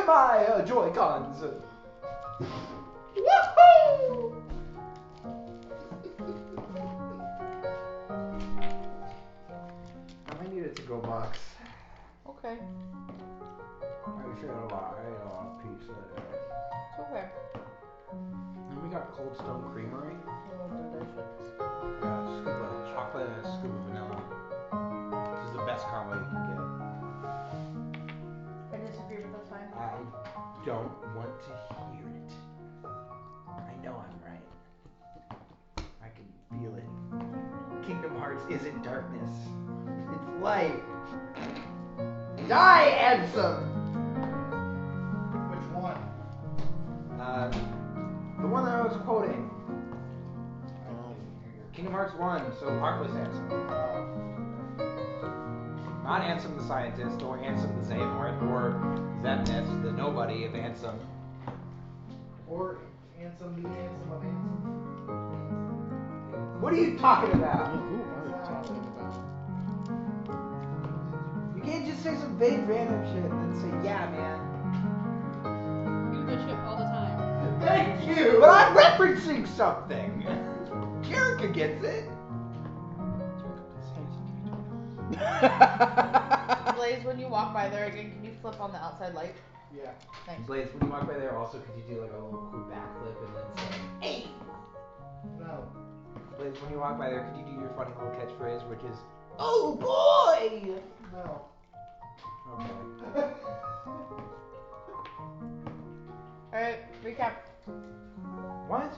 my Joy-Cons. Woohoo! I need a to-go box. Okay. I ate a lot of pizza there. It's okay. And we got Cold Stone Creamery. Oh, delicious. I got a scoop of chocolate and a scoop of vanilla. This is the best combo you can I disagree, but that's fine. get. I don't want to hear it. I know I'm right. I can feel it. Kingdom Hearts isn't darkness. It's light. Die, Ansem! Which one? The one that I was quoting. Kingdom Hearts 1, so Heartless Ansem. Not Ansem the scientist, or Ansem the Xehanort, or Xemnas, the nobody of Ansem. Or Ansem, the Ansem of Ansem. What are you talking about? Who are you talking about? You can't just say some vague random shit and then say, yeah, man. You do this shit all the time. Thank you! But I'm referencing something! Jerica gets it! Blaze, when you walk by there again, can you flip on the outside light? Yeah. Thanks. Blaze, when you walk by there, also could you do like a little cool backflip and then say, hey! No. Blaze, when you walk by there, could you do your funny little catchphrase, which is, oh boy! No. Okay. Alright, recap. What?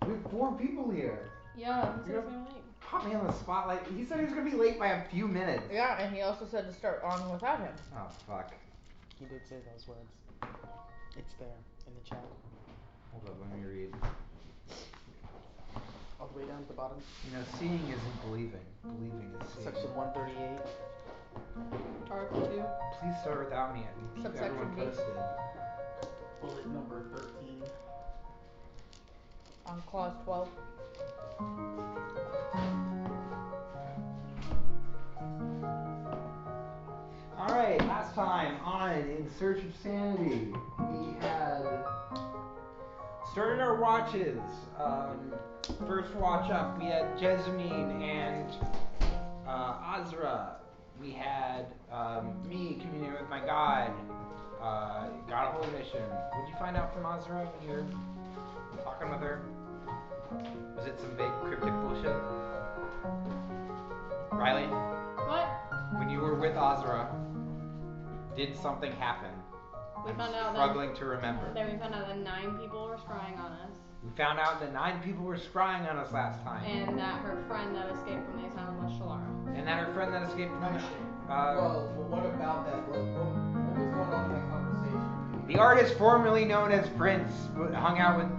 We have 4 people here. Yeah, this is gonna late. Pop me on the spotlight. He said he was gonna be late by a few minutes. Yeah, and he also said to start on without him. Oh, fuck. He did say those words. It's there in the chat. Hold up, let me read. All the way down at the bottom. You know, seeing isn't believing. Believing is seeing. Section 138. Article 2. Please start without me. I keep Subsection everyone B. posted. Bullet number 13. On clause 12. Alright, last time on In Search of Sanity, we had started our watches. First watch up, we had Jessamine and Azra. We had me communing with my god. Got a whole mission. What did you find out from Azra when you were talking with her? Was it some big cryptic bullshit? Riley? What? When you were with Azra, did something happen? We I'm found out struggling to remember. that we found out that 9 people were spying on us. We found out that 9 people were scrying on us last time. And that her friend that escaped from the asylum was Shalara. And that her friend that escaped from the... Well, what about that? What was going on in that conversation? The artist formerly known as Prince hung out with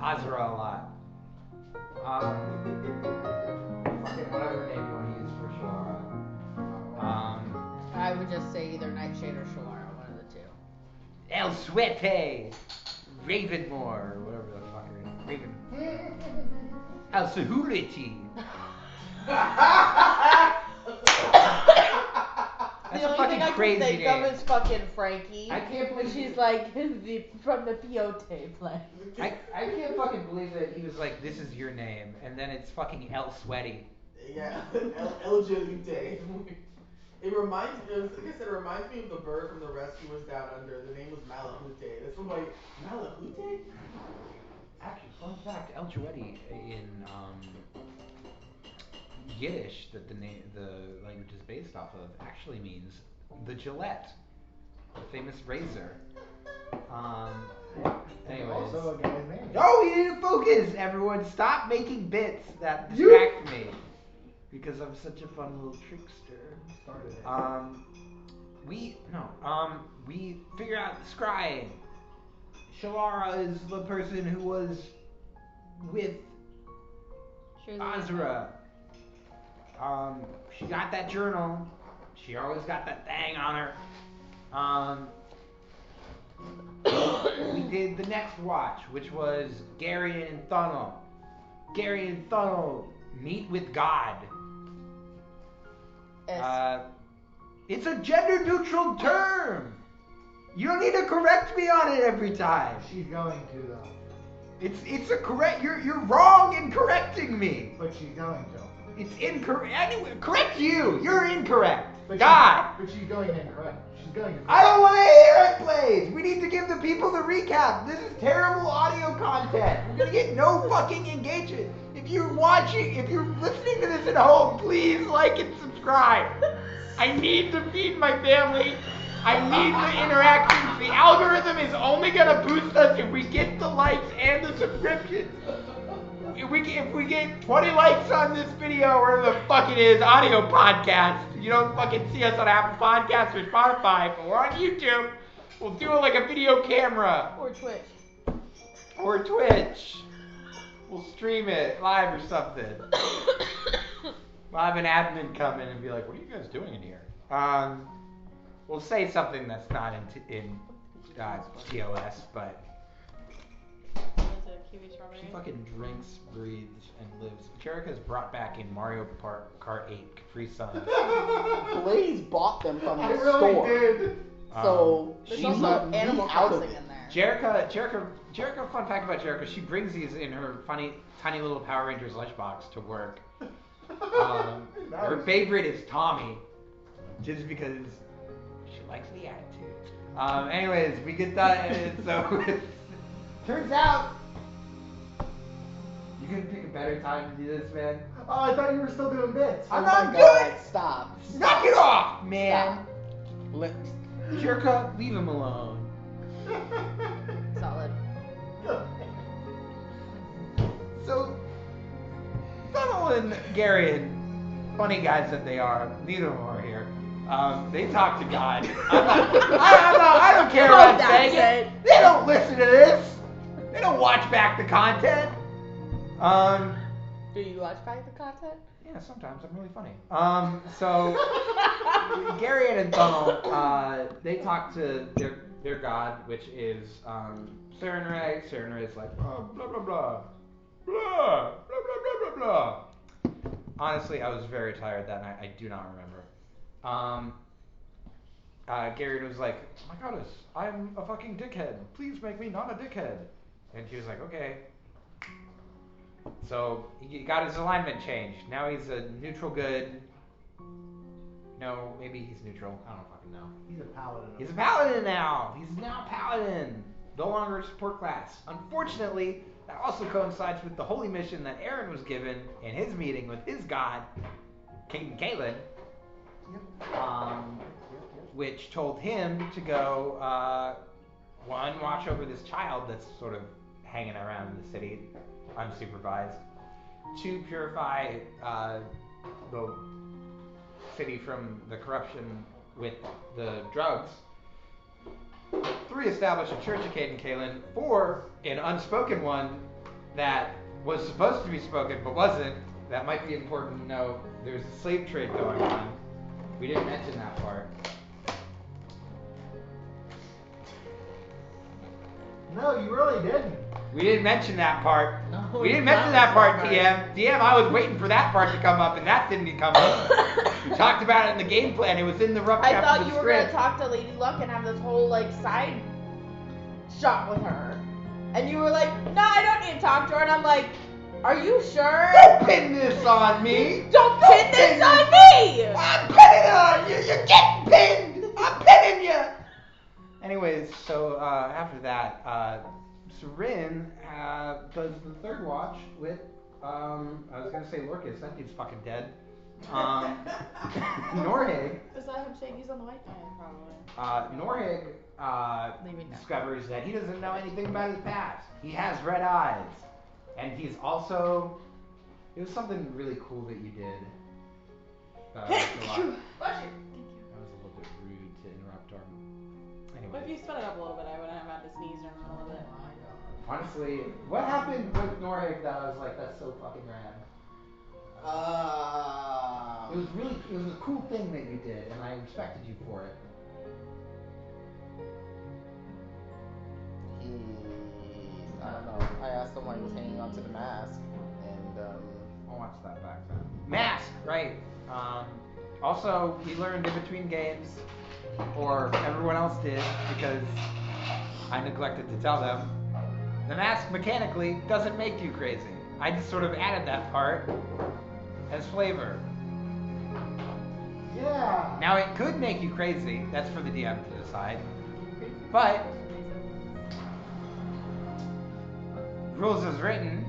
Azra a lot. Fucking whatever name you want to use for Shalara. I would just say either Nightshade or Shalara, one of the two. El Suete, Ravenmore, or whatever the fuck her name. Raven. El Sahuriti. That's a fucking crazy name. The only thing I can think of is fucking Frankie. I can't believe she's like from the Piote play. I can't fucking believe that he was like, this is your name, and then it's fucking El Sweaty. Yeah, El Jalute. It reminds me, like I said, it reminds me of the bird from the Rescuers Down Under. The name was Malahute. That's from like, Malahute? Actually, fun fact, El Chueti in Yiddish, that the language is based off of, actually means the Gillette, the famous razor. Anyways. Also a guy's name. No, he didn't focus! Everyone, stop making bits that distract me. Because I'm such a fun little trickster. Started it. We figure out the scrying. Shalara is the person who was with Azra. She got that journal. She always got that thing on her. We did the next watch, which was Gary and Thunnel. Gary and Thunnel meet with God. It's a gender neutral term. You don't need to correct me on it every time. She's going to though. It's a correct. You're wrong in correcting me. But she's going to. It's incorrect. Anyway, correct you. You're incorrect. But God. But she's going incorrect. She's going to. I don't want to hear it played. We need to give the people the recap. This is terrible audio content. We're gonna get no fucking engagement. If you're listening to this at home, please like and subscribe. I need to feed my family. I need the interactions. The algorithm is only gonna boost us if we get the likes and the subscriptions. If we get 20 likes on this video, or the fuck it is, audio podcast, you don't fucking see us on Apple Podcasts or Spotify, but we're on YouTube. We'll do it like a video camera. Or Twitch. Or Twitch. We'll stream it live or something. We'll have an admin come in and be like, what are you guys doing in here? We'll say something that's not in TOS, but Kiwi strawberry. she fucking drinks, breathes, and lives. Jerica's brought back in Mario Kart 8 Capri Sun. Blaze bought them from the I really store. did. So There's she's also not Animal out of Crossing it. in there. Jerica, fun fact about Jerica, she brings these in her funny, tiny little Power Rangers lunchbox to work. Her favorite is Tommy, just because she likes the attitude. Anyways, we get that, and so turns out you couldn't pick a better time to do this, man. Oh, I thought you were still doing bits. I'm Oh not my doing God, it. Stop. Knock it off, man. Stop. Let- Jerica, leave him alone. Solid. So, Funnel and Gary, funny guys that they are, neither of them are here. They talk to God. I don't care Oh, about that's saying it. They don't listen to this. They don't watch back the content. Do you watch back the content? Yeah, sometimes I'm really funny. So Gary and Funnel, they talk to their God, which is Serenray. Serenray's like blah blah blah blah blah blah blah blah blah. Honestly, I was very tired that night. I do not remember. Gary was like, "Oh my goddess, I'm a fucking dickhead. Please make me not a dickhead." And she was like, "Okay." So he got his alignment changed. Now he's a neutral good. No, maybe he's neutral. I don't fucking know. He's a paladin. He's a paladin now. He's now a paladin. No longer a support class. Unfortunately, that also coincides with the holy mission that Aaron was given in his meeting with his god, King Kalen. Which told him to go, one, watch over this child that's sort of hanging around in the city, unsupervised. Two, purify the city from the corruption with the drugs. Three, establish a church of Caden Kalen. Four, an unspoken one that was supposed to be spoken but wasn't. That might be important to know. There's a slave trade going on. We didn't mention that part. No, you really didn't. We didn't mention that part. No, We didn't you mention that part, promised that DM. DM, I was waiting for that part to come up, and that didn't come up. We talked about it in the game plan. It was in the rough I draft thought of you the were gonna script. talk to Lady Luck and have this whole like side shot with her, and you were like, "No, I don't need to talk to her." And I'm like, "Are you sure?" Don't pin this on me. Don't pin this on me. I'm pinning it on you. You're getting pinned. I'm pinning you. Anyways, so after that, Serin does the third watch with, I was going to say Lorcas. That dude's fucking dead. Norhig. Is that him saying he's on the white guy? Probably. Norhig Maybe not. discovers that he doesn't know anything about his past. He has red eyes. And he's also... It was something really cool that you did. That was a little bit rude to interrupt our... Anyway. But if you sped it up a little bit, I wouldn't have had to sneeze in the middle of it. Honestly, what happened with Norhig that I was like, that's so fucking rad? It was a cool thing that you did, and I respected you for it. I don't know. I asked him why he was hanging onto the mask, and I'll watch that back then. Mask, right? Also, we learned in between games, or everyone else did, because I neglected to tell them, the mask mechanically doesn't make you crazy. I just sort of added that part as flavor. Yeah. Now it could make you crazy, that's for the DM to decide, but rules as written,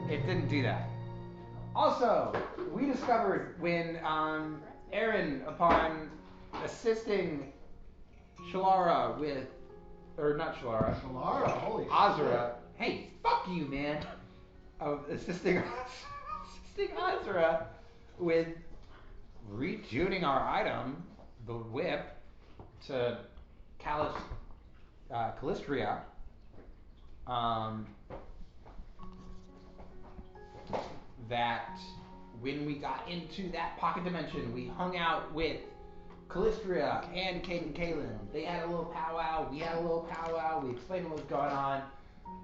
it didn't do that. Also, we discovered when Aaron, upon assisting Shalara with, or not Shalara, Shalara, holy Azra. Hey, fuck you, man. Assisting Azra with retuning our item, the whip, to Callistria. That when we got into that pocket dimension, we hung out with Callistria and Kate and Kaylin. They had a little powwow, we had a little powwow, we explained what was going on.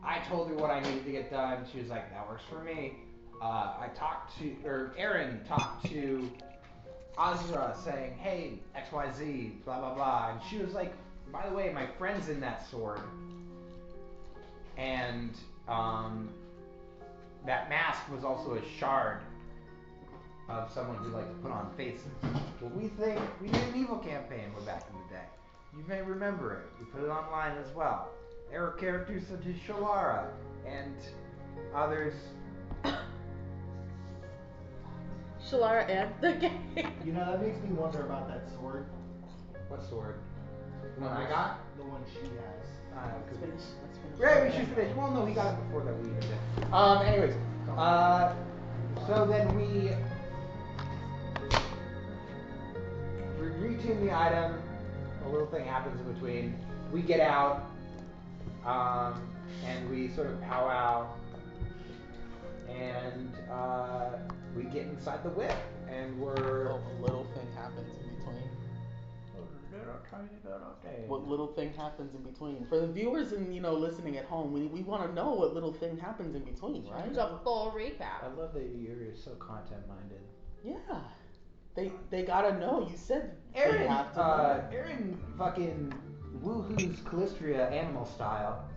I told her what I needed to get done. She was like, that works for me. Aaron talked to Azra saying, hey, XYZ, blah, blah, blah. And she was like, by the way, my friend's in that sword. And that mask was also a shard of someone who liked to put on faces. Well, we think we did an evil campaign way back in the day. You may remember it. We put it online as well. There were characters such as Shalara and others. Shalara and the game. You know, that makes me wonder about that sword. What sword? The one I got? The one she has. Let's finish. Let's finish. Right, we should finish. Well, no, he got it before that we even did. Anyways, so then we retune the item. A little thing happens in between. We get out, and we sort of powwow, and we get inside the whip, and we're. Oh, a little thing happens in between. What little thing happens in between? For the viewers and listening at home, we want to know what little thing happens in between, right? It's a full recap. I love that you're so content minded. Yeah, they gotta know. You said Aaron, they have to know. Aaron fucking woohoo's Callistria animal style.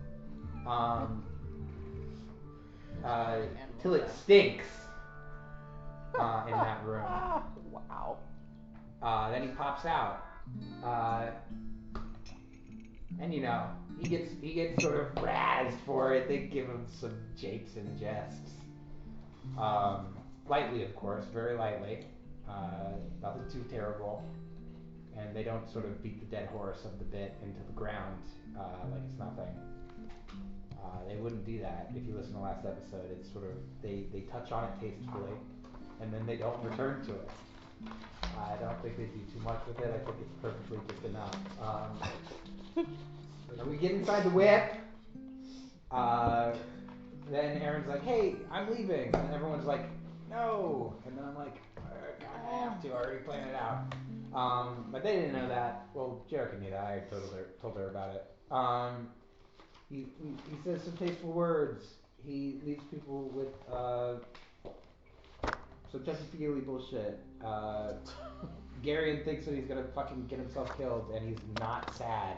Till it stinks. In that room. Wow. Then he pops out. And he gets sort of razzed for it. They give him some japes and jests. Lightly, of course, very lightly. Nothing too terrible. And they don't sort of beat the dead horse of the bit into the ground like it's nothing. They wouldn't do that. If you listen to the last episode, it's sort of, they touch on it tastefully, and then they don't return to it. I don't think they do too much with it. I think it's perfectly just enough. We get inside the whip. Then Aaron's like, hey, I'm leaving. And everyone's like, no. And then I'm like, I have to. I already planned it out. But they didn't know that. Well, Jerica knew that. I told her about it. He says some tasteful words. He leaves people with some touchy-feely bullshit. Garion thinks that he's gonna fucking get himself killed, and he's not sad.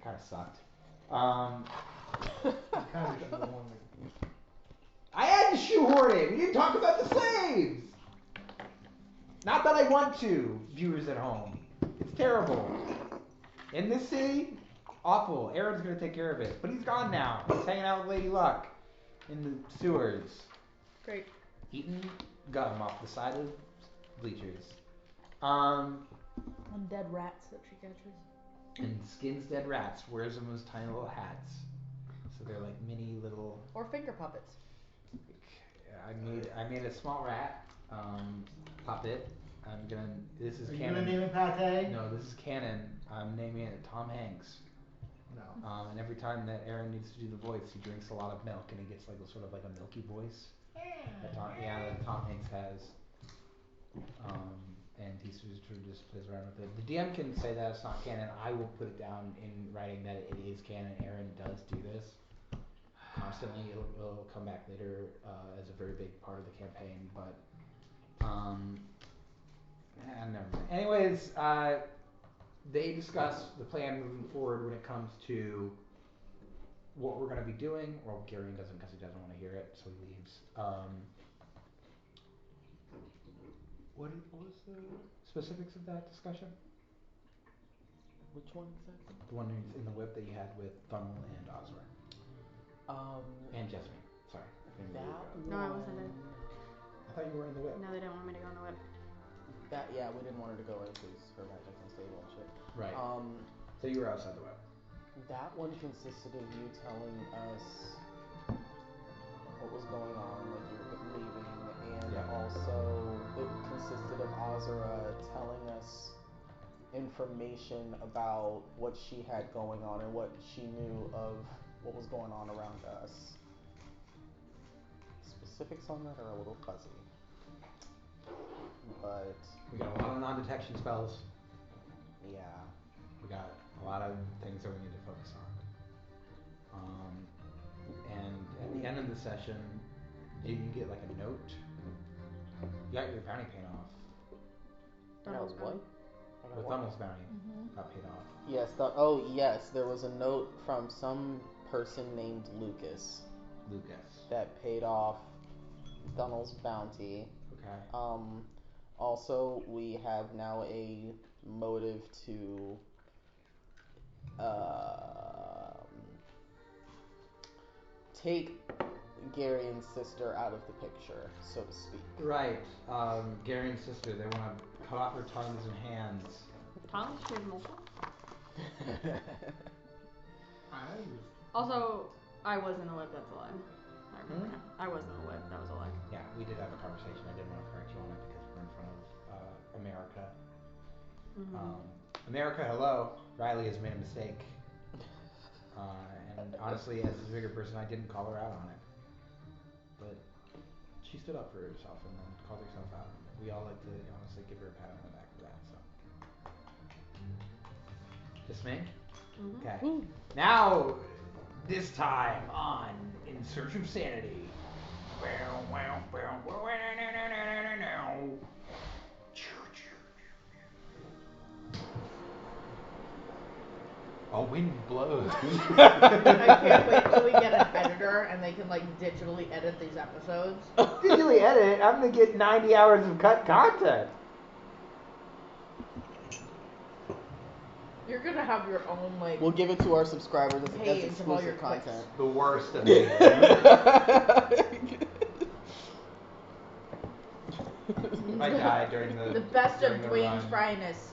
Kind of sucked. I had to shoehorn it. We didn't talk about the slaves. Not that I want to, viewers at home. It's terrible. In this city, awful. Aaron's gonna take care of it, but he's gone now. He's hanging out with Lady Luck in the sewers. Great. Eating gum off the side of bleachers. And dead rats that she catches. And skins dead rats. Wears them as tiny little hats. So they're like mini little. Or finger puppets. I made a small rat puppet. This is Are you canon. gonna name it Pate? No, this is canon. I'm naming it Tom Hanks. No. And every time that Aaron needs to do the voice, he drinks a lot of milk and he gets like sort of like a milky voice. That Tom Hanks has. And he sort of just plays around with it. The DM can say that it's not canon. I will put it down in writing that it is canon. Aaron does do this constantly. It'll come back later as a very big part of the campaign. But is, they discuss the plan moving forward when it comes to what we're going to be doing. Well, Garion doesn't because he doesn't want to hear it, so he leaves. What was the specifics of that discussion? Which one exactly? The one in the whip that you had with Thummel and Ozra. And Jessamine. Sorry. No, I wasn't in. I thought you were in the whip. No, they didn't want me to go on the web. Yeah, we didn't want her to go in because her magic's unstable and shit. Right. So you were outside the web. That one consisted of you telling us what was going on, like you were leaving, and also it consisted of Azura telling us information about what she had going on and what she knew of what was going on around us. Specifics on that are a little fuzzy. But we got a lot of non-detection spells. Yeah. We got a lot of things that we need to focus on. And at the end of the session, did you get like a note? You got your bounty paid off. Thumbel's what? The Thummel's bounty got paid off. Yes. Yes. There was a note from some person named Lucas. That paid off Thunnel's bounty. Okay. Also, we have now a motive to take Garion's sister out of the picture, so to speak. Right. Garion's sister, they want to cut off her tongues and hands. Tongues? She has multiple? Also, I was in the web, that's a lie. I remember now. I was in the web, that was a lie. Yeah, we did have a conversation. I didn't want to correct you on it because we're in front of America. America, hello. Riley has made a mistake. And honestly, as a bigger person, I didn't call her out on it. But she stood up for herself and then called herself out. We all like to honestly give her a pat on the back for that. So, just me? Okay. Now, this time on In Search of Sanity. A wind blows. I can't wait till we get an editor and they can like digitally edit these episodes. Digitally edit? I'm gonna get 90 hours of cut content. You're gonna have your own like. We'll give it to our subscribers as page of all your exclusive content. The worst of me. If I die during the best of during the Dwayne's run. finest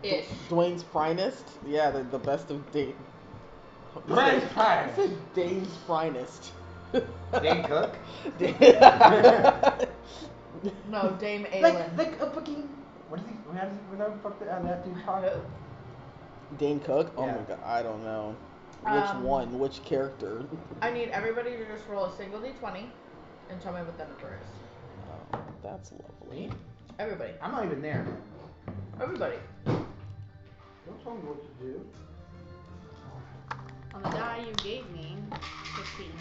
ish. Dwayne's finest? Yeah, the best of Dane. Dwayne's finest. I said Dane's finest. Dane Cook? No, Dame Aylin. Like a fucking. What is he? What the fuck that dude talk? Dane Cook? Oh Yeah. my god, I don't know. Which one? Which character? I need everybody to just roll a single d20 and tell me what that number is. Oh, that's lovely. Everybody. I'm not even there. Everybody. Don't tell me what to do. On the die you gave me, 15.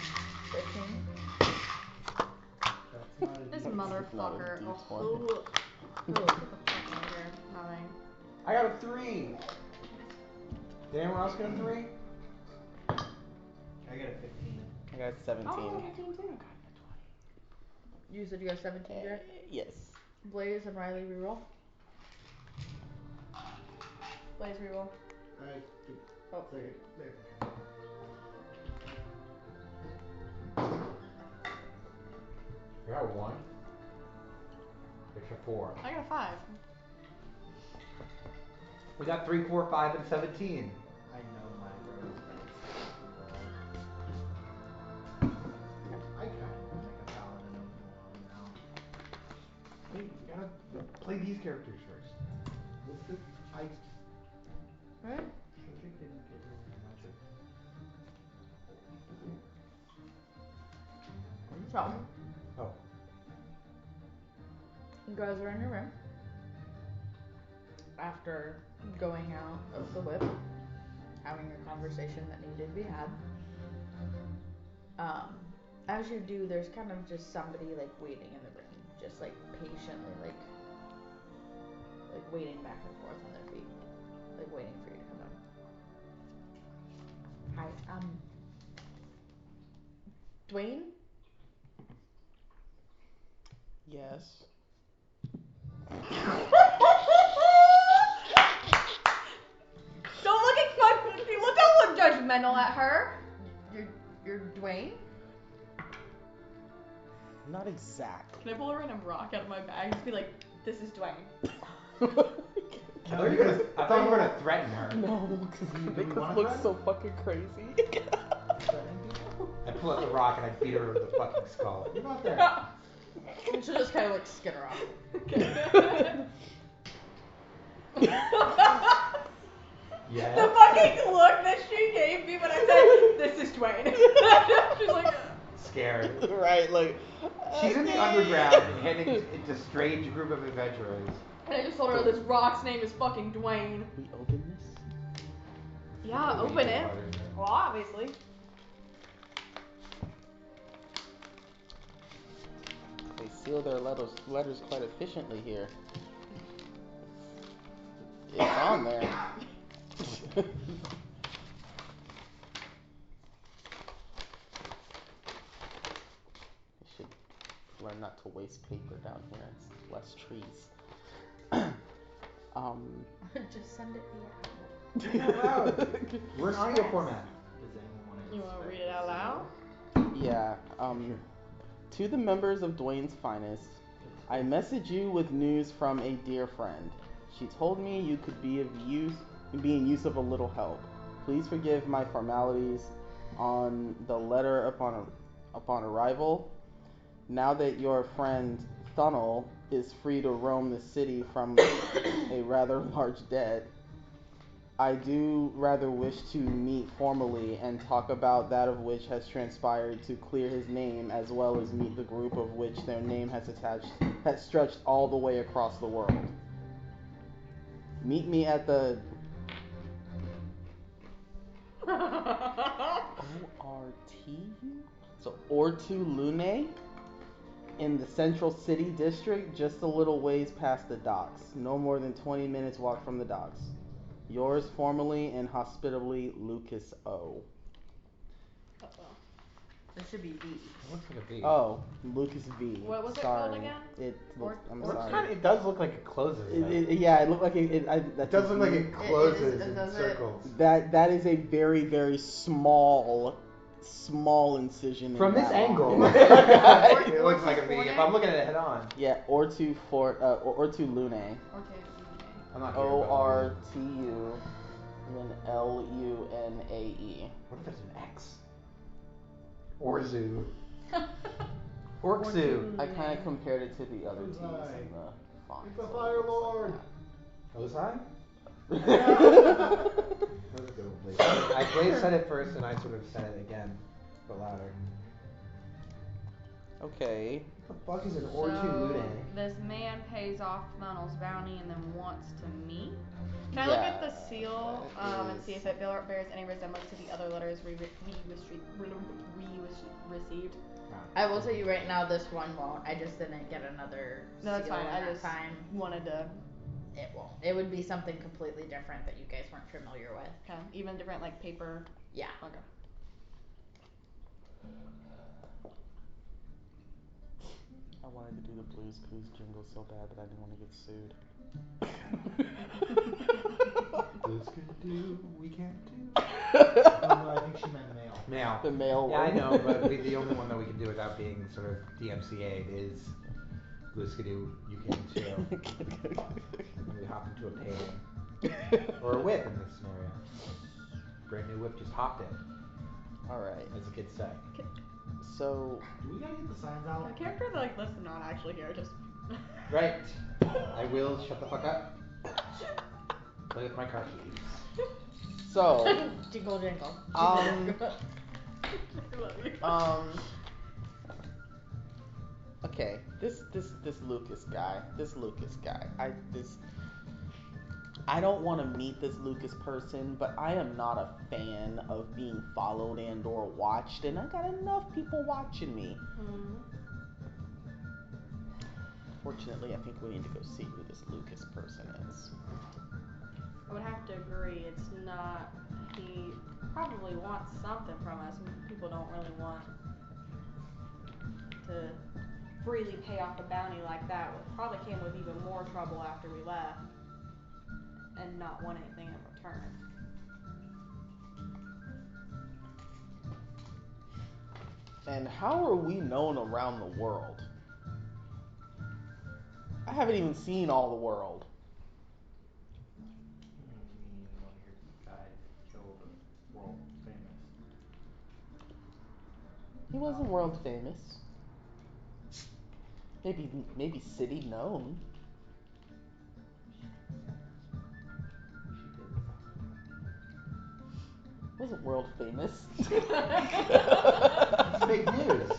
15. This motherfucker. Who put the fuck out here? Nothing. I got a 3. Did anyone else get a 3? I got a 15. I got 17. Oh, 15 too. You said you got 17, Jared? Yes. Blaze and Riley reroll. Blaze reroll. Oh, there. I got a 1. It's a 4. I got a 5. We got 3, 4, 5, and 17. I know my rose. I kind of want to make a paladin of Malone now. Wait, you gotta play these characters first. What's the Right? Cedric didn't get really much of. So, Oh. you guys are in your room. After going out of the whip, having a conversation that needed to be had. As you do, there's kind of just somebody like waiting in the room, just like patiently, like waiting back and forth on their feet, like waiting for you to come down. Hi, Dwayne. Yes. Don't look at don't look judgmental at her. You're Dwayne. Not exactly. Can I pull a random rock out of my bag and just be like, "This is Dwayne." I thought you were gonna threaten her. No, because you make us wanna look threaten? so fucking crazy. Threatening people? I'd pull out the rock and I'd beat her over the fucking skull. You're not there. And she'll just kind of like skitter off. Yeah. The fucking look that she gave me when I said, "This is Dwayne." She's like, Scared. Right, like. She's in the underground and heading into a strange group of adventurers. and I just told her this rock's name is fucking Dwayne. We open this? Yeah, open it. Well, obviously. They seal their letters quite efficiently here. It's on there. I should learn not to waste paper down here. It's less trees. Just send it Read out loud. We're in audio format. Does anyone want to You wanna read it out loud? Yeah, to the members of Dwayne's Finest, I message you with news from a dear friend. She told me you could be in use of a little help. Please forgive my formalities on the letter upon arrival. Now that your friend Thunnel is free to roam the city from a rather large debt, I do rather wish to meet formally and talk about that of which has transpired to clear his name, as well as meet the group of which their name has stretched all the way across the world. Meet me at the Ortu Lune in the Central City District, just a little ways past the docks. No more than 20 minutes walk from the docks. Yours formally and hospitably, Lucas O. It should be V. It looks like a V. Oh, Lucas V. What was it Sorry. called again? I'm It looks sorry. kinda, it does look like it closes. Yeah, it looked like it Does look like it closes in does it? circles. That is a very, very small incision. From in this that angle, line. it looks like a V. If I'm looking at it head on. Yeah, Ortu Lune. I'm not ORTU and then LUNAE. What if there's an X? Orzu. Orkzu. I kind of compared it to the other T's Ozai. in the font. It's the Fire Lord. Ozai? That was a good one, Blaze. Blaze said it first and I sort of said it again, but louder. Okay. What the fuck is an Ortu Lune? This man pays off Funnel's bounty and then wants to meet. Can I look at the seal and see if it bears any resemblance to the other letters we received? I will tell you right now, this one won't. I just didn't get another No, that's seal fine. in I that just time. wanted to. It won't. It would be something completely different that you guys weren't familiar with. Okay. Even different, like paper. Yeah. Okay. I wanted to do the Blues Clues jingle so bad, but I didn't want to get sued. This could do, we can't do. Oh, no, I think she meant mail. Mail. The mail Yeah, I one. know, but the only one that we can do without being sort of DMCA'd is Bliskadoo, you can too. And we hop into a painting. Or a whip in this scenario. Brand new whip, just hopped in, Alright. as the kids say. So, Do we gotta get the signs The out? character that like lives not actually here, just. Right. I will shut the fuck up. Play with my car keys. so, Jingle jingle. okay, this Lucas guy, I don't want to meet this Lucas person, but I am not a fan of being followed and or watched, and I got enough people watching me. unfortunately, I think we need to go see who this Lucas person is. I would have to agree. It's not. He probably wants something from us. People don't really want to freely pay off a bounty like that. It probably came with even more trouble after we left and not want anything in return. And how are we known around the world? I haven't even seen all the world. You mean one of your guys killed a world famous? He wasn't world famous. Maybe city known. Wasn't world famous. It's fake news.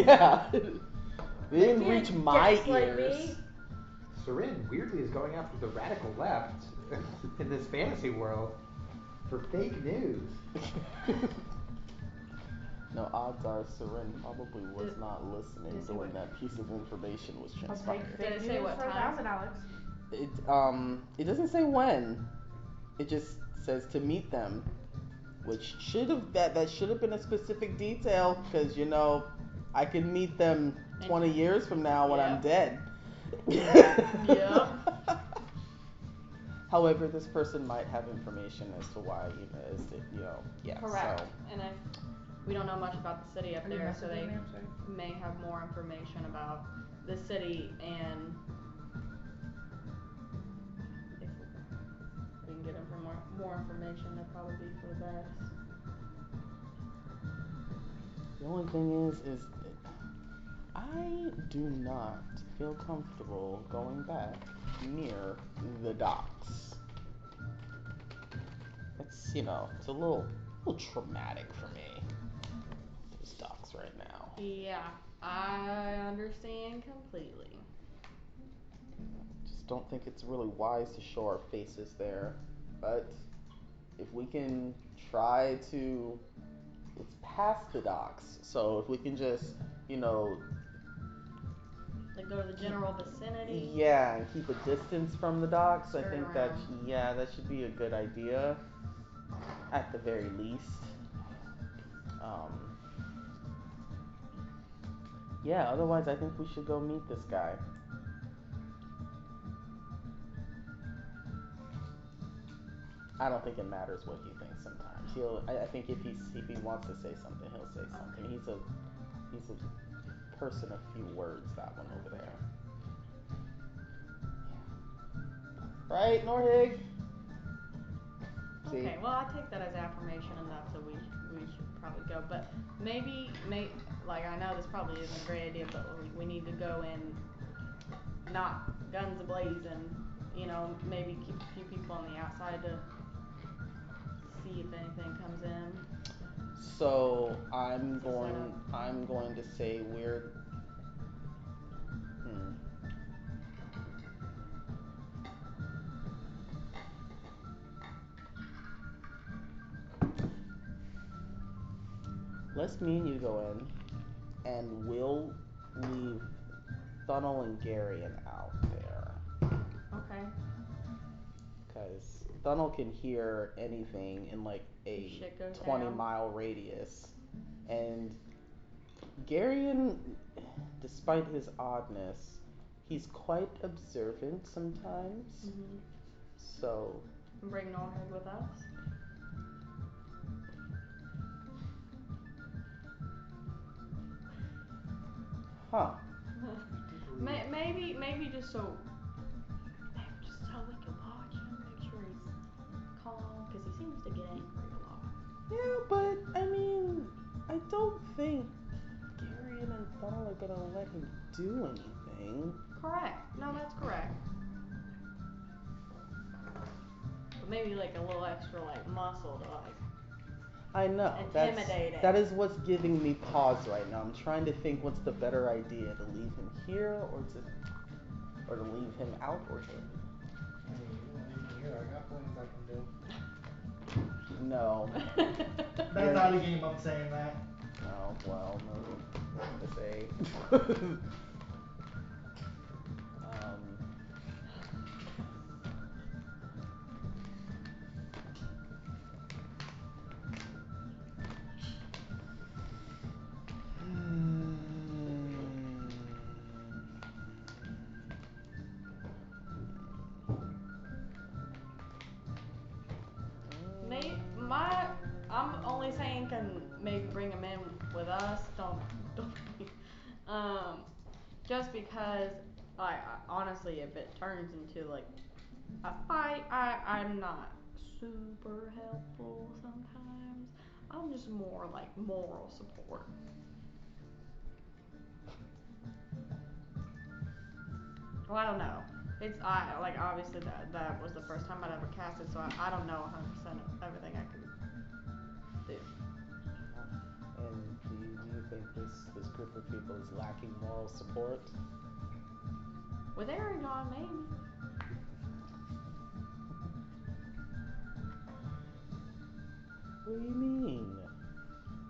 Yeah. They didn't reach my Gaslight ears. me. Sorin weirdly is going after the radical left in this fantasy world for fake news. No, odds are Sorin probably was not listening to when that piece of information was transpired. Did it say what time? Alex. It doesn't say when. It just says to meet them, which that should have been a specific detail, because I can meet them 20 years from now when I'm dead. Yep. However, this person might have information as to why, Correct. So. And we don't know much about the city up Are you there, so messaging they me? I'm sorry. may have more information about the city, and if we can get them for more information, that'd probably be for the best. The only thing is I do not feel comfortable going back near the docks. It's it's a little traumatic for me. Those docks right now. Yeah, I understand completely. Just don't think it's really wise to show our faces there. But if we can try to, it's past the docks. So if we can just, Like go to the general vicinity. yeah, and keep a distance from the docks, I Skirt think around. that should be a good idea. At the very least. Yeah, otherwise I think we should go meet this guy. I don't think it matters what he thinks sometimes. I think if he wants to say something, he'll say something. He's a person of few words, that one over there. Right, Norhig? Okay, well I take that as affirmation enough that we should probably go. But maybe I know this probably isn't a great idea, but we need to go in not guns a-blazing, maybe keep a few people on the outside to see if anything comes in. So I'm going to say we're let's me and you go in, and we'll leave Thunnel and Garion out there. Okay. Because Thunnel can hear anything in like a 20-mile radius. And Garion, despite his oddness, he's quite observant sometimes. Mm-hmm. So. Bring Norhig with us. Huh. Maybe just so we can watch him, make sure he's calm, because he seems to get angry a lot. Yeah, but I mean, I don't think Garion and Thunnel are gonna let him do anything. Correct. No, that's correct. But maybe like a little extra muscle to I know. Intimidate him. That is what's giving me pause right now. I'm trying to think what's the better idea, to leave him here or to leave him out or him. I mean, you don't leave me here. I got things I can do. No. That's out of the game. I'm saying that. Oh well, no. To say. just because, honestly, if it turns into like a fight, I'm not super helpful sometimes. I'm just more like moral support. Well, I don't know. Obviously that was the first time I'd ever cast it, so I don't know 100% of everything I could do. And do you think this group of people is lacking moral support? With Aragon, maybe. What do you mean?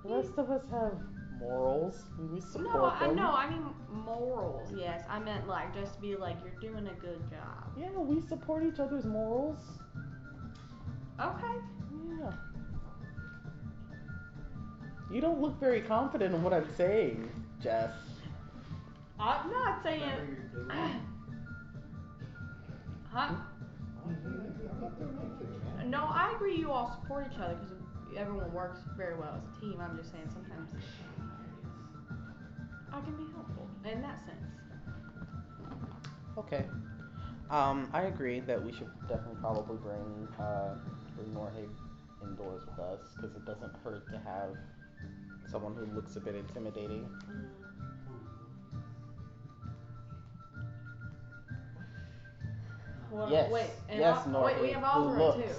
The rest of us have morals and we support them. No, I mean morals. Yes, I meant like just be like you're doing a good job. Yeah, we support each other's morals. Okay. Yeah. You don't look very confident in what I'm saying, Jess. I'm not saying. Huh? I'm not doing anything, man. No, I agree. You all support each other because everyone works very well as a team. I'm just saying sometimes I can be helpful in that sense. Okay. I agree that we should definitely probably bring Norhig indoors with us because it doesn't hurt to have someone who looks a bit intimidating. Well, Yes. Wait, Norhig, we have who Alzra looks. too.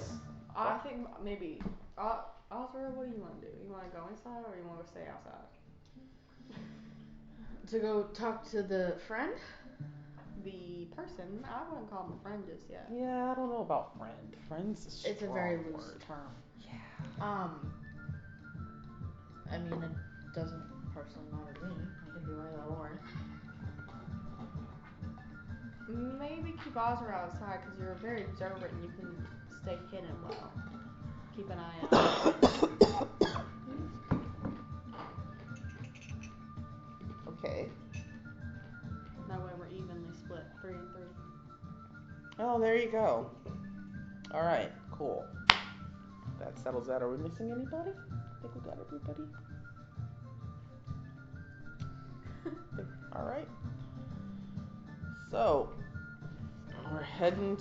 I think maybe Alzra, what do you want to do? You want to go inside or you want to stay outside? To go talk to the friend? The person, I wouldn't call him a friend just yet. Yeah, I don't know about friend. Friend's a strong It's a very word. loose term. Yeah. I mean, it doesn't personally matter to me. I can do either or. Maybe keep Alzra outside because you're very observant and you can stay hidden well. Keep an eye out. Okay. That way we're evenly split, 3 and 3. Oh, there you go. All right, cool. That settles that. Are we missing anybody? I think we got everybody. All right. So we're heading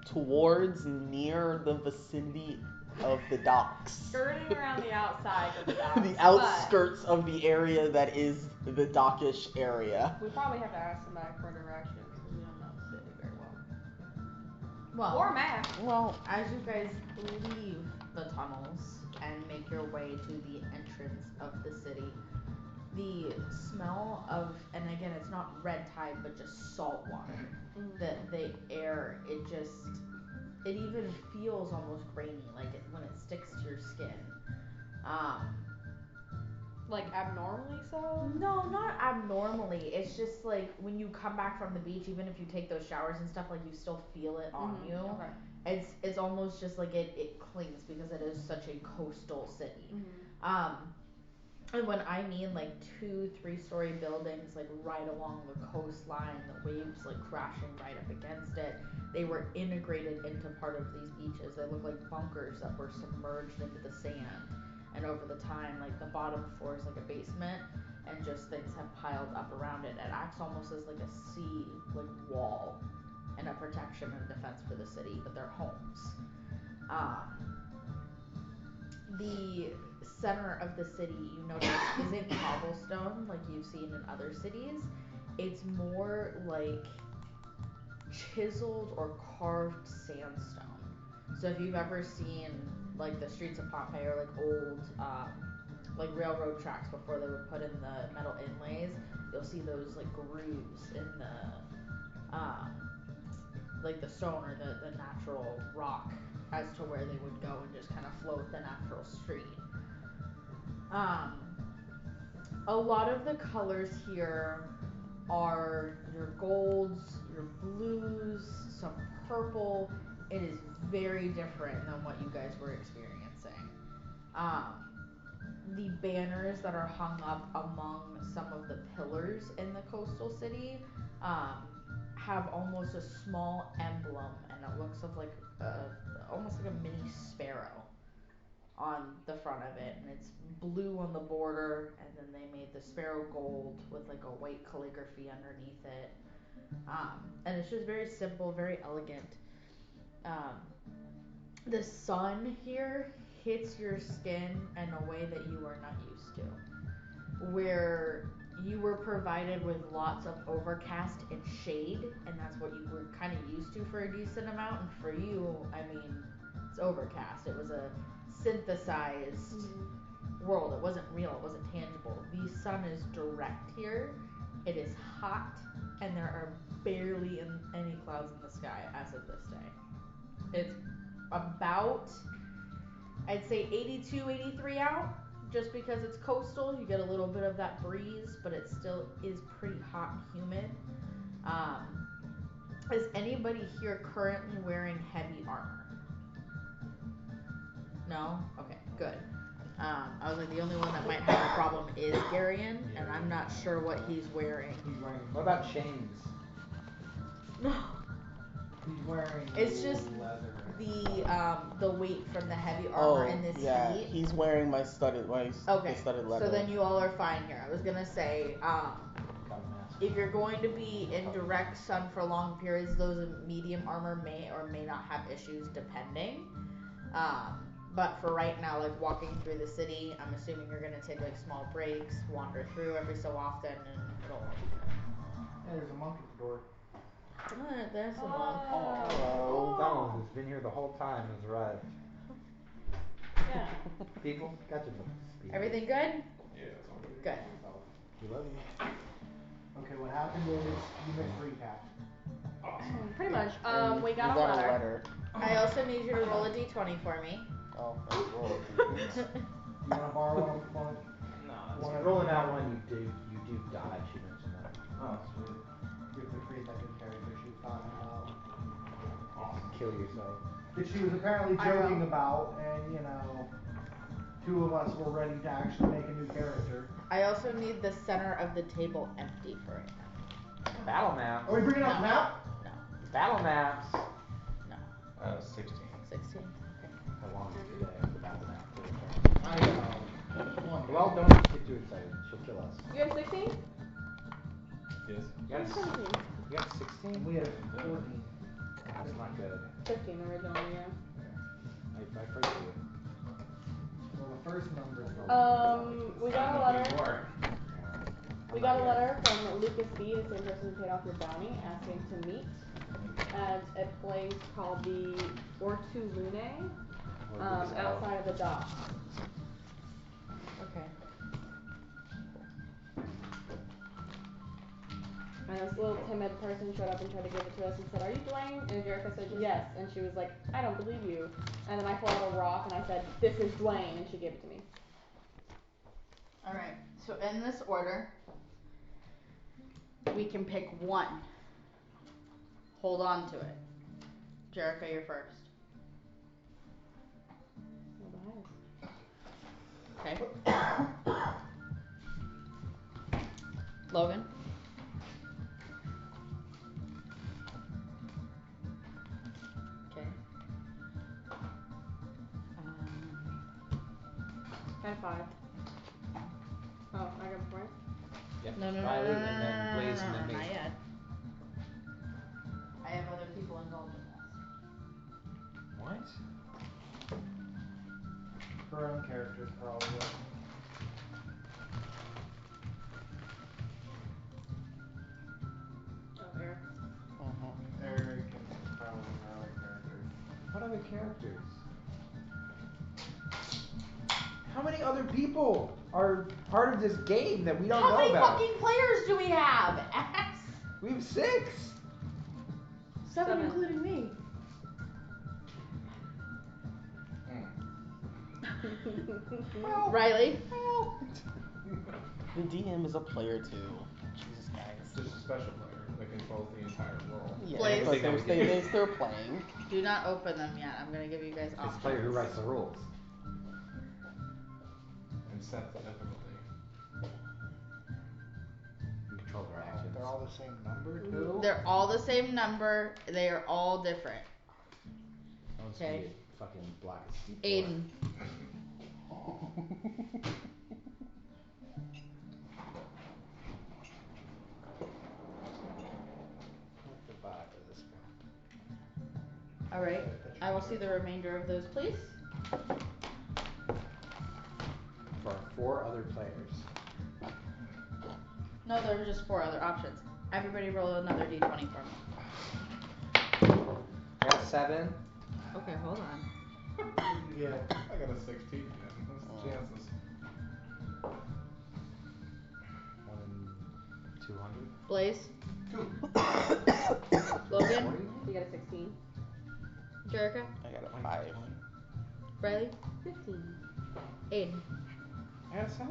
towards near the vicinity of the docks. Skirting around the outside of the docks. The outskirts of the area that is the dockish area. We probably have to ask somebody for directions because we don't know the city very well. Well, Or a map. Well, as you guys leave the tunnels and make your way to the entrance of the city, the smell of, and again, it's not red tide, but just salt water. The air, it even feels almost grainy, like when it sticks to your skin. Like abnormally so? No, not abnormally. It's just like when you come back from the beach, even if you take those showers and stuff, like you still feel it on you. Okay. It's almost just like it clings because it is such a coastal city. And when I mean like 2-3 story buildings like right along the coastline, the waves like crashing right up against it, they were integrated into part of these beaches. They look like bunkers that were submerged into the sand. And over the time, like the bottom floor is like a basement, and just things have piled up around it. It acts almost as like a sea, like wall, and a protection and defense for the city, but they're homes. The center of the city, you notice, isn't cobblestone like you've seen in other cities. It's more like chiseled or carved sandstone. So if you've ever seen like the streets of Pompeii or like old like railroad tracks before they would put in the metal inlays, you'll see those like grooves in the like the stone or the natural rock as to where they would go and just kind of float the natural street. A lot of the colors here are your golds, your blues, some purple. It is very different than what you guys were experiencing. The banners that are hung up among some of the pillars in the coastal city have almost a small emblem, and it looks of like almost like a mini sparrow on the front of it, and it's blue on the border, and then they made the sparrow gold with like a white calligraphy underneath it. And it's just very simple, very elegant. The sun here hits your skin in a way that you are not used to. Where you were provided with lots of overcast and shade, and that's what you were kind of used to for a decent amount. And for you, I mean, it's overcast. It was a synthesized world. It wasn't real. It wasn't tangible. The sun is direct here. It is hot, and there are barely any clouds in the sky as of this day. It's about, I'd say 82, 83 out. Just because it's coastal, you get a little bit of that breeze, but it still is pretty hot and humid. Is anybody here currently wearing heavy armor? No? Okay, good. I was like, the only one that might have a problem is Garion, and I'm not sure what he's wearing. What about chains? No. He's wearing It's just leather. The weight from the heavy armor in this heat. He's wearing my studded leather. So then you all are fine here. I was gonna say, if you're going to be in direct sun for long periods, those in medium armor may or may not have issues depending. But for right now, like walking through the city, I'm assuming you're gonna take like small breaks, wander through every so often, and it'll. Yeah, there's a monk at the door. There's a monk. Oh, Donald, who's been here the whole time, has arrived. Yeah. People, got your speed. Everything good? Yeah, it's all good. Good. We love you. Okay, what happened is you missed recap. Pretty much. We got a a letter. I also need you to roll a d20 for me. Oh, roll it. You wanna borrow one? No, rolling out one, you do dodge. She mentioned that. Oh, sweet. With the 3-second character she was talking about. Awesome. Kill yourself. That she was apparently joking about, and two of us were ready to actually make a new character. I also need the center of the table empty for right now. Battle maps. Are we bringing up No. map? No. Battle maps. No. 16. 16. How long is today? The battle map. I know. Well, don't get too excited. She'll kill us. You have 16? Yes. You got 16? We have 14. That's not good. 15 originally, yeah. I pray for you. Well, the first number. We got a letter. We got a letter from Lucas B, the same person who paid off your bounty, asking to meet at a place called the Ortu Lune, outside of the dock. Okay. And this little timid person showed up and tried to give it to us and said, "Are you Dwayne?" And Jerica said, "Yes." And she was like, "I don't believe you." And then I pulled out a rock and I said, "This is Dwayne," and she gave it to me. Alright, so in this order, we can pick one. Hold on to it. Jerica, you're first. Okay. Logan. Okay. I had 5. Oh, I got 4? Yep. No, Riley, and then Blaze, and then me. not yet. I have other people involved in this. What? Her own characters, probably. Oh, Eric. Eric and probably her other characters. What other characters? How many other people are part of this game that we don't know How many about? fucking players do we have? We have 6. 7 including me. Well, Riley. well. The DM is a player too. Jesus, guys. Just a special player that controls the entire world. Yeah, Blaze. but they're playing. Do not open them yet. I'm gonna give you guys It's options. the player who writes the rules. And sets the difficulty. You control their actions. They're all the same number, too? They're all the same number. They are all different. One's Okay. gonna get fucking black as sea. Aiden. Goodbye for this one. Alright, I will see the remainder of those, please. For 4 other players. No, there were just 4 other options. Everybody roll another d20 for me. I got 7. Okay, hold on. Yeah, I got a 16. What's the chances? 1 in 200. Blaze. 2. Logan. 40? You got a 16. Jerica. I got a 5. Riley. 15. Aiden. I got 7.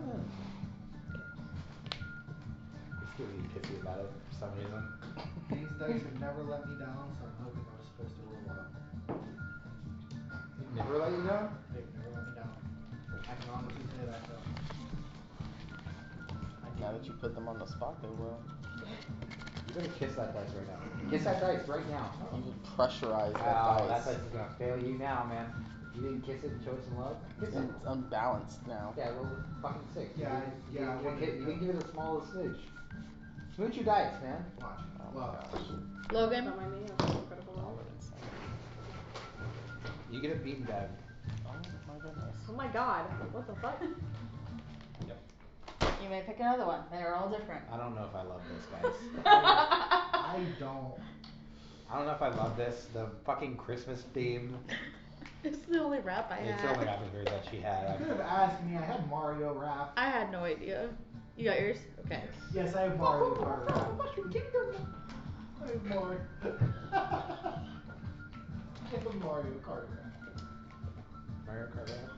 It's really pissy about it for some reason. These dice have never let me down, so I'm hoping I was supposed to roll up. Never let you down? They've never let me down. I can honestly say that though. Now that you put them on the spot, they will. You're gonna kiss that dice right now. Kiss that dice right now. You would pressurize that Oh, dice. that dice is gonna fail you now, man. You didn't kiss it and show it some love? Kiss it. It's unbalanced now. Yeah, roll the fucking 6. Yeah, you I wanted to didn't give it the smallest smooch. Smooch your dice, man. Watch. Oh my Love. gosh. Logan. Don't mind me, I'll take incredible roll. Dollar and cents. You get a beaten bag. Oh my goodness. Oh my god, what the fuck? Yep. You may pick another one. They're all different. I don't know if I love this, guys. I don't. I don't know if I love this. The fucking Christmas theme. It's the only rap I It's had. the only atmosphere that she You had. could have asked me. I had Mario rap. I had no idea. You got yours? Okay. Yes, I have Mario Kart rap. I have Mario. I have Mario Kart rap. Mario Kart rap.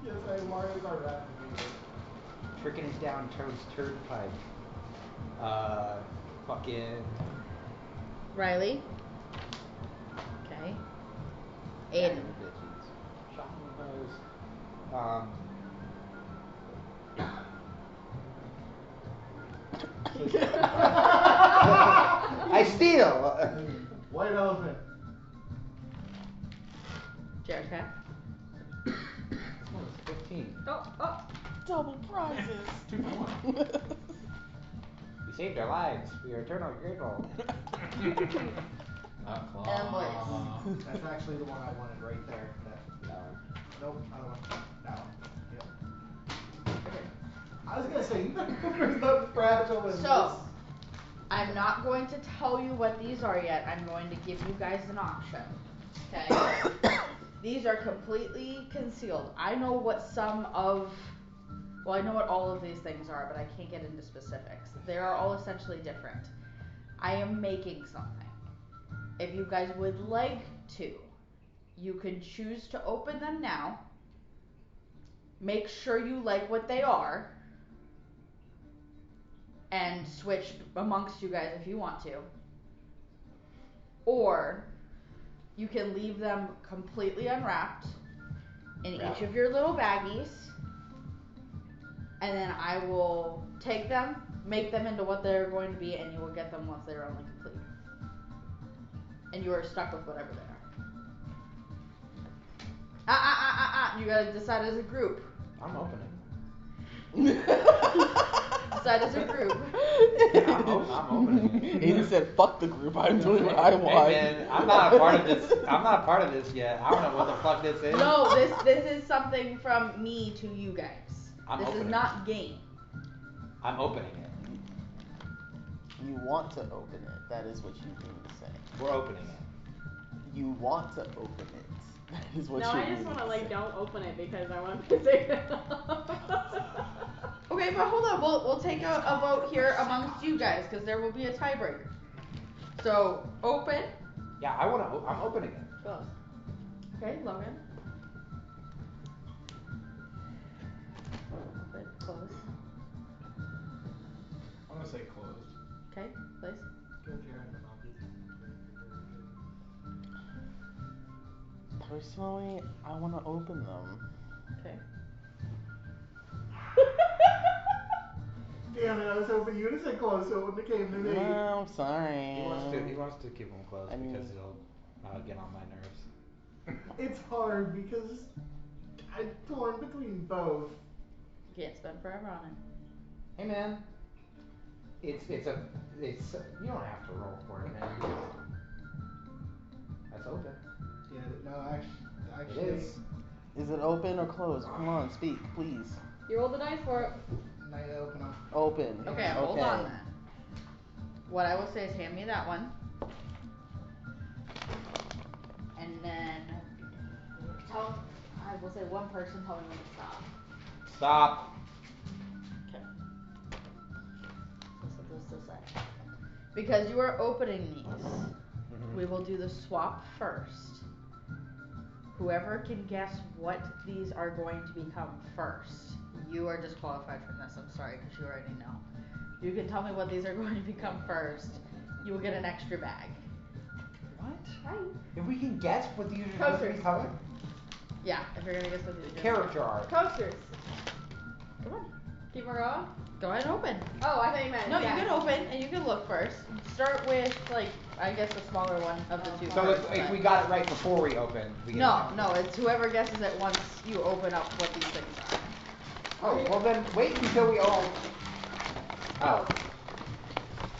Yes, I have Mario Kart rap. Tricking it down Toad's turnpike. Fucking. Riley. Okay. Aiden. Shot in the nose. I steal. White elephant. Jerica. This one was 15. Oh. Double prizes. 2 for 1. You saved our lives. We are eternally grateful. And Blaze. That's actually the one I wanted right there. That one. Nope, other one. That one. Yep. Okay. I was gonna say, there's nothing fragile in So, I'm not going to tell you what these are yet. I'm going to give you guys an option. Okay? These are completely concealed. I know what I know what all of these things are, but I can't get into specifics. They are all essentially different. I am making something. If you guys would like to, you can choose to open them now. Make sure you like what they are. And switch amongst you guys if you want to. Or you can leave them completely unwrapped in each of your little baggies. And then I will take them, make them into what they're going to be, and you will get them once they're only complete. And you are stuck with whatever they are. You gotta decide as a group. I'm opening. Decide as a group. I'm opening it. Aiden said, "Fuck the group. I'm doing what I want." Hey man, I'm not a part of this. I'm not a part of this yet. I don't know what the fuck this is. No, this is something from me to you guys. This is not game. I'm opening it. You want to open it. That is what you mean to say. We're opening it. You want to open it. That is what No, you I mean just want to to say. don't open it because I want to pick it up. Okay, but hold on. We'll take a vote here amongst you guys because there will be a tiebreaker. So open. Yeah, I'm opening it. Close. Okay, Logan. Open, close. I'm gonna say closed. Okay, place. Go Jared, and I'll be Personally, I want to open them. Okay. Damn it, I was hoping you would have said close so it wouldn't have came to me. No, I'm sorry. He wants to keep them closed because he'll get on my nerves. It's hard because I I'm torn between both. You can't spend forever on it. Hey man, it's you don't have to roll for it, man. That's open. Yeah, no, actually. It is. Is it open or closed? Come on, speak, please. You roll the dice for it. Night open up. Open. Okay, hold on then. What I will say is hand me that one. And then I will say one person tell me when to stop. Stop. Okay. Just a sec. Because you are opening these, we will do the swap first. Whoever can guess what these are going to become first, you are disqualified from this. I'm sorry, because you already know. You can tell me what these are going to become first. You will get an extra bag. What? Right. If we can guess what these are going to Coasters. become? Yeah, if you're gonna guess what these are. Character art. Coasters. Come on. Keep her going. Go ahead and open. Oh, I thought you meant. No, yeah. you can open and you can look first. Start with I guess the smaller one of the two. So first, if but- we got it right before we open, we get No, it. no, it's whoever guesses it once you open up what these things are. Oh, well then wait until we all. Oh.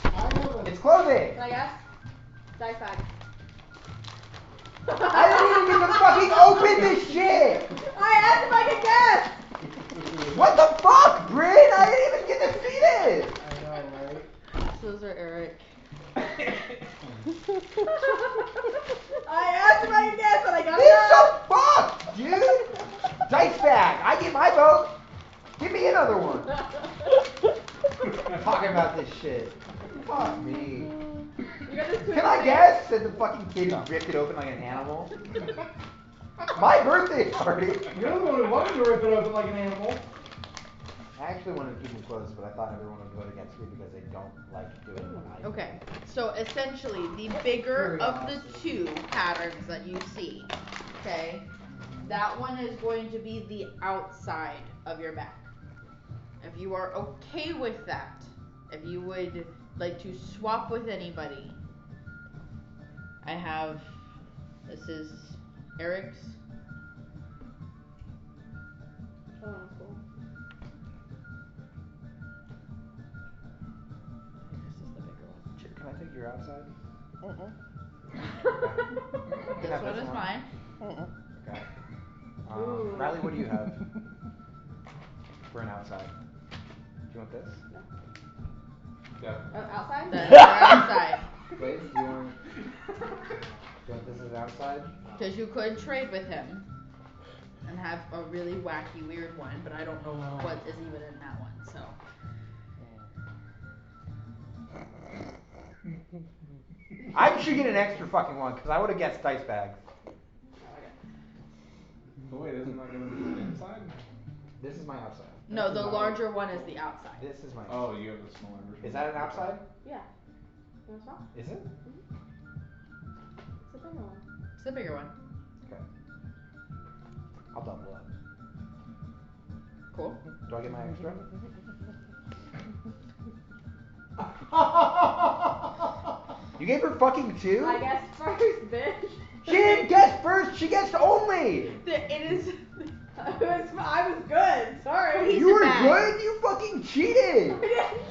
I have a. It's clothing! Can I guess? Dice bag. I didn't even get to fucking open this shit! I asked if I could guess! What the fuck, Bryn? I didn't even get to see this! I know, right? Those are Eric. I asked if I could guess, but I got This it. is so fucked, dude! Dice bag! I get my vote! Give me another one! Talking about this shit. Fuck me. You got this Can I guess? Said the fucking kid who ripped it open like an animal. My birthday party! You're the one who wanted to rip it open like an animal. I actually wanted to keep them close, but I thought everyone would vote against me because they don't like doing what I do. Okay, so essentially the bigger of the two patterns that you see, okay, that one is going to be the outside of your bag. If you are okay with that, if you would like to swap with anybody, I have, this is Eric's. Oh, cool. This is the bigger one. Can I take your outside? This one is mine. Okay. Ooh. Riley, what do you have for an outside? Do you want this? Outside? That is your outside. Wait, do you want this as outside? Because you could trade with him and have a really wacky, weird one, but I don't know what is even in that one, so. I should get an extra fucking one because I would have guessed dice bags. But wait, isn't that going to be the inside? This is my outside. No, the larger one is the outside. This is my. Oh, you have the smaller version. Is that an outside? Yeah. You want to swap? Is it? It's a bigger one. It's the bigger one. Okay. I'll double up. Cool. Do I get my extra? You gave her fucking two? I guess first, bitch. She didn't guess first. She guessed only. It is. I was good. Sorry. He's You were bad. good. You fucking cheated.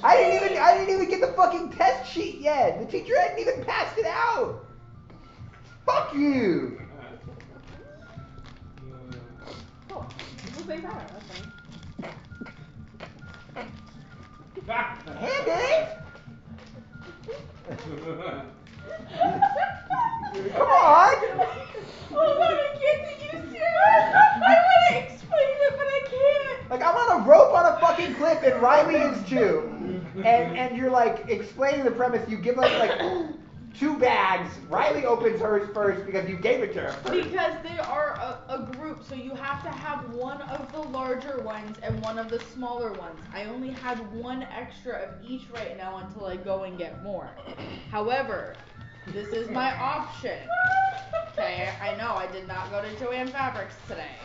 I didn't even get the fucking test sheet yet. The teacher hadn't even passed it out. Fuck you. Cool. It's the same pattern. That's fine. Hand it. Come on. Oh, I can't take you serious. I want to explain it, but I can't. Like I'm on a rope on a fucking cliff and Riley is too. And you're like explaining the premise. You give us like 2 bags. Riley opens hers first because you gave it to her first. Because they are a group, so you have to have one of the larger ones and one of the smaller ones. I only had one extra of each right now until I go and get more. However, this is my option. Okay, I know I did not go to Joanne Fabrics today.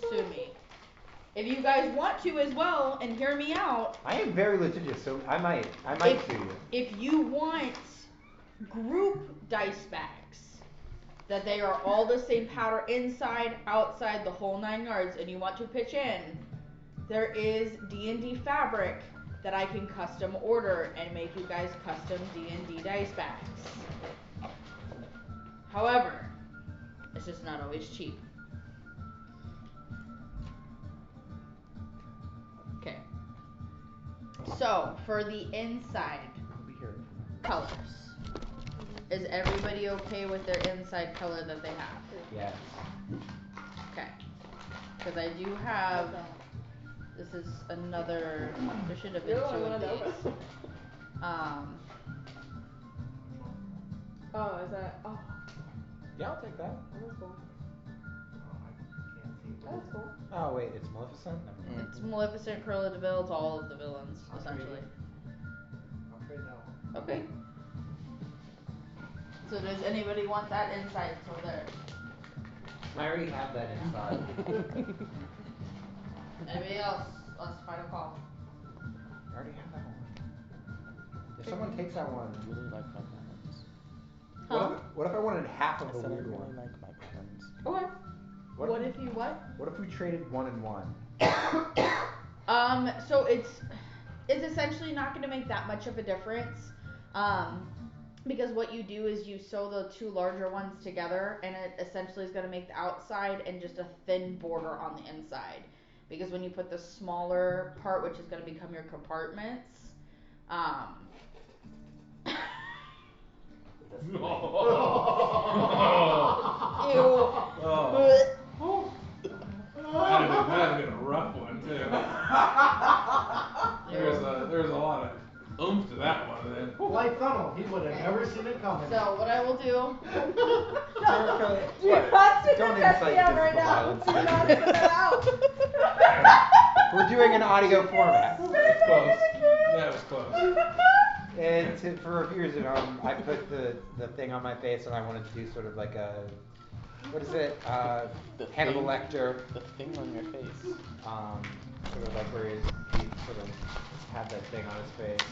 Sue me. If you guys want to as well and hear me out, I am very litigious, so I might sue you. if you want group dice bags, that they are all the same pattern inside, outside, the whole 9 yards, and you want to pitch in, there is D&D fabric that I can custom order and make you guys custom D&D dice bags. However, it's just not always cheap. Okay. So, for the inside colors, is everybody okay with their inside color that they have? Yes. Okay. Because I do have, this is another, there should have been 2 of these. Oh, is that? Oh, Yeah, I'll take that. that's cool. Can't see. That's cool. Oh wait, it's Maleficent? Never mind. It's Maleficent, Cruella de Vil, it's all of the villains, essentially. Okay, no. Okay. So does anybody want that inside so there? I already have that inside. Anybody else? Let's final call. I already have that one. If someone takes that one, I really like my patterns. what if I wanted half of I the said I weird really one? like my patterns. Okay. What if you what? What if we traded 1 and 1? So it's essentially not going to make that much of a difference, because what you do is you sew the 2 larger ones together, and it essentially is going to make the outside and just a thin border on the inside. Because when you put the smaller part, which is going to become your compartments, Ew. That'd have been a rough one too. There's a lot of oomph to that one. Then. Light funnel. He would have never seen it coming. So what I will do. What? Don't incite physical violence. Do not spit that out. We're doing an audio format. It's close. That was close. And for reviewers at home, I put the thing on my face, and I wanted to do sort of like a, what is it? Hannibal Lecter. The thing on your face. Sort of like where he sort of had that thing on his face.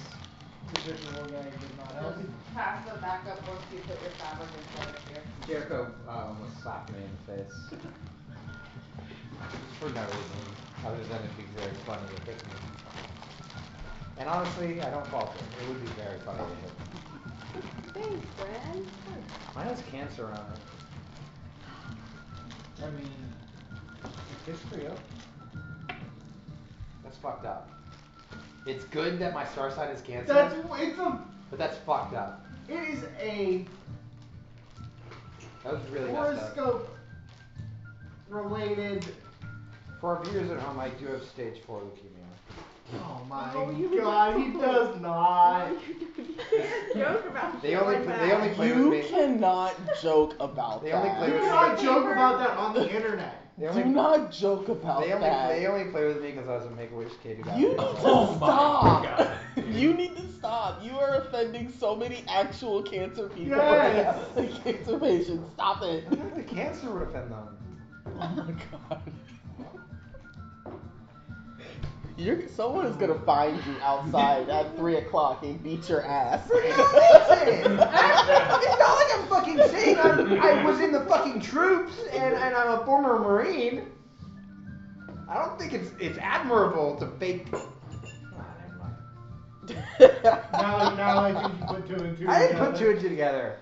Traditional gag did not help. Just pass them back up once you put your fabric inside of here. Jericho almost slapped me in the face. For no reason, other than it being very funny to hit me. And honestly, I don't fault it. It would be very funny to hit me. Thanks, Brad. Mine has cancer on it. I mean, history of. That's fucked up. It's good that my star sign is cancer, but that's fucked up. It is a That was really messed up. horoscope related. For our viewers at home, I do have stage 4 leukemia. Oh my Oh, you god, he does not. Joke about They shit only like play- that. they only play with You me. cannot joke about They that. only play You with me. cannot joke about that on the internet. They Do only, not joke about they only, that. they only play with me because I was a Make-A-Wish kid who got You need cancer. to Oh my stop. God. You need to stop. You are offending so many actual cancer people. Yes. Cancer patients. Stop it. The cancer would offend them. Oh my god. Someone is gonna find you outside at 3 o'clock and beat your ass. For no reason! It's not like I'm fucking saying I was in the fucking troops and I'm a former Marine. I don't think it's admirable to fake. Now I think you put 2 and 2 I didn't together. put 2 and 2 together.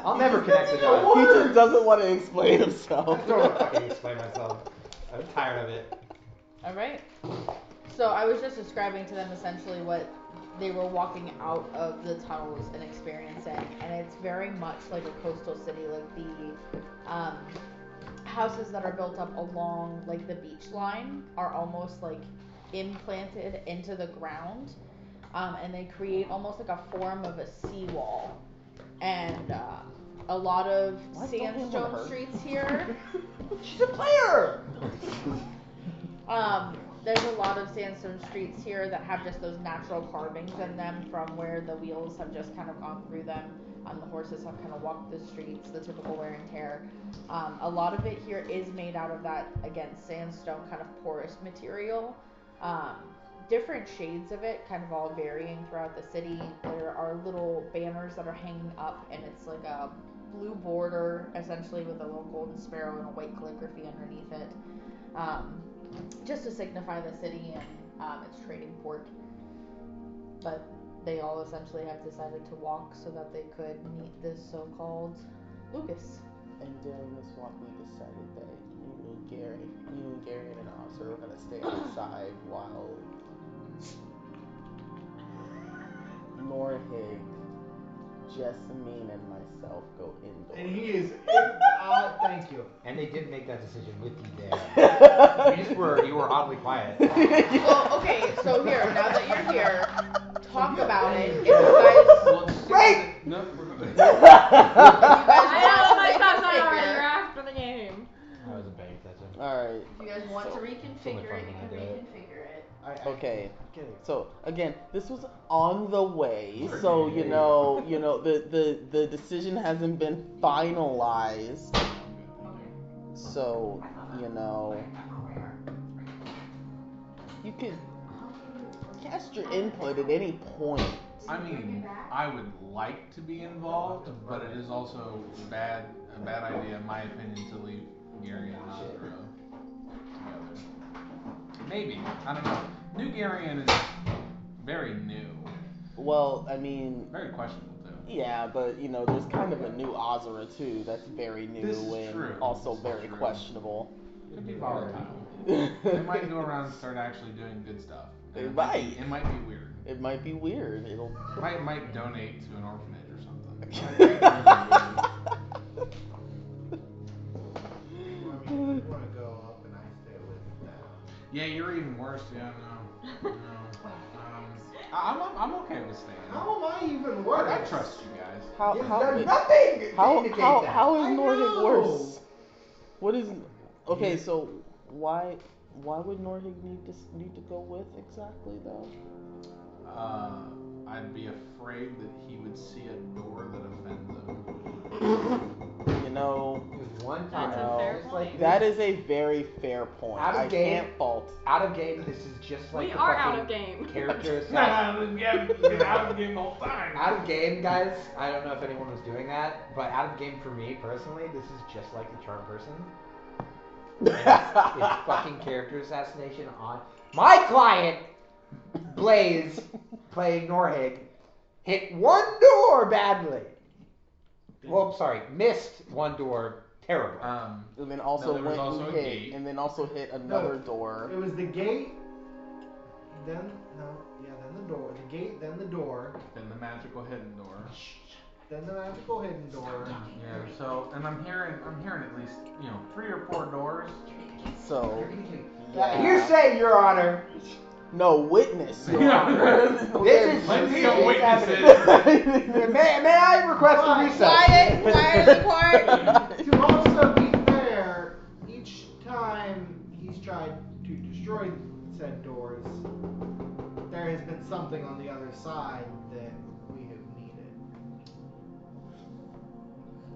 I'll never connect the dots. He just doesn't want to explain I himself. don't want to fucking explain myself. I'm tired of it. Alright. So I was just describing to them essentially what they were walking out of the tunnels and experiencing, and it's very much like a coastal city. Like the houses that are built up along like the beach line are almost like implanted into the ground, and they create almost like a form of a seawall. And a lot of sandstone streets here. She's a player! There's a lot of sandstone streets here that have just those natural carvings in them from where the wheels have just kind of gone through them. The horses have kind of walked the streets, the typical wear and tear. A lot of it here is made out of that, again, sandstone kind of porous material. different shades of it, kind of all varying throughout the city. There are little banners that are hanging up, and it's like a blue border, essentially, with a little golden sparrow and a white calligraphy underneath it, just to signify the city and its trading port. But they all essentially have decided to walk so that they could meet this so-called Lucas. And during this walk, we decided that you and Gary and Oscar were gonna stay outside while Norhig, Jessamine, and myself go indoors. And he is. Thank you. And they didn't make that decision with you there. You were oddly quiet. Well, okay, so here, now that you're here, talk about it. If you guys... Wait! No, we're good. I know my stuff's not already after the game. I wasn't paying attention. Alright. If you guys want to It's only reconfigure fun it, you when I can do it. reconfigure it. Okay. Get it. So again, this was on the way, so you know, the decision hasn't been finalized. So, you could cast your input at any point. I mean, I would like to be involved, but it is also a bad idea, in my opinion, to leave Gary and Oscar together. Maybe. I don't know. New Garion is very new. Well, I mean, Very questionable, too. yeah, but there's kind of a new Azura too. That's very new This is and true. also This is very true. questionable. Could be volatile. They might go around and start actually doing good stuff. And It might. It might be weird. It might be weird. It'll. Might donate to an orphanage or something. You want to go up and I stay with that. Yeah, you're even worse. Yeah, no. I'm okay with staying. How am I even I worse? trust you guys. You've done nothing to indicate that. How is I Norhig know. worse? What is? Okay, so why would Norhig need to go with exactly though? I'd be afraid that he would see a door that offends him. One That's time. a fair Just point. like That is a very fair point. Out of I game. can't fault. Out of game, this is just like We the are fucking out of game. character Get assassination. out of the game the whole time. Out of game, guys. I don't know if anyone was doing that, but out of game for me personally, this is just like the Charm Person. It's fucking character assassination on my client. Blaze, playing Norhig, hit one door badly. Well, I'm sorry, missed one door terribly. And then also there was went also and a hit, gate. and then also hit another door. It was the gate. Then the door. The gate. Then the door. Then the magical hidden door. Then the magical hidden door. Yeah. So, and I'm hearing at least 3 or 4 doors. So, Hearsay, Your Honor. no witness. Your Yeah. Honor. This is Let's this go is witnesses. evidence. May I request a recess? Quiet. To also be fair, each time he's tried to destroy said doors, there has been something on the other side that we have needed.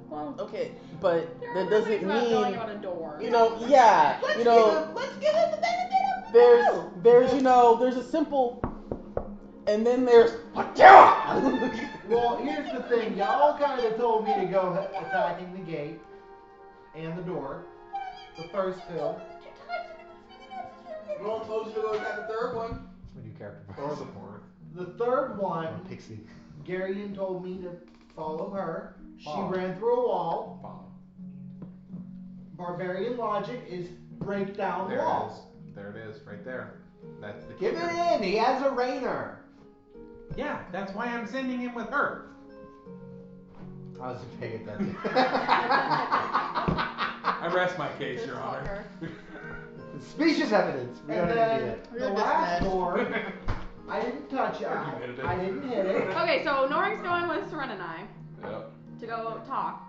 Well, Okay, but there that are doesn't things about going mean out a door. yeah, Let's give him the benefit of the doubt. there's a simple, and then there's Well, here's the thing. Y'all kind of told me to go attacking the gate and the door. The first two. No one told you to go attack the third one. A new character. Or the fourth. The third one, Pixie. Garion told me to follow her. She Follow. ran through a wall. Follow. Barbarian logic is break down There it walls. is. There it is, right there. That's the Give kicker. it in. He has a rainer. Yeah, that's why I'm sending him with her. I wasn't paying attention. I rest my case, Your Honor. Specious evidence. We And don't then need it. the last door, I didn't touch it. I didn't hit it. Okay, so Norik's going with Seren and I Yep. to go talk.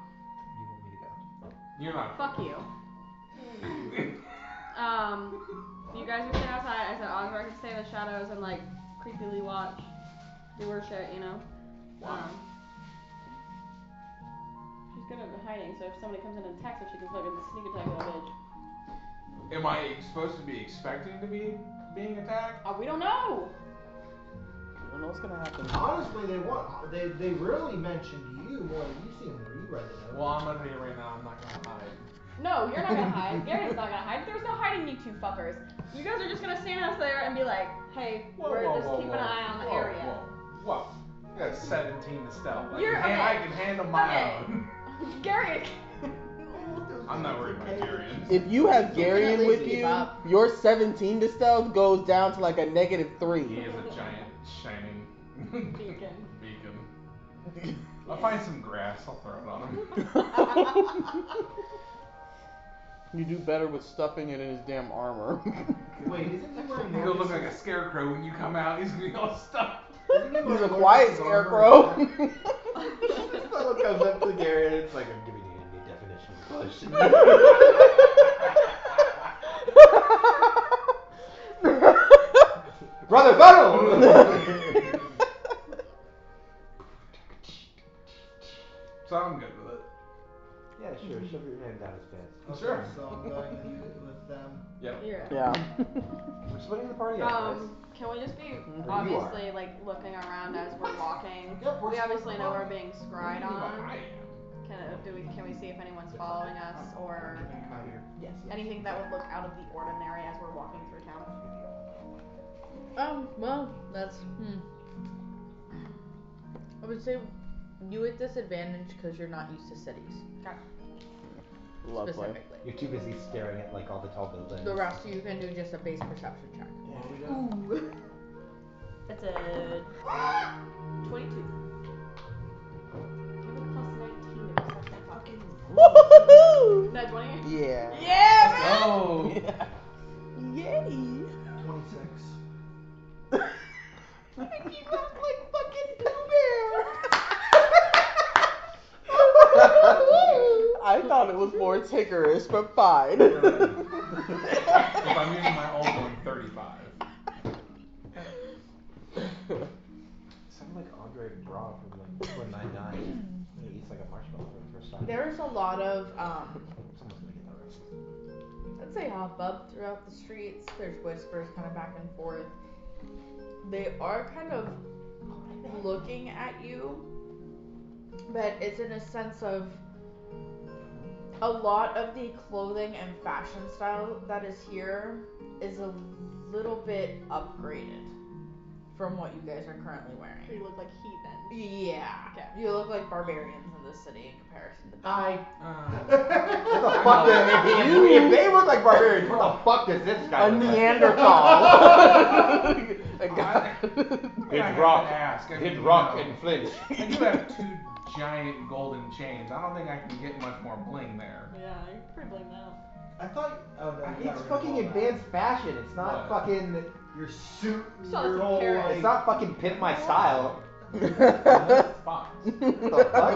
You want me to go? You're not. Fuck you. You guys are staying outside. I said Oscar can stay in the shadows and like creepily watch, do her shit, She's good at hiding, so if somebody comes in and attacks her, she can fucking sneak attack that bitch. Am I supposed to be expecting to be being attacked? We don't know. I don't know what's gonna happen. Honestly, they really mentioned you more than you seem to read it. Well, I'm gonna tell you right now, I'm not gonna hide. No, you're not gonna hide. Gary's not gonna hide. There's no hiding, you two fuckers. You guys are just gonna stand us there and be like, hey, we're just keeping an eye on the area. Whoa. I got 17 to stealth. I You're can, okay. I can handle my Okay. own. Gary. I'm not worried about Tyrion. If you have You can at Garion least with keep you, up. your 17 to stealth goes down to like a He -3. is a giant shining Beacon. beacon. I'll find some grass, I'll throw it on him. You do better with stuffing it in his damn armor. Wait, isn't he wearing He's gonna look like a scarecrow when you come out, he's gonna be all stuffed. He's a quiet scarecrow. Someone comes up to Gary and it's like, I'm giving you a definition of question. Brother Battle! So I'm good with it. Yeah, sure. Shove your hand down his pants. Okay, Sure. so I'm going with them. Yep. Yeah. We're splitting the party up, guys. Can we just be you obviously like looking around as we're walking? Yep, we're We obviously splitting know the we're being scried I on. am. Can we see if anyone's following us or Yes. anything that would look out of the ordinary as we're walking through town? Well, that's I would say you at disadvantage because you're not used to cities. Okay. Lovely. Specifically. You're too busy staring at like all the tall buildings. The rest of you can do just a base perception check. Ooh. That's a 22. Give it plus 19 to perception fucking. Woohoo! That 20? Yeah. Yeah, man! Oh! Yay! 26. You look like fucking Pooh Bear. I thought it was more tickerish, but fine. If I'm using my old one, 35. Sound like Andre Bra from like Brooklyn Nine-Nine. He eats like a marshmallow for the first time. There's a lot of Someone's gonna get that racist. I'd say hubbub throughout the streets. There's whispers kind of back and forth. They are kind of looking at you, but it's in a sense of a lot of the clothing and fashion style that is here is a little bit upgraded from what you guys are currently wearing. You look like heathens. Yeah. Okay. You look like barbarians in this city in comparison to them. What the fuck? If they look like barbarians, what the fuck does this guy A look like? Neanderthal. A guy. Hit rock and flinch. I do have 2 giant golden chains. I don't think I can get much more bling there. Yeah, you're pretty bling now. I thought. Oh no. It's fucking advanced fashion. It's not What? fucking. Your suit. Saw Your some whole. carrots. It's not fucking pimp my style. Spots. What the fuck? all I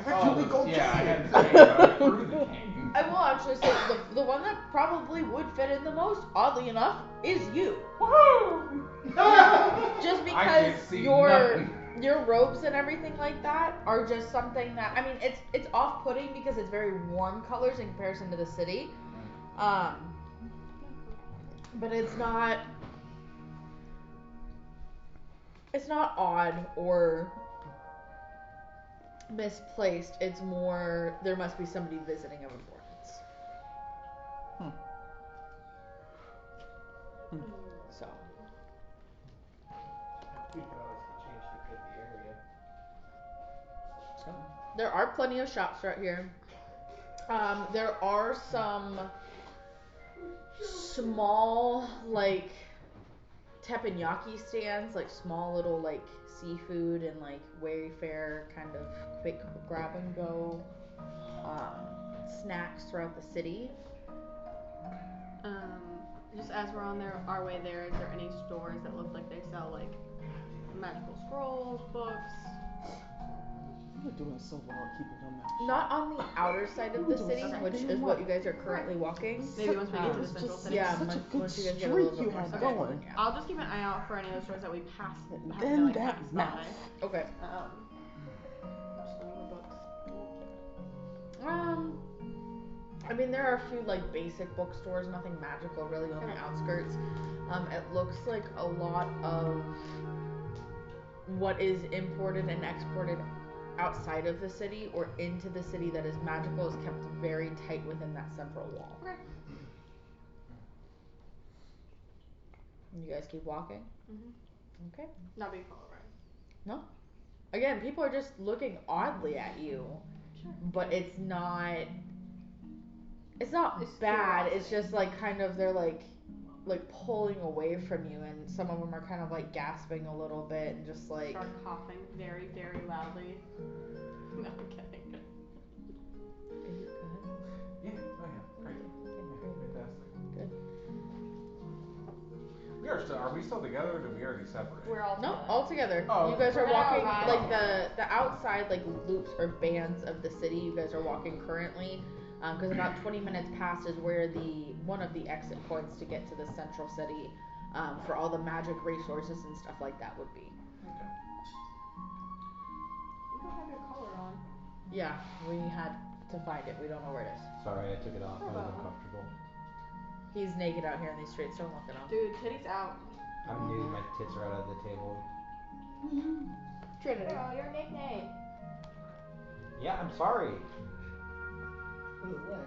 got 2 big gold Yeah, I chains. had the chain, but I threw the cane. I will actually say the one that probably would fit in the most, oddly enough, is you. Just I can't because see your nothing. your robes and everything like that are just something that I mean it's off-putting because it's very warm colors in comparison to the city. But it's not odd or misplaced. It's more there must be somebody visiting of importance. So We could always change to fit the area. there are plenty of shops right here. There are some small like teppanyaki stands, like small little like seafood and like Wayfair kind of quick grab and go snacks throughout the city. Just as we're on our way there, is there any stores that look like they sell like magical scrolls, books? We're doing so well at keeping on that. Not on the outer side of the city, which is what you guys are currently walking. Maybe once we get to the central city. Yeah, Such a good once you guys get a little streak bit you more have south. going. Yeah. I'll just keep an eye out for any of the stores that we pass. Then that pass mouth. by. Okay. Just looking for books. I I mean, there are a few like basic bookstores, nothing magical really on the outskirts. It looks like a lot of what is imported and exported outside of the city or into the city that is magical is kept very tight within that central wall. Okay. You guys keep walking? Okay. Not being followed, right? No. Again, people are just looking oddly at you. Sure. But it's not bad. curiosity. It's just like kind of they're like pulling away from you, and some of them are kind of like gasping a little bit and just like Start coughing very, very loudly. No, I'm kidding. Are you good? Yeah, oh yeah, great. Fantastic. Good. Are we still together or did we already separate? We're all No, together. all together. Oh, You guys are We're not walking arriving. like the outside like loops or bands of the city. You guys are walking currently, because about 20 minutes past is where one of the exit points to get to the central city, for all the magic resources and stuff like that would be. Okay. You don't have your collar on. Yeah, we had to find it. We don't know where it is. Sorry, I took it off. I was Hello. uncomfortable. He's naked out here in these streets. Don't look at him. Dude, titties out. I'm new. My tits are out of the table. Trinity. Oh, you're nickname. Yeah, I'm sorry. Put it away.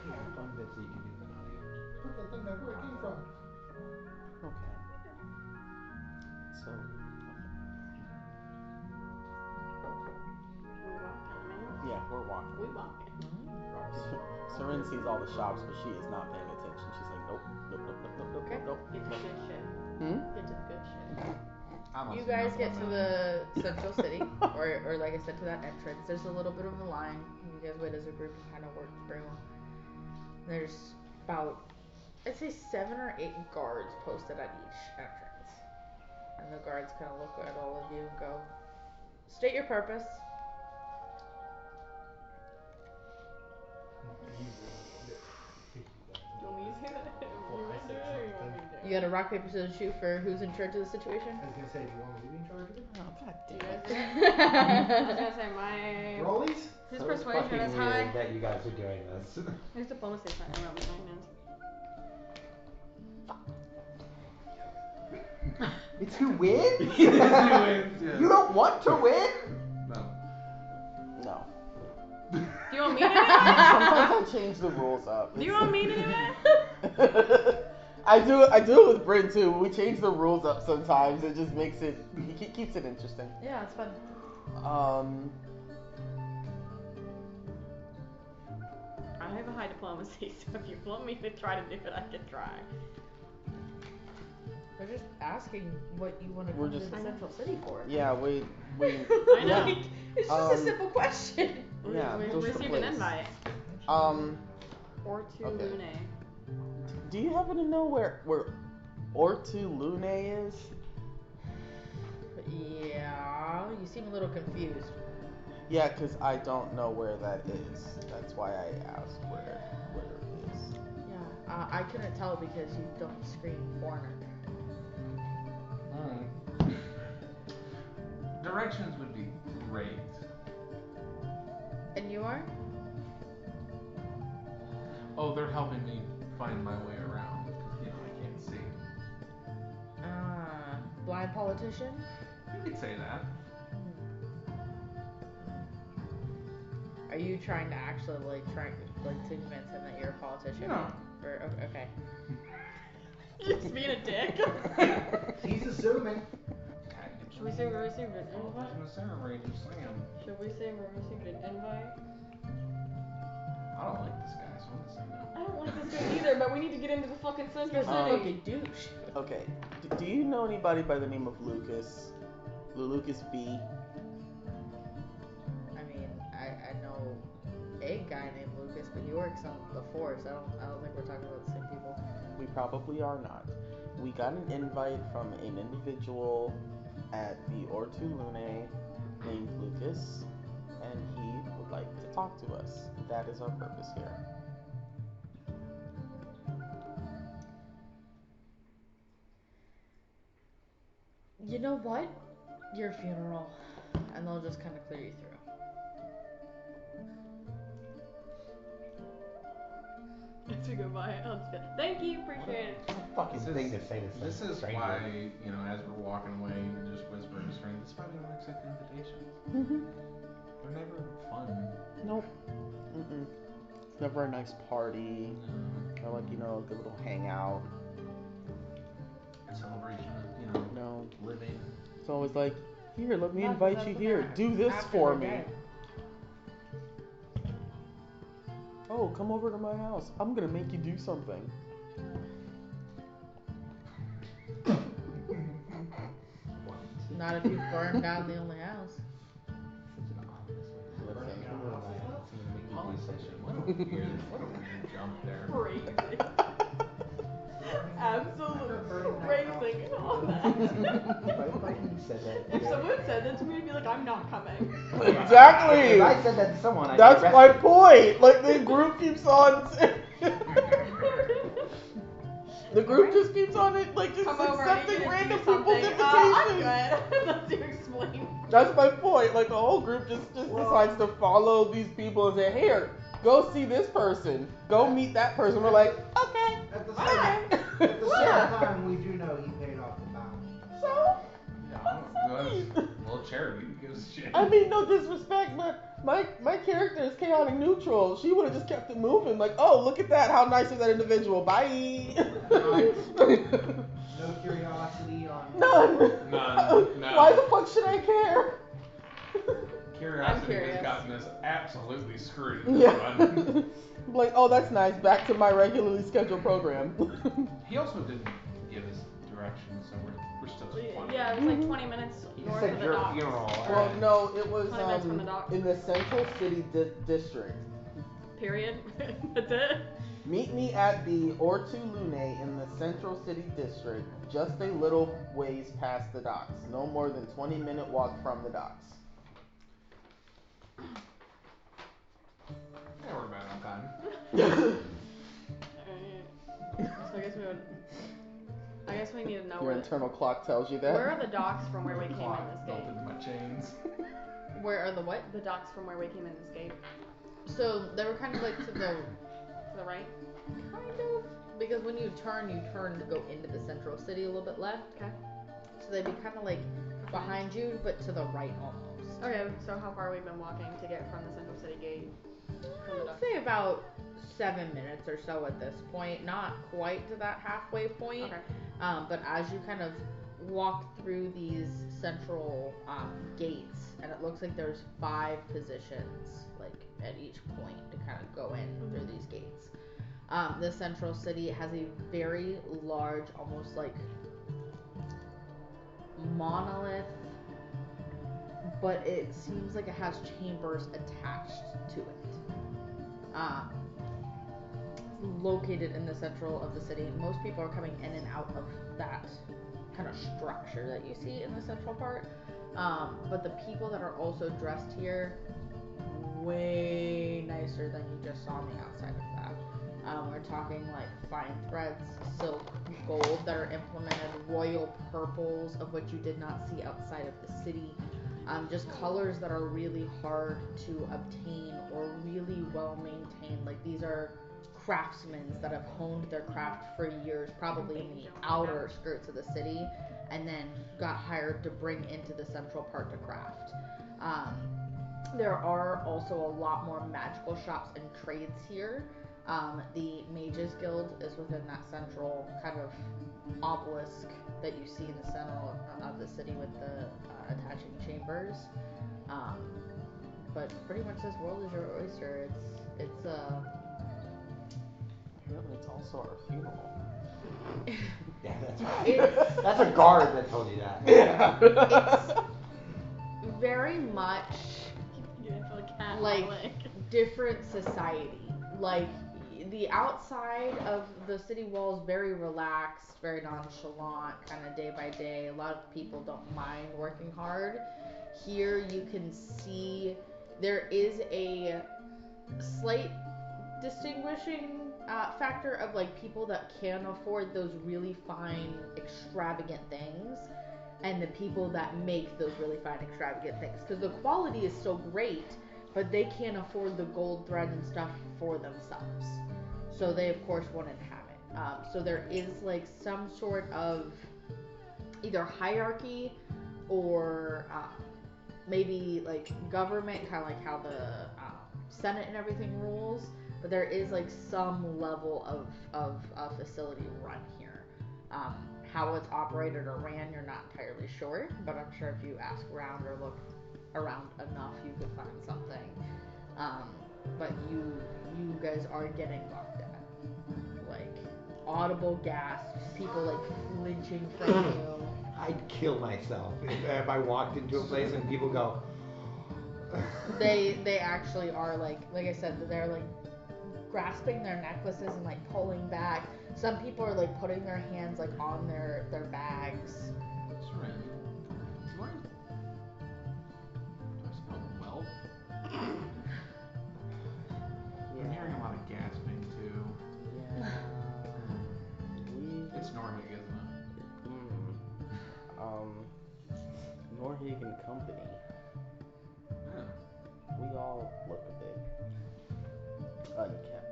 Yeah, I'm going to so you can do the naughty. Put that thing back where it came from. Okay. So, We walking, man. yeah, we're walking. We walking. Seren sees all the shops, but she is not paying attention. She's like, nope, nope, nope, nope, nope, Okay. nope, Get to the good shit. Hmm? Get to the good shit. You guys get to the central city, or like I said, to that entrance. There's a little bit of a line. You guys wait as a group and kind of work through. There's about, I'd say 7 or 8 guards posted at each entrance. And the guards kind of look at all of you and go, state your purpose. You want me to say that? Before You I want to do said it or you want me something. to do You it? got a rock, paper, scissors, shoot for who's in charge of the situation? I was gonna say, do you want me to be in charge of it? Oh, god You damn guys it. do it? I was gonna say my Rollies? his So it's persuasion fucking is weird high. that you guys are doing this. His diplomacy is high around behind us. It's who wins? It's who wins, yeah. You don't want to win? No. No. Do you want me to do it? Sometimes I change the rules up. Do you want me to do it? I do it with Bryn too. We change the rules up sometimes. It just makes it, keeps it interesting. Yeah, it's fun. I have a high diplomacy, so if you want me to try to do it, I can try. They're just asking what you want to We're come just- to the central city for. Yeah, we I know. yeah. It's just a simple question. Yeah, We just the received an place. invite. Okay. Lune. Do you happen to know where Ortu Lune is? Yeah, you seem a little confused. Yeah, 'cause I don't know where that is. That's why I asked where it is. Yeah, I couldn't tell because you don't scream foreigner. Directions would be great. And you are? Oh, they're helping me find my way around. You know, I can't see. Blind politician? You could say that. Are you trying to actually to convince him that you're a politician? No. Or okay. Just being a dick. He's assuming. Should we say we received an Oh, invite? there's no ceremony, just saying. Should we say we received an invite? I don't like this guy, so I'm gonna say no. I don't like this guy either, but we need to get into the fucking central He's a city. fucking douche. Okay. Do you know anybody by the name of Lucas? Lucas B? I mean, I know a guy named Lucas, but he works on the force. I don't think we're talking about the same people. We probably are not. We got an invite from an individual at the Ortu Lune named Lucas, and he would like to talk to us. That is our purpose here. You know what? Your funeral, and they'll just kind of clear you through. to go by. I'll just go, thank you, appreciate it. It's a fucking thing to say to This some is stranger. why, as we're walking away, you just whisper to strangers, this is why we don't accept invitations. They're never fun. Nope. Mm-mm. It's never a nice party. Or like, a good little hangout. A celebration of, No. living. It's always like, here, let me No, invite that's you when here. they're Do this after for they're me. dead. Oh, come over to my house. I'm gonna make you do something. Not if you burn down the only house. What a weird jump there. Crazy. Absolutely crazy on that. If someone said that to me, I'd be like, I'm not coming. Exactly. If I said that to someone, I'd That's be my arrested. point. Like the group keeps on. The group just keeps on it, like just Come over, I need you accepting to random do people's something. I'm invitations. good. Let's you explain. That's my point. Like the whole group just decides to follow these people and say, "Here, go see this person. Go meet that person." We're like, "Okay." At the Bye. same time, we do know he paid off the bounty. So, Well, charity who gives a shit. I mean, no disrespect, but my character is chaotic neutral. She would have just kept it moving. Like, oh, look at that. How nice is that individual? Bye. No curiosity on. None. None. Why the fuck should I care? Curiosity curious. has gotten us absolutely screwed in this Yeah. one. Like, oh, that's nice. Back to my regularly scheduled program. He also didn't give us directions, so we're still fine. Yeah, it was like 20 minutes You north said of the your docks. funeral. Well, no, it was 20 minutes from the docks. in the Central City District. Period. That's it. Meet me at the Ortu Lune in the Central City District, just a little ways past the docks. No more than 20-minute walk from the docks. Yeah, we're about on time. So I guess we need to know Your where. internal clock tells you that. Where are the docks from where we came in Clock this built game? into my chains. Where are the what? The docks from where we came in this game. So they were kind of like to the To the right. kind of because when you turn to go into the central city a little bit left. Okay. So they'd be kind of like behind you, but to the right almost. Okay, so how far we've been walking to get from the Central City gate from the I'd docks? say about 7 minutes or so at this point. Not quite to that halfway point. Okay. But as you kind of walk through these central gates, and it looks like there's 5 positions like at each point to kind of go in through these gates. The central city has a very large, almost like monolith, but it seems like it has chambers attached to it. Located in the central of the city. Most people are coming in and out of that kind of structure that you see in the central part. But the people that are also dressed here, way nicer than you just saw on the outside of that. We're talking like fine threads, silk, gold that are implemented, royal purples of which you did not see outside of the city. Just colors that are really hard to obtain or really well maintained. Like these are craftsmen that have honed their craft for years, probably in the outer skirts of the city, and then got hired to bring into the central part to craft. There are also a lot more magical shops and trades here. The Mages Guild is within that central kind of obelisk that you see in the center of the city with the attaching chambers. But pretty much this world is your oyster. It's Apparently it's also our funeral. Yeah, that's right. That's a guard that told you that. Yeah. it's very much like different society. Like the outside of the city walls, very relaxed, very nonchalant, kind of day by day. A lot of people don't mind working hard. Here you can see there is a slight distinguishing factor of like people that can afford those really fine, extravagant things, and the people that make those really fine, extravagant things. Because the quality is so great, but they can't afford the gold thread and stuff for themselves. So they of course wouldn't have it. So there is like some sort of either hierarchy or maybe like government, kind of like how the Senate and everything rules. But there is like some level of facility run here. How it's operated or ran, you're not entirely sure, but I'm sure if you ask around or look around enough, you could find something. But you guys are getting looked at, like audible gasps, people like flinching from you. I'd kill myself if I walked into a place and people go. They actually are like I said, they're like grasping their necklaces and like pulling back. Some people are like putting their hands like on their bags. Syringe. Do I smell wealth? Yeah. I'm hearing a lot of gasping too. Yeah. It's Norway, isn't it? Norhaven Company. Oh. We all look a bit unkept.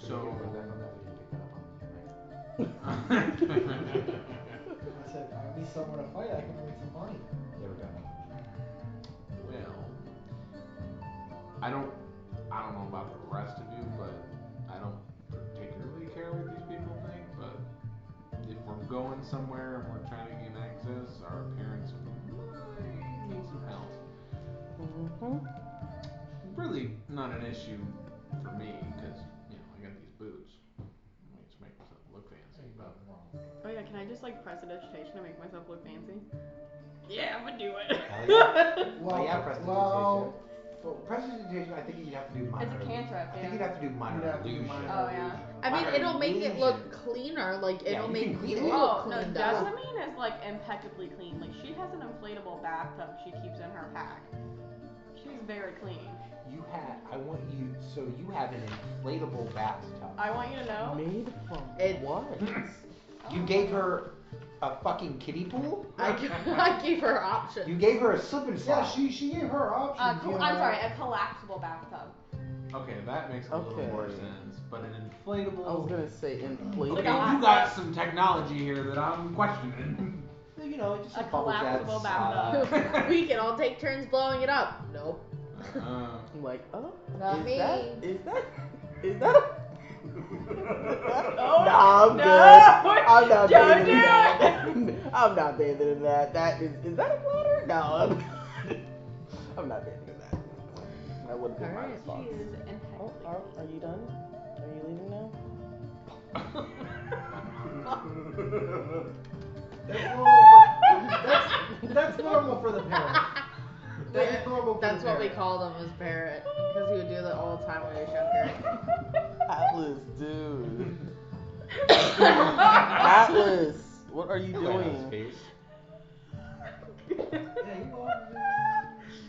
So. I said, I need someone to fight. I can bring some money. There we go. Well, I don't know about the rest of you, but I don't particularly care what these people think. But if we're going somewhere and we're trying to gain access, our parents might need some help. Really not an issue for me because I got these boots. Which make myself look fancy, but. Oh yeah, can I just like prestidigitation to make myself look fancy? Yeah, I'm gonna do it. Prestidigitation, I think you'd have to do minor. It's a cantrip, I think you'd have to do minor illusion. Oh yeah. I mean, it'll make it look cleaner. Like it'll make clean you it. look Oh no, cleaned up. Jessamine is like impeccably clean. Like she has an inflatable bathtub she keeps in her pack. She's very clean. You have an inflatable bathtub. I want you to know. Made from what? You gave her a fucking kiddie pool? I gave her options. You gave her a slip and slide. Yeah, she gave her options. I'm sorry, a collapsible bathtub. Okay, that makes a little more sense. But an inflatable. I was gonna say inflatable. Okay, you got some technology here that I'm questioning. Just a collapsible bathtub. We can all take turns blowing it up. Nope. I'm like, Not is me. Is that? Oh, no, I'm no, good. I'm not don't bathing in do that. I'm not bathing in that. That is that a flatter? No, I'm not bathing in that. That would have been my response. She is impeccably Are you done? Are you leaving now? That's normal for the parent. That's normal for That's the what we parent. called him as parrot, because he would do that all the time when he was younger. Atlas, dude. Atlas, what are you doing?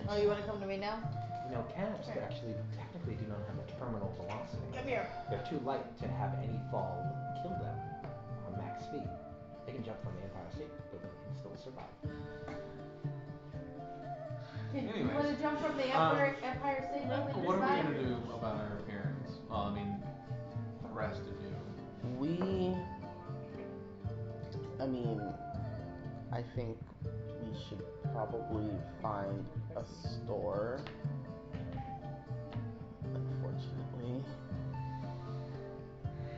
Oh, you want to come to me now? Cabs actually technically do not have a terminal velocity. Come here. They're too light to have any fall kill them on max speed. They can jump from the Empire State Building and still survive. You want to jump from the Empire State Building? What are we gonna do about our appearance? Well, I mean, the rest of you. I think we should probably find a store. Unfortunately,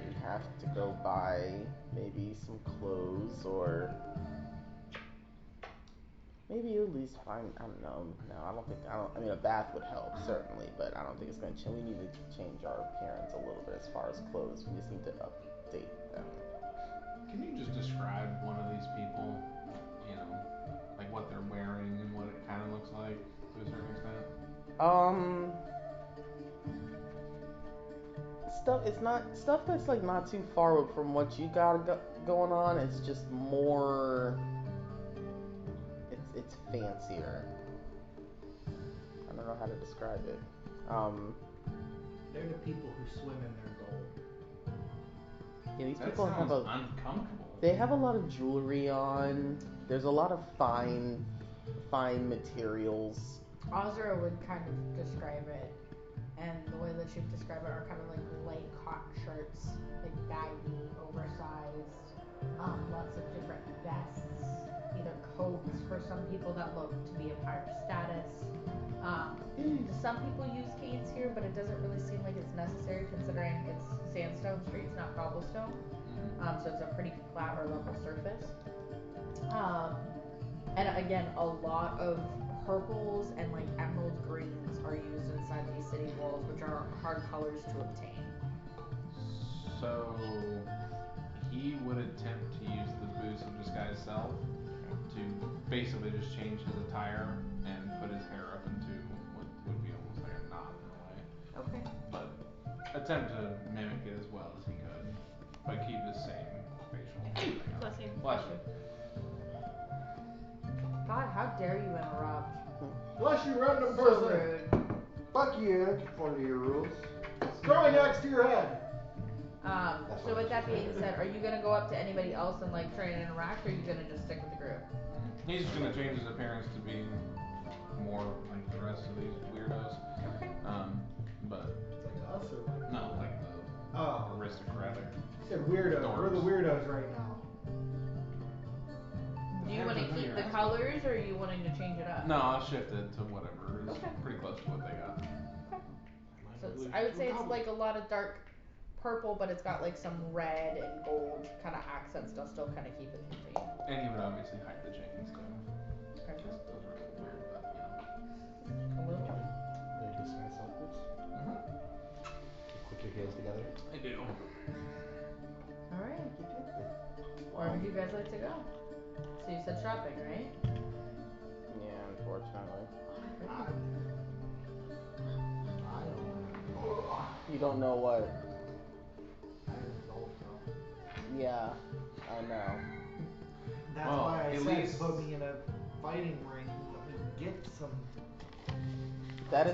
we have to go buy maybe some clothes or maybe at least find, I don't know. No, I mean, a bath would help, certainly, but I don't think it's going to change. We need to change our appearance a little bit as far as clothes. We just need to update them. Can you just describe one of these people? Like what they're wearing and what it kind of looks like to a certain extent? Stuff that's like not too far from what you got going on. It's just more. It's fancier. I don't know how to describe it. They're the people who swim in their gold. Yeah, these That people sounds uncomfortable. They have a lot of jewelry on. There's a lot of fine fine materials. Ozra would kind of describe it, and the way that she'd describe it are kind of like light cotton shirts, like baggy, oversized, lots of different vests, either coats for some people that look to be of higher status. Some people use canes here, but it doesn't really seem like it's necessary considering it's sandstone streets, not cobblestone. So it's a pretty flat or level surface. And again, a lot of purples and like emerald greens are used inside these city walls, which are hard colors to obtain. So he would attempt to use the boots of disguise self to basically just change his attire and put his hair up into what would be almost like a knot in a way. Okay. But attempt to mimic it as well as he could, but keep the same facial. Bless you. Bless you. God, how dare you interrupt? Bless you, random So person. rude. Fuck you, I don't follow your rules. Throw an axe to your head. So with that being said, are you gonna go up to anybody else and like try and interact, or are you gonna just stick with the group? He's just gonna change his appearance to be more like the rest of these weirdos. Okay. But Like us or like? no, like the Oh. aristocratic. You said weirdos. We're the weirdos right now. Do you want to keep the colors, or are you wanting to change it up? No, I'll shift it to whatever is Okay. pretty close to what they got. So I would say it's like a lot of dark purple, but it's got like some red and gold kind of accents to still kind of keep it the theme. And he would obviously hide the chains too. Okay. Those are a little weird, but A little bit. They disguise self-boots. You click your heels together. I do. All right. Where would you guys like to go? So you said shopping, right? Yeah, unfortunately. I don't know. You don't know what? I didn't know so. Yeah, I know. That's Well, why I at said least- put me in a fighting ring. Let me get some. That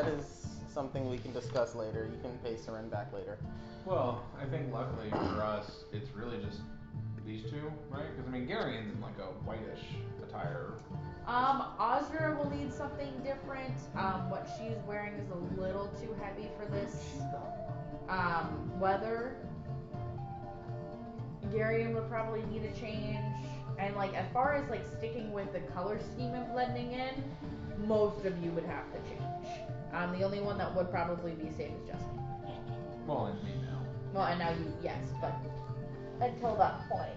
is something we can discuss later. You can pay Seren back later. Well, I think luckily for us, it's really just these two, right? Because I mean, Garion's in like a whitish attire. Ozra will need something different. What she's wearing is a little too heavy for this weather. Garion would probably need a change. And like as far as like sticking with the color scheme and blending in, most of you would have to change. The only one that would probably be safe is Justin. Well, and me now. Well, and now you, yes, but until that point.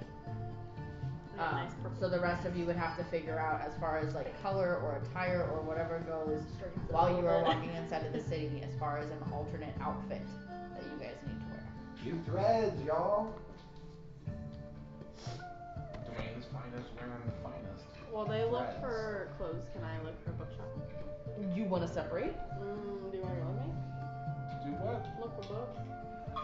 Nice purple. So the rest of you would have to figure out as far as like color or attire or whatever goes while you are walking inside of the city as far as an alternate outfit that you guys need to wear. New threads, y'all. Dwayne's finest wearing the finest. Well, they look Threads. for clothes. Can I look for a bookshop? You want to separate? Do you want to go with me? Do what? Look for books.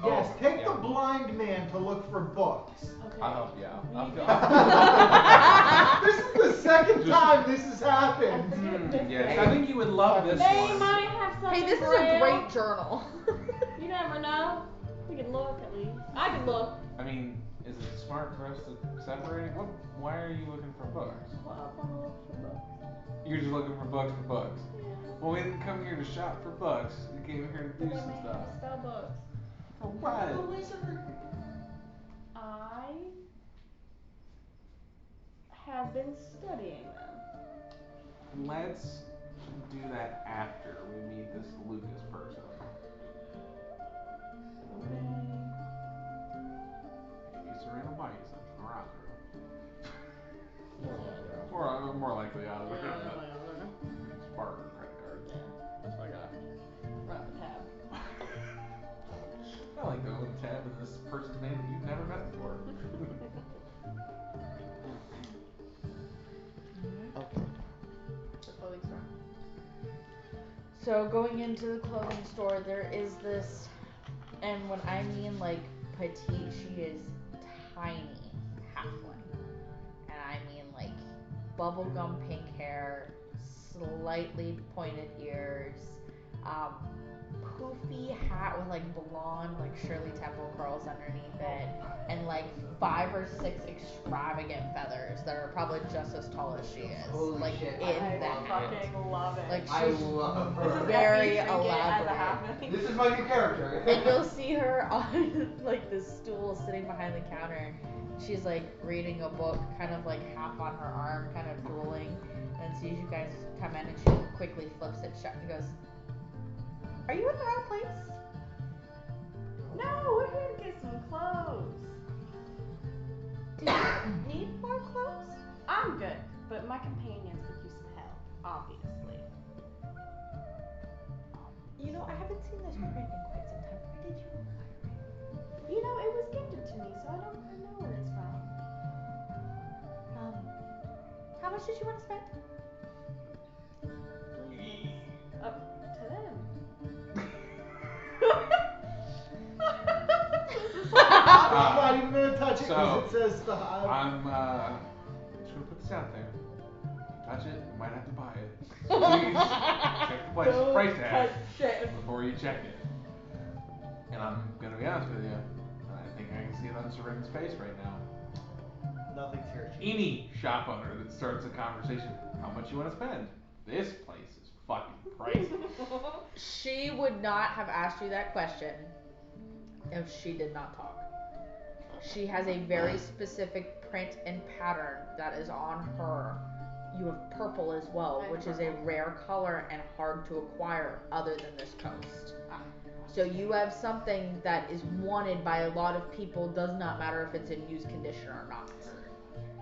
Yes, Oh, take yeah. the blind man to look for books. Okay. I'll help you out. This is the second time this has happened. Yes, I think you would love this They one. might have something. Hey, this is a real. great journal. You never know. We can look at least. I can look. I mean, is it smart for us to separate? What? Why are you looking for books? Well, I want to look for books. You're just looking for books for books. Yeah. Well, we didn't come here to shop for books. We came here to do But they some may stuff. have Starbucks. For what? I have been studying them. Let's do that after we meet this Lucas person. Okay. Maybe Serena will buy you something, or Oscar. More Or more likely Oscar. Yeah, that's like other. Spark or credit card. Yeah, that's what I got. Right off the tab. I like to open a tab in this person's name that you've never met before. Okay. The clothing store. So going into the clothing store, there is this, and when I mean like petite, she is tiny halfling, and I mean like bubblegum pink hair, slightly pointed ears, poofy hat with like blonde like Shirley Temple curls underneath it, and like 5 or 6 extravagant feathers that are probably just as tall as she is. Holy like shit, in I the hat. fucking love it. Like I she's love This is her. very Effie Trinket as a elaborate. halfling. This is my new character. And you'll see her on like this stool sitting behind the counter. She's like reading a book, kind of like half on her arm, kind of drooling, and sees you guys come in, and she quickly flips it shut and goes, "Are you in the wrong place? No, we're here to get some clothes. Do you need more clothes?" I'm good, but my companions could use some help, obviously. You know, I haven't seen this print in quite some time. Where did you acquire it? You know, it was gifted to me, so I don't quite know where it's from. How much did you want to spend? Up to them. I'm not even gonna touch it So, because it says stop. I'm just gonna put this out there. You touch it, you might have to buy it. Please check the price tag before you check it. And I'm gonna be honest with you, I think I can see it on Seren's face right now. Nothing's here. Any shop owner that starts a conversation, how much you want to spend? This place is fucking pricey. She would not have asked you that question if she did not talk. She has a very specific print and pattern that is on her. You have purple as well, which is a rare color and hard to acquire other than this coast. So you have something that is wanted by a lot of people, does not matter if it's in used condition or not.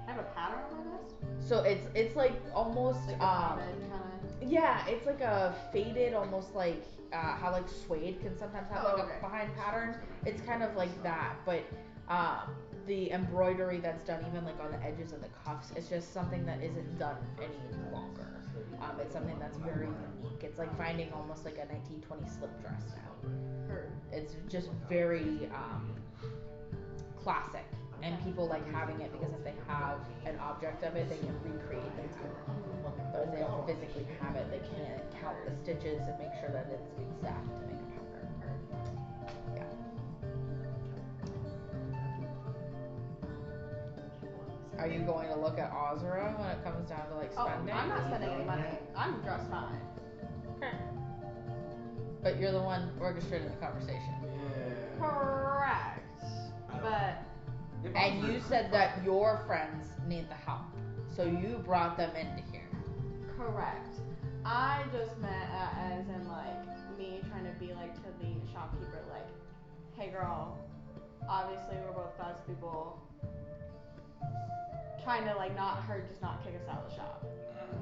I have a pattern on my vest? So it's like almost Like a pomade kinda. yeah, it's like a faded, almost like how like suede can sometimes have like okay. a behind pattern. It's kind of like that, but the embroidery that's done even like on the edges of the cuffs, it's just something that isn't done any longer. It's something that's very unique. It's like finding almost like a 1920 slip dress now. It's just very classic, and people like having it because if they have an object of it, they can recreate it. But if they don't physically have it, they can't count the stitches and make sure that it's exact to make a pattern. Yeah. Are you going to look at Ozra when it comes down to like spending? Oh, I'm not spending any money. I'm dressed fine. Okay. But you're the one orchestrating the conversation. Yeah. Correct. But And you said that your friends need the help, so you brought them into here. correct. I just meant as in like me trying to be like to the shopkeeper, like, hey girl, obviously we're both God's people. Trying to like not her just not kick us out of the shop.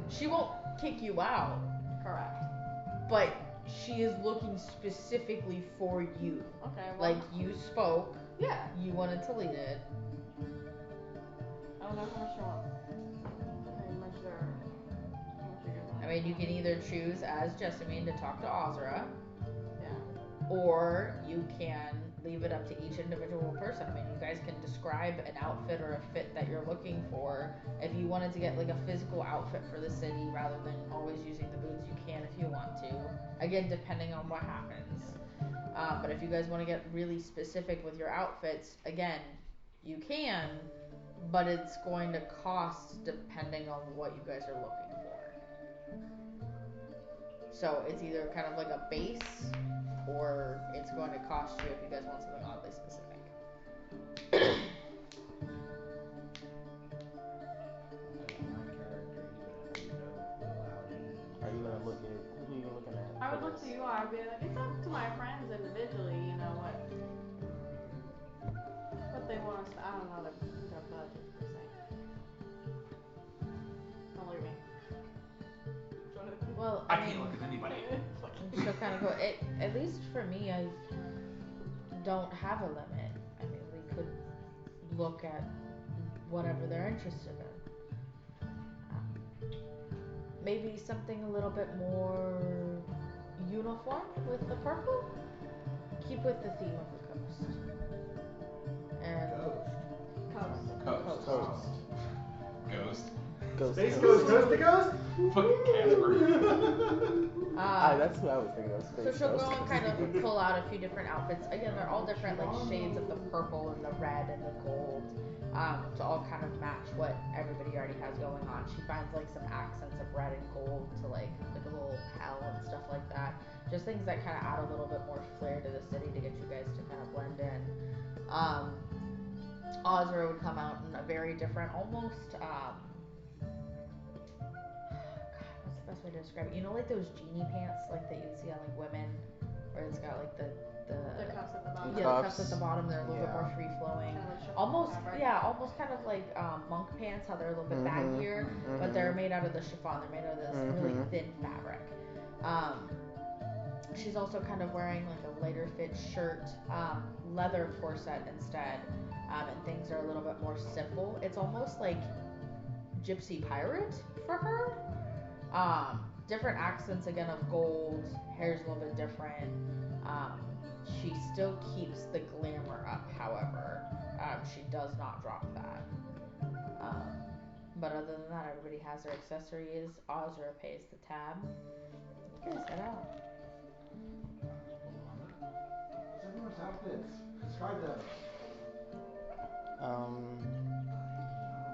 She won't kick you out, Correct. but she is looking specifically for you. Okay. Well, Like you spoke, yeah. you wanted to lead it. I don't know how much you want. How much you guys want? I mean, you can either choose as Jessamine to talk to Ozra, Yeah. or you can leave it up to each individual person. I mean, you guys can describe an outfit or a fit that you're looking for. If you wanted to get like a physical outfit for the city rather than always using the boots, you can if you want to. Again, depending on what happens. But if you guys want to get really specific with your outfits, again, you can, but it's going to cost depending on what you guys are looking for. So it's either kind of like a base, or it's going to cost you if you guys want something oddly specific. Are you gonna look at who you looking at? I would look to you. I would be like, it's up to my friends individually. You know what they want us to. I don't know their budget per se. Don't look at me. Well, I can't look at anybody. she'll kind of go. At least for me, I don't have a limit. I mean, we could look at whatever they're interested in. Maybe something a little bit more uniform with the purple. Keep with the theme of the coast. And Ghost. Coast. Ghost. Ghost. Space Ghost, Ghost to Ghost? Fucking Casper. That's what I was thinking of. So Space she'll Ghost. go and kind of pull out a few different outfits. Again, they're all different like shades of the purple and the red and the gold, to all kind of match what everybody already has going on. She finds like some accents of red and gold to like a little pal and stuff like that. Just things that kind of add a little bit more flair to the city to get you guys to kind of blend in. Ozra would come out in a very different, almost what's the best way to describe it? You know, like those genie pants, like that you'd see on like women, where it's got like the cuffs at the bottom. yeah, the cuffs at the bottom. They're a little bit more free flowing. Kind of like Almost, fabric. yeah, almost kind of like monk pants, how they're a little bit baggier, but they're made out of the chiffon. They're made out of this really thin fabric. She's also kind of wearing like a lighter fit shirt, leather corset instead, and things are a little bit more simple. It's almost like gypsy pirate for her. Different accents again of gold, hair's a little bit different. She still keeps the glamour up, however. She does not drop that. But other than that, everybody has their accessories. Ozra pays the tab. You guys head out. What's everyone's outfits? Describe them.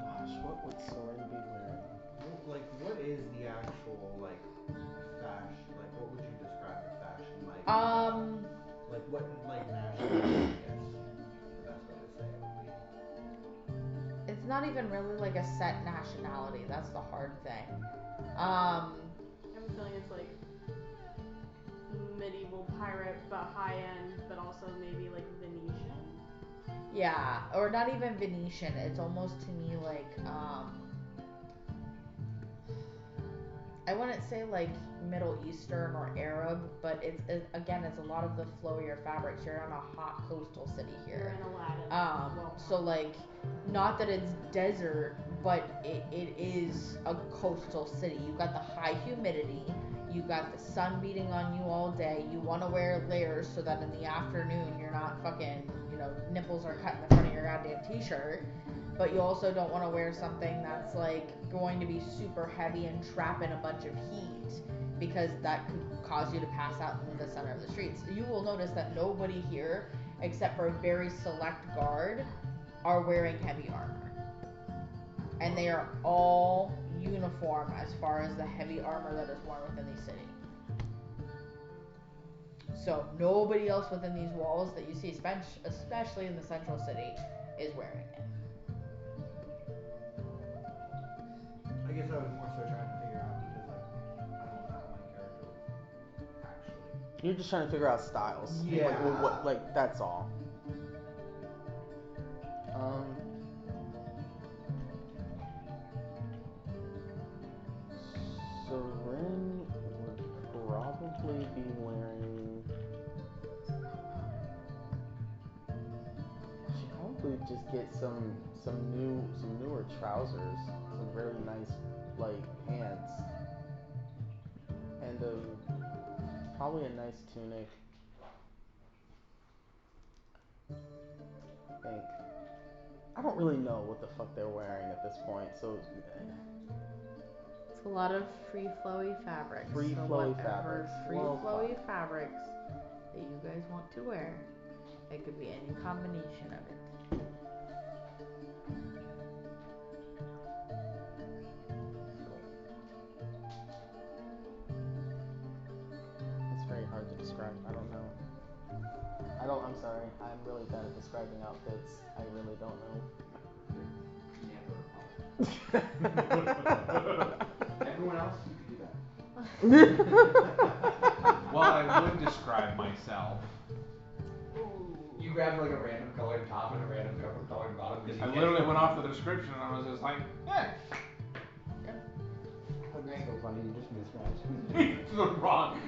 Gosh, what would Soren be wearing? Like, what is the actual, like, fashion? Like, what would you describe the fashion like? Like, what, like, nationality, I guess, the best way to say it would be. It's not even really like a set nationality. That's the hard thing. I have a feeling it's like medieval pirate, but high end, but also maybe like Venetian. Yeah, or not even Venetian. It's almost to me like I wouldn't say like Middle Eastern or Arab, but it's again, it's a lot of the flowier fabrics. You're in a hot coastal city You're here. in Aladdin. So like, not that it's desert, but it is a coastal city. You've got the high humidity. You've got the sun beating on you all day. You want to wear layers so that in the afternoon you're not fucking, nipples are cut in the front of your goddamn t-shirt. But you also don't want to wear something that's like going to be super heavy and trap in a bunch of heat, because that could cause you to pass out in the center of the streets. You will notice that nobody here, except for a very select guard, are wearing heavy armor. And they are all uniform as far as the heavy armor that is worn within the city. So nobody else within these walls that you see, especially in the central city, is wearing it. I guess I was more so trying to figure out because, like, I don't know how my character would actually. You're just trying to figure out styles. Yeah. Like that's all. Soren would probably be wearing. She'd probably just get some newer trousers, some very nice like pants, and probably a nice tunic. I think. I don't really know what the fuck they're wearing at this point, so. It's a lot of free flowy fabrics. Free flowy fabrics. Free flowy fabrics that you guys want to wear. It could be any combination of it. It's very hard to describe. I don't know. I'm sorry. I'm really bad at describing outfits. I really don't know. Everyone else, you can do that. Well, I would describe myself. You grabbed like a random colored top and a random colored bottom. I literally went off the description and I was just like, eh. That's so funny, you just mismatched. It's the wrong.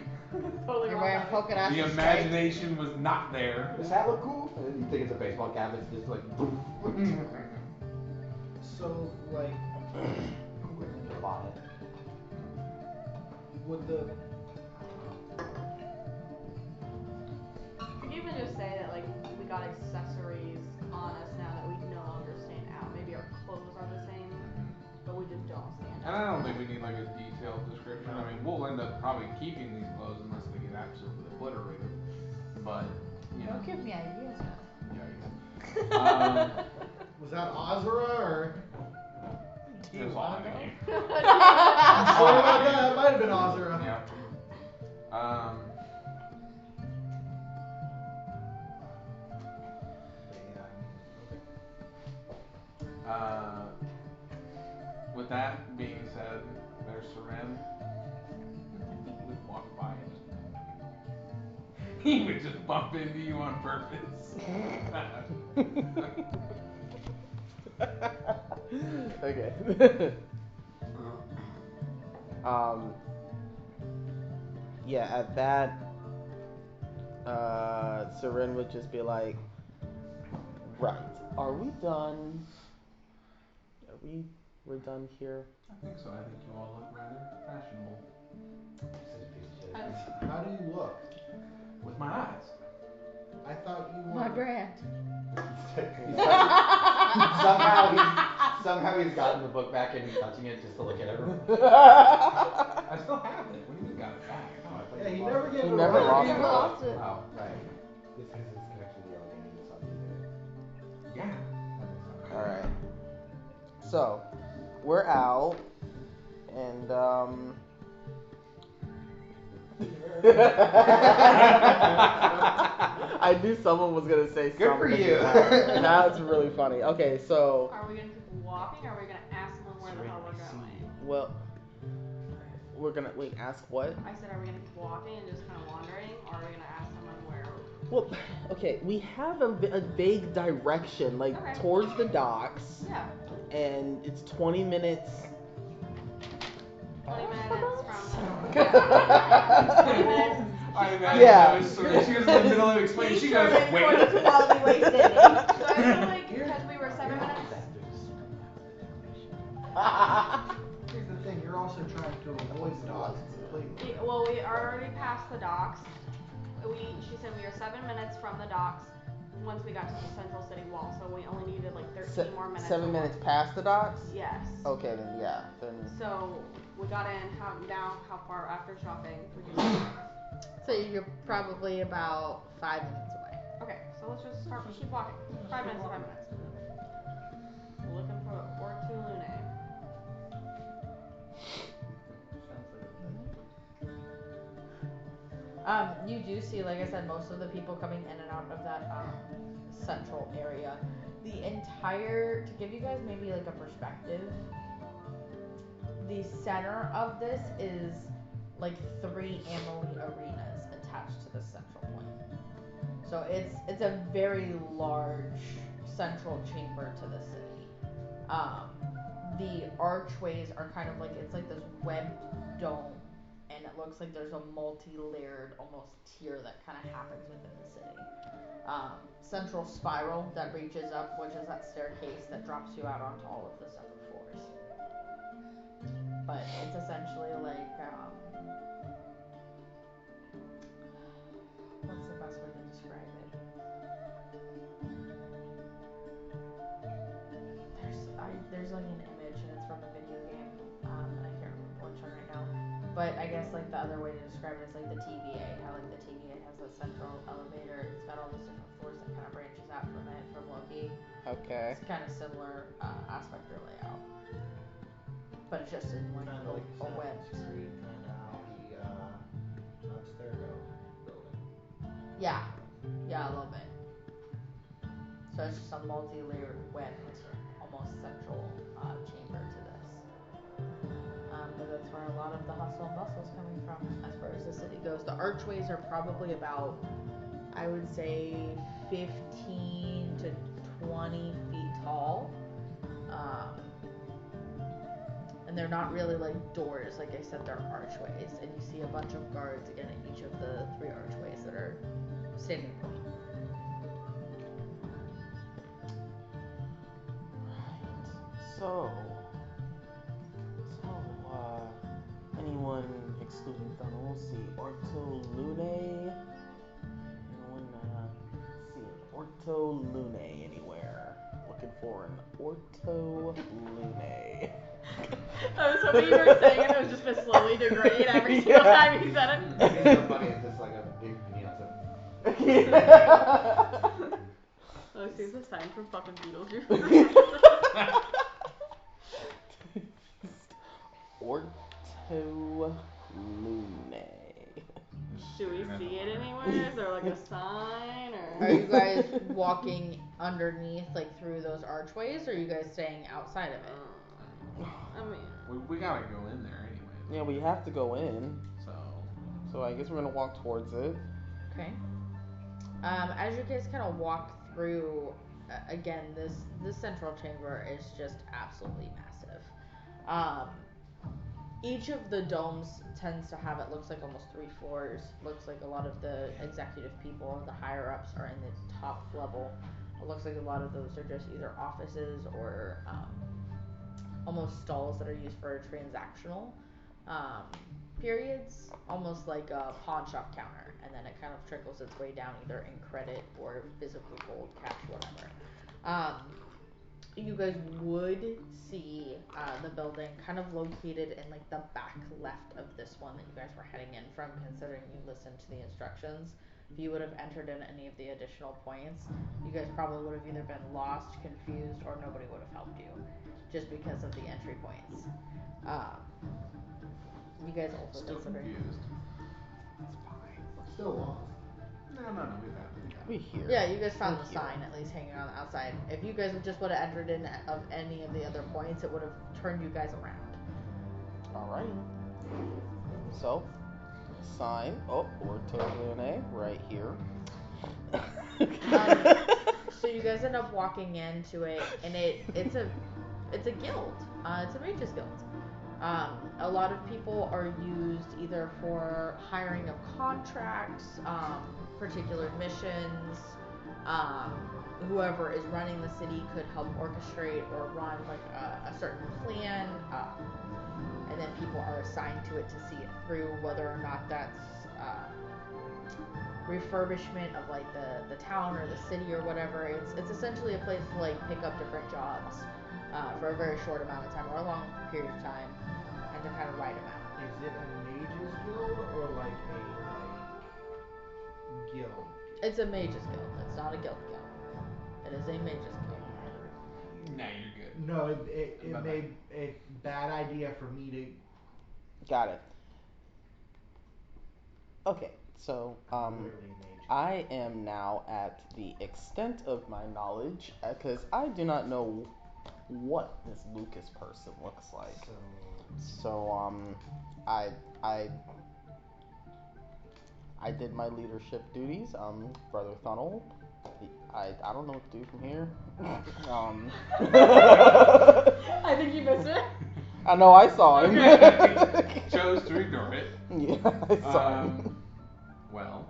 Totally You're wrong. wearing polka dots. The imagination was not there. Does that look cool? And then you think it's a baseball cap, it's just like boom. So, like, You bought it. would the. You could even just say that like we got accessories on us now that we no longer stand out. Maybe our clothes are the same, but we just don't stand And out. I don't think we need like a detailed description. I mean, we'll end up probably keeping these clothes unless they get absolutely obliterated. But you know. Don't give me ideas now. Yeah, you did. Was that Azura or? Do you That's all wanna I know? mean. I'm sure about that. It might have been Azura. Yeah. With that being said, there's Seren. He would walk by and just he would just bump into you on purpose. Okay. Yeah, at that, Seren would just be like, right, are we done? We're done here? I think so. I think you all look rather fashionable. Such a piece of shit. How do you look? With my eyes. I thought you were. My brand. Somehow he's gotten the book back and he's touching it just to look at everyone. I still have it. What do you mean got it back? Oh, I thought Yeah, he lost never it. gave He it never away. lost Never it. lost it. Oh, right. It's because his connection to the Allegheny was on either. Yeah. That makes sense. Alright. So, we're out, and, I knew someone was gonna say Good something. for you. That's really funny. Okay, so, Are we gonna keep walking, or are we gonna ask someone where the hell we're going? well, we're gonna, wait, ask what? I said, are we gonna keep walking and just kind of wandering, or are we gonna ask someone where? Well, okay, we have a vague direction, like, Okay. towards the docks, Yeah, and it's 20 minutes. 20 minutes from. 20 minutes. I imagine Yeah. that was sort of, she was in the middle of explaining. She goes, wait. According to quality wasted. So I feel like because we were 7 minutes. Here's the thing. You're also trying to avoid the dogs completely. We already passed the docks. She said we were 7 minutes from the docks once we got to the central city wall, so we only needed like 13 more minutes. 7 minutes past the docks? Yes. Okay, then yeah. So we got in. How far after shopping? So you're probably about 5 minutes away. Okay, so let's just keep walking. 5 minutes to 5 minutes. We're looking for Ortu Lune. You do see, like I said, most of the people coming in and out of that central area. The entire, to give you guys maybe like a perspective, the center of this is like 3 Emily arenas attached to the central point. So it's a very large central chamber to the city. The archways are kind of like, it's like this webbed dome, and it looks like there's a multi-layered almost tier that kind of happens within the city. Central spiral that reaches up, which is that staircase that drops you out onto all of the separate floors. But it's essentially like, what's the best way to describe it? There's like an image, and it's from a video game, and I can't remember which one right now. But I guess like the other way to describe it is like the TVA, how like the TVA has a central elevator. It's got all those different floors that kind of branches out from it from Loki. Okay. It's kind of similar aspect or layout, but it's just in like Kind of like a web. Street, kind of how the Abstergo building. Yeah, a little bit. So it's just a multi-layered web, almost central chamber to this. But that's where a lot of the hustle and bustle is coming from as far as the city goes. The archways are probably about, I would say, 15 to 20 feet tall. And they're not really like doors, like I said, they're archways. And you see a bunch of guards again at each of the 3 archways that are standing point. So, anyone excluding Thunder, we'll see Orto Lune. Anyone see Orto Lune anywhere? Looking for for an orto lune. I was hoping you were saying it, it was just gonna slowly degrade every single time you said It'd be it. so funny if it's like a big peanut. Oh, see, it's a sign from fucking Beetlejuice. Orto lune. Do we see it anywhere? Is there like a sign or? Are you guys walking underneath, like through those archways, or are you guys staying outside of it? I mean, We gotta go in there anyway. Yeah, we have to go in. So I guess we're gonna walk towards it. Okay. As you guys kind of walk through, again, this central chamber is just absolutely massive. Each of the domes tends to have, it looks like almost 3 floors. Looks like a lot of the executive people, the higher ups, are in the top level. It looks like a lot of those are just either offices or almost stalls that are used for transactional periods, almost like a pawn shop counter, and then it kind of trickles its way down either in credit or physical gold, cash, whatever. You guys would see the building kind of located in like the back left of this one that you guys were heading in from, considering you listened to the instructions. If you would have entered in any of the additional points, you guys probably would have either been lost, confused, or nobody would have helped you, just because of the entry points. You guys also still considering... confused. It's fine. We're still lost. No, we got it. We here. Yeah, you guys found the sign at least hanging on the outside. If you guys just would have entered in of any of the other points, it would have turned you guys around. Alright. So, sign. Oh, orto lune right here. So you guys end up walking into it, and it's a guild. It's a mages guild. A lot of people are used either for hiring of contracts, particular missions. Whoever is running the city could help orchestrate or run like a certain plan, and then people are assigned to it to see it through, whether or not that's refurbishment of like the town or the city or whatever. It's essentially a place to like pick up different jobs for a very short amount of time or a long period of time, and to kind of write them out. Is it a mages guild or like a guild? It's a mages guild. It's not a guild guild. It is a mages guild. Nah, you're good. No, it made a bad idea for me to. Got it. Okay, so Literally mage. I am now at the extent of my knowledge, because I do not know what this Lucas person looks like. So I did my leadership duties. Brother Thunnel. I don't know what to do from here. I think you missed it. I know, I saw him. Chose to ignore it. Yeah, I saw him. Well,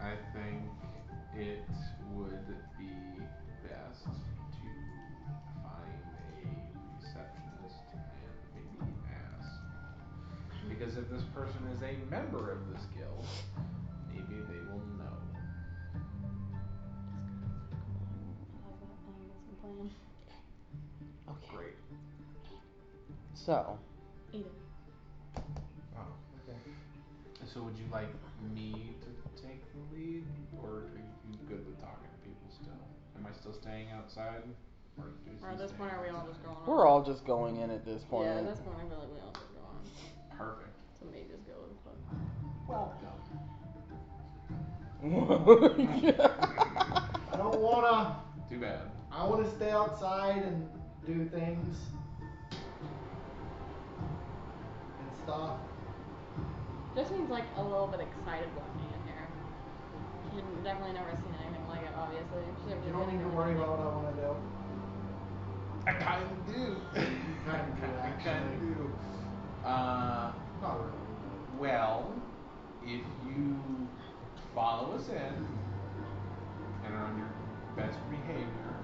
I think it would be best to find a receptionist and maybe ask. Because if this person is a member of this guild, maybe they will know. I think that's the plan. Okay. Great. So. Eat it. Oh, okay. So would you like me to take the lead, or are you good with talking to people still? Am I still staying outside? Or at this point, are we all just going on? We're all just going in at this point. Yeah, at this point, I feel like we all just go on. Perfect. So maybe just go with the Welcome. I don't wanna. Too bad. I wanna stay outside and do things and stuff. Just seems like a little bit excited walking in here. She's definitely never seen anything like it, obviously. You don't need to worry about what I wanna do. I kind of do. You kind of do, I actually. kind of do. Not really. Well, if you follow us in and are on your best behavior,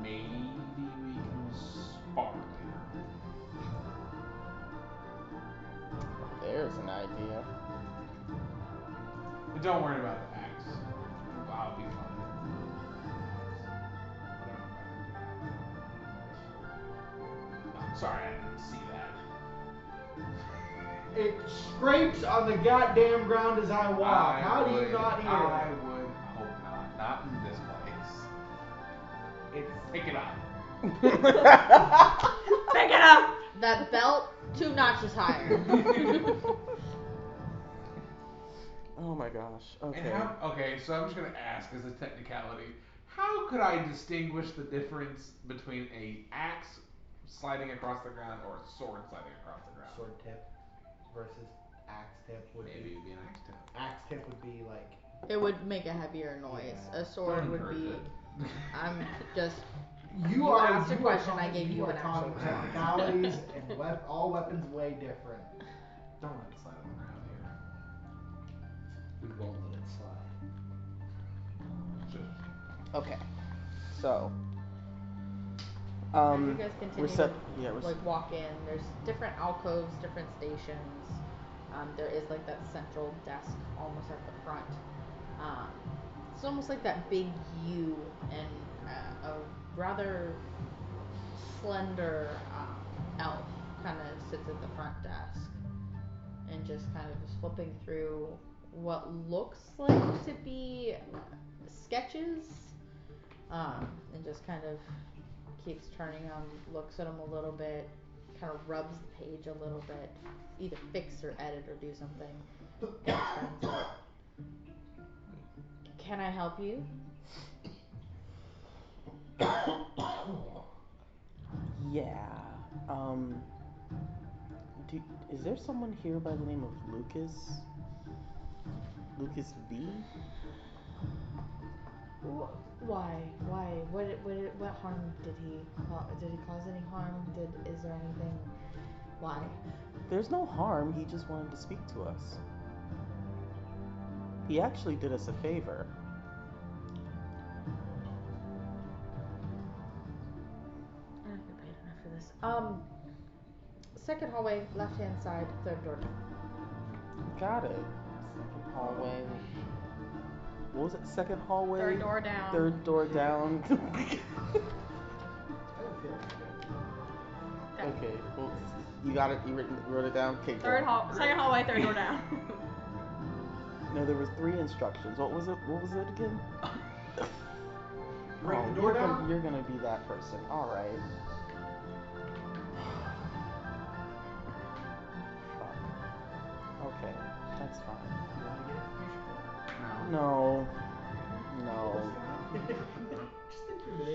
maybe we can spar later. There's an idea. But don't worry about the axe. I'll be fine. Sorry, I didn't see that. It scrapes on the goddamn ground as I walk. How do you not hear I it? would hope not. Not in this place. It's Pick it up. Pick it up! That belt 2 notches higher. Oh my gosh. Okay. And okay, so I'm just gonna ask as a technicality, how could I distinguish the difference between a axe sliding across the ground or a sword sliding across the ground? sword tip versus axe tip would Maybe be. it'd be an axe tip. Axe tip would be like. It would make a heavier noise. Yeah. A sword Don't would encourage be. it. I'm just. You asked a are question, talking, I gave you an actual talking response. technicalities and all weapons way different. Don't let it slide on the ground here. We won't let it slide. Just Okay. So. As you guys continue to we're walk in, there's different alcoves, different stations. There is like that central desk almost at the front. It's almost like that big U, and a rather slender elf kind of sits at the front desk and just kind of is flipping through what looks like to be sketches, and just kind of keeps turning them, looks at them a little bit, kind of rubs the page a little bit, either fix or edit or do something. Turns it. Can I help you? Yeah. Is there someone here by the name of Lucas? Lucas V? Why? What harm did he cause? Did he cause any harm? Is there anything? Why? There's no harm. He just wanted to speak to us. He actually did us a favor. I don't get paid enough for this. Second hallway, left hand side, third door down. Got it. Second hallway. What was it? Second hallway? Third door down. Third door down. Okay, well, you got it. You wrote it down. Okay, Second hallway, third door down. No, there was 3 instructions. What was it? What was it again? Break the door down? You're gonna be that person. All right. Okay, that's fine. You want to get information from No.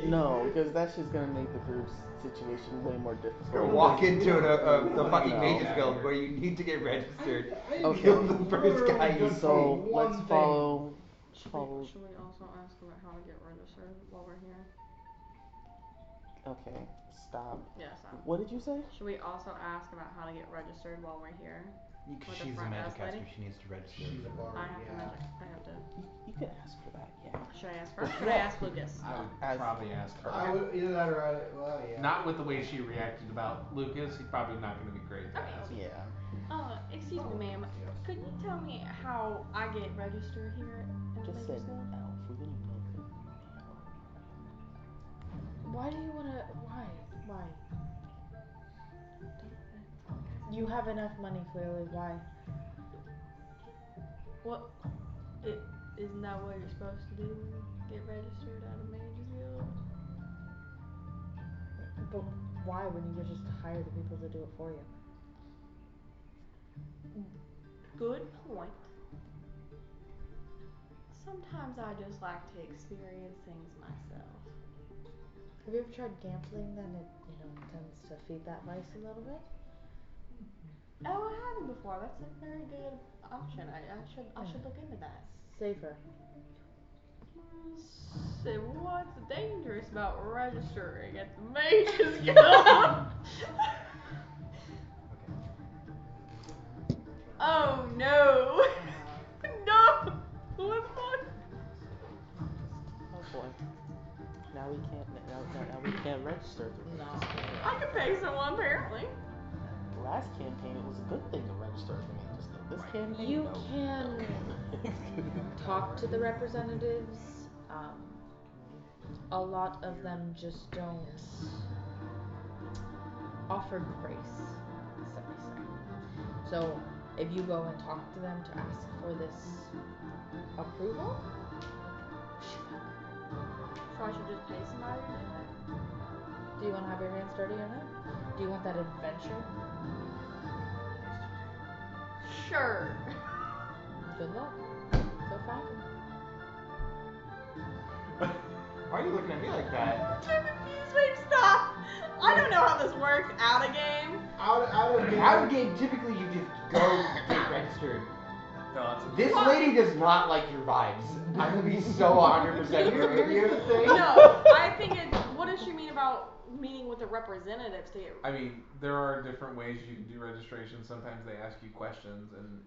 No, it? because that's just gonna make the group's situation way more You're difficult. gonna walk into the fucking No. Mages Guild where you need to get registered. Okay. Kill the first guy you So see. let's follow. Should we also ask about how to get registered while we're here? Okay, stop. Yeah, stop. What did you say? Should we also ask about how to get registered while we're here? She's a magic caster. She needs to register. She's a bard, I have to yeah. I have to. You can ask for that, yeah. Should I ask her? Should I ask Lucas? I would probably ask her. I would either that or well, yeah. Not with the way she reacted about Lucas. He's probably not going to be great to ask. Yeah. Excuse me, ma'am. Could you tell me how I get registered here at the Just Mages said Guild? elf. We didn't know the Why do you wanna? Why? You have enough money, clearly. Why? What? Isn't that what you're supposed to do when you get registered at a Mages Guild? But why when you could just hire the people to do it for you? Good point. Sometimes I just like to experience things myself. Have you ever tried gambling? Then it, tends to feed that vice a little bit. Oh, I haven't before. That's a very good option. I should look into that. Safer. So what's dangerous about registering at the Mages Guild? Oh no! No! What the fuck? Oh boy. Now we can't register. No. I can pay someone apparently. Last campaign it was a good thing to register for me. Just this campaign. You no. can talk to the representatives. A lot of them just don't offer grace, shall we say. So, if you go and talk to them to ask for this approval, So I should just pay somebody to do that? do you want to have your hands dirty or not? Do you want that adventure? Sure. Good luck. Go find him. Why are you looking at me like that? Wait, stop! I don't know how this works out of game. Out of game. Out of game, typically you just go get registered. No, This What? lady does not like your vibes. I'm gonna be so 100% Here's the thing. No, I think it's. What does she mean about meeting with the representatives to get? I mean, there are different ways you can do registration. Sometimes they ask you questions and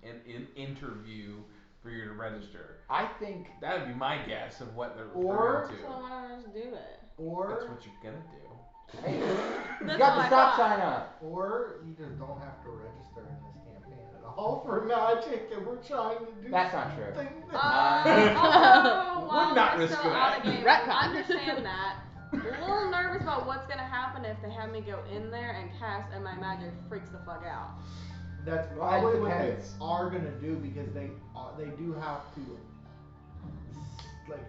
interview for you to register. I think That would be my guess of what they're Or- referring to. So why don't I just do it? That's Or what you're gonna do. hey, you That's got what the I stop thought. sign up. Or you just don't have to register in this campaign at all for magic, and we're trying to do That's not true. something Oh, well, Would not we're risk still that. out of game. Retcon. I understand that. A little nervous about what's gonna happen if they have me go in there and cast and my magic freaks the fuck out. That's Well, probably it what they depends. are gonna do, because they do have to like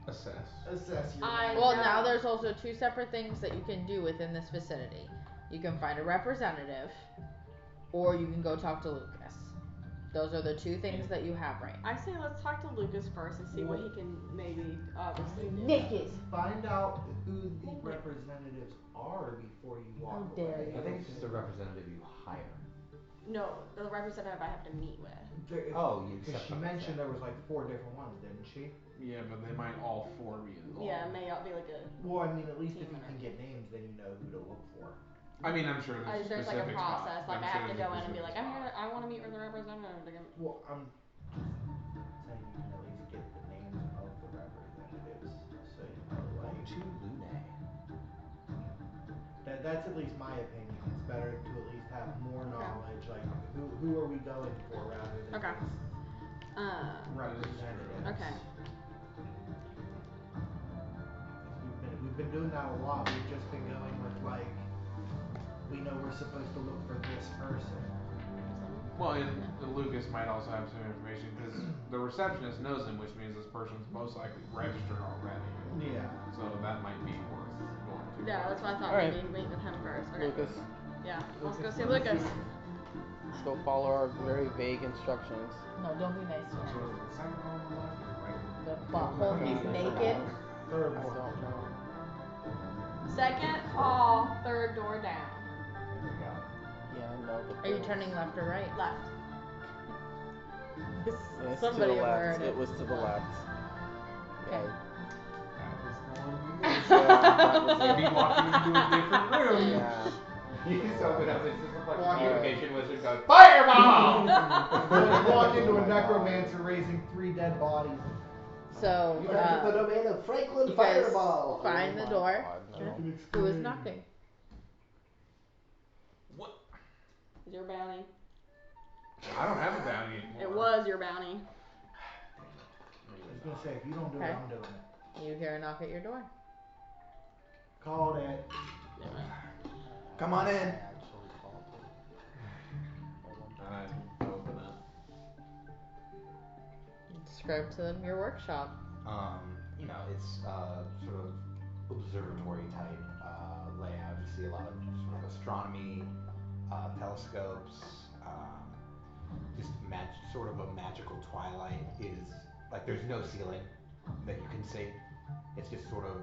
Assess. assess your I- magic. Well, No. now there's also two separate things that you can do within this vicinity. You can find a representative, or you can go talk to Lucas. Those are the two things that you have right now. I say let's talk to Lucas first and see what he can maybe obviously do. Naked. Find out who the representatives are before you walk How away. dare you. I think it's just a representative you hire. No, the representative I have to meet with. Oh, you Because accept she them. mentioned there was like 4 different ones, didn't she? Yeah, but they might all four be involved. Yeah, may be like a. Well, I mean, at least if Team you can interview. get names, then you know who to look for. I mean, I'm sure there's There's like a specific spots. process. Like I'm I sure have to there's go a in and be like, specific I'm here. spot. I want to meet with the representative. To get... Well, I'm saying you can at least get the names of the representatives, so you know, like To Lune. that's at least my opinion. It's better to at least have more Okay. knowledge, like who are we going for, rather than Okay. just representatives. Okay. We've been doing that a lot. We've just been going with like, we know we're supposed to look for this person. Well, and Lucas might also have some information because the receptionist knows him, which means this person's most likely registered already. Yeah. So that might be worth going to. Yeah, that's what I thought. Alright. Maybe meet with him first. Okay. Lucas, Yeah. Let's go see Lucas. let's go follow our very vague instructions. No, don't be nice to So him. is it the second one on the left or right? The butthole, he's naked. Third I one. don't know. Second hall, third door down. There we go. Yeah, I know. But Are you turning left or right? Left. It's Somebody to the left. overheard It was to the left. Okay. That was the one we missed. Yeah, that Maybe walking into a different room. Yeah. You just open up, it's just like Walk a in. communication wizard goes, FIREBALL! Walk into a necromancer raising 3 dead bodies. So, You got the domain of Franklin you guys Fireball. find the door. God, no. Who is knocking? What? Is your bounty? I don't have a bounty anymore. It was your bounty. I was gonna say, if you don't do it, Okay. I'm doing it. You hear a knock at your door. Called it. Come on in. Actually called it. I open it. Describe to them your workshop. You know, it's sort of observatory type layout. You see a lot of sort of astronomy, telescopes, just sort of a magical twilight is like there's no ceiling that you can see. It's just sort of,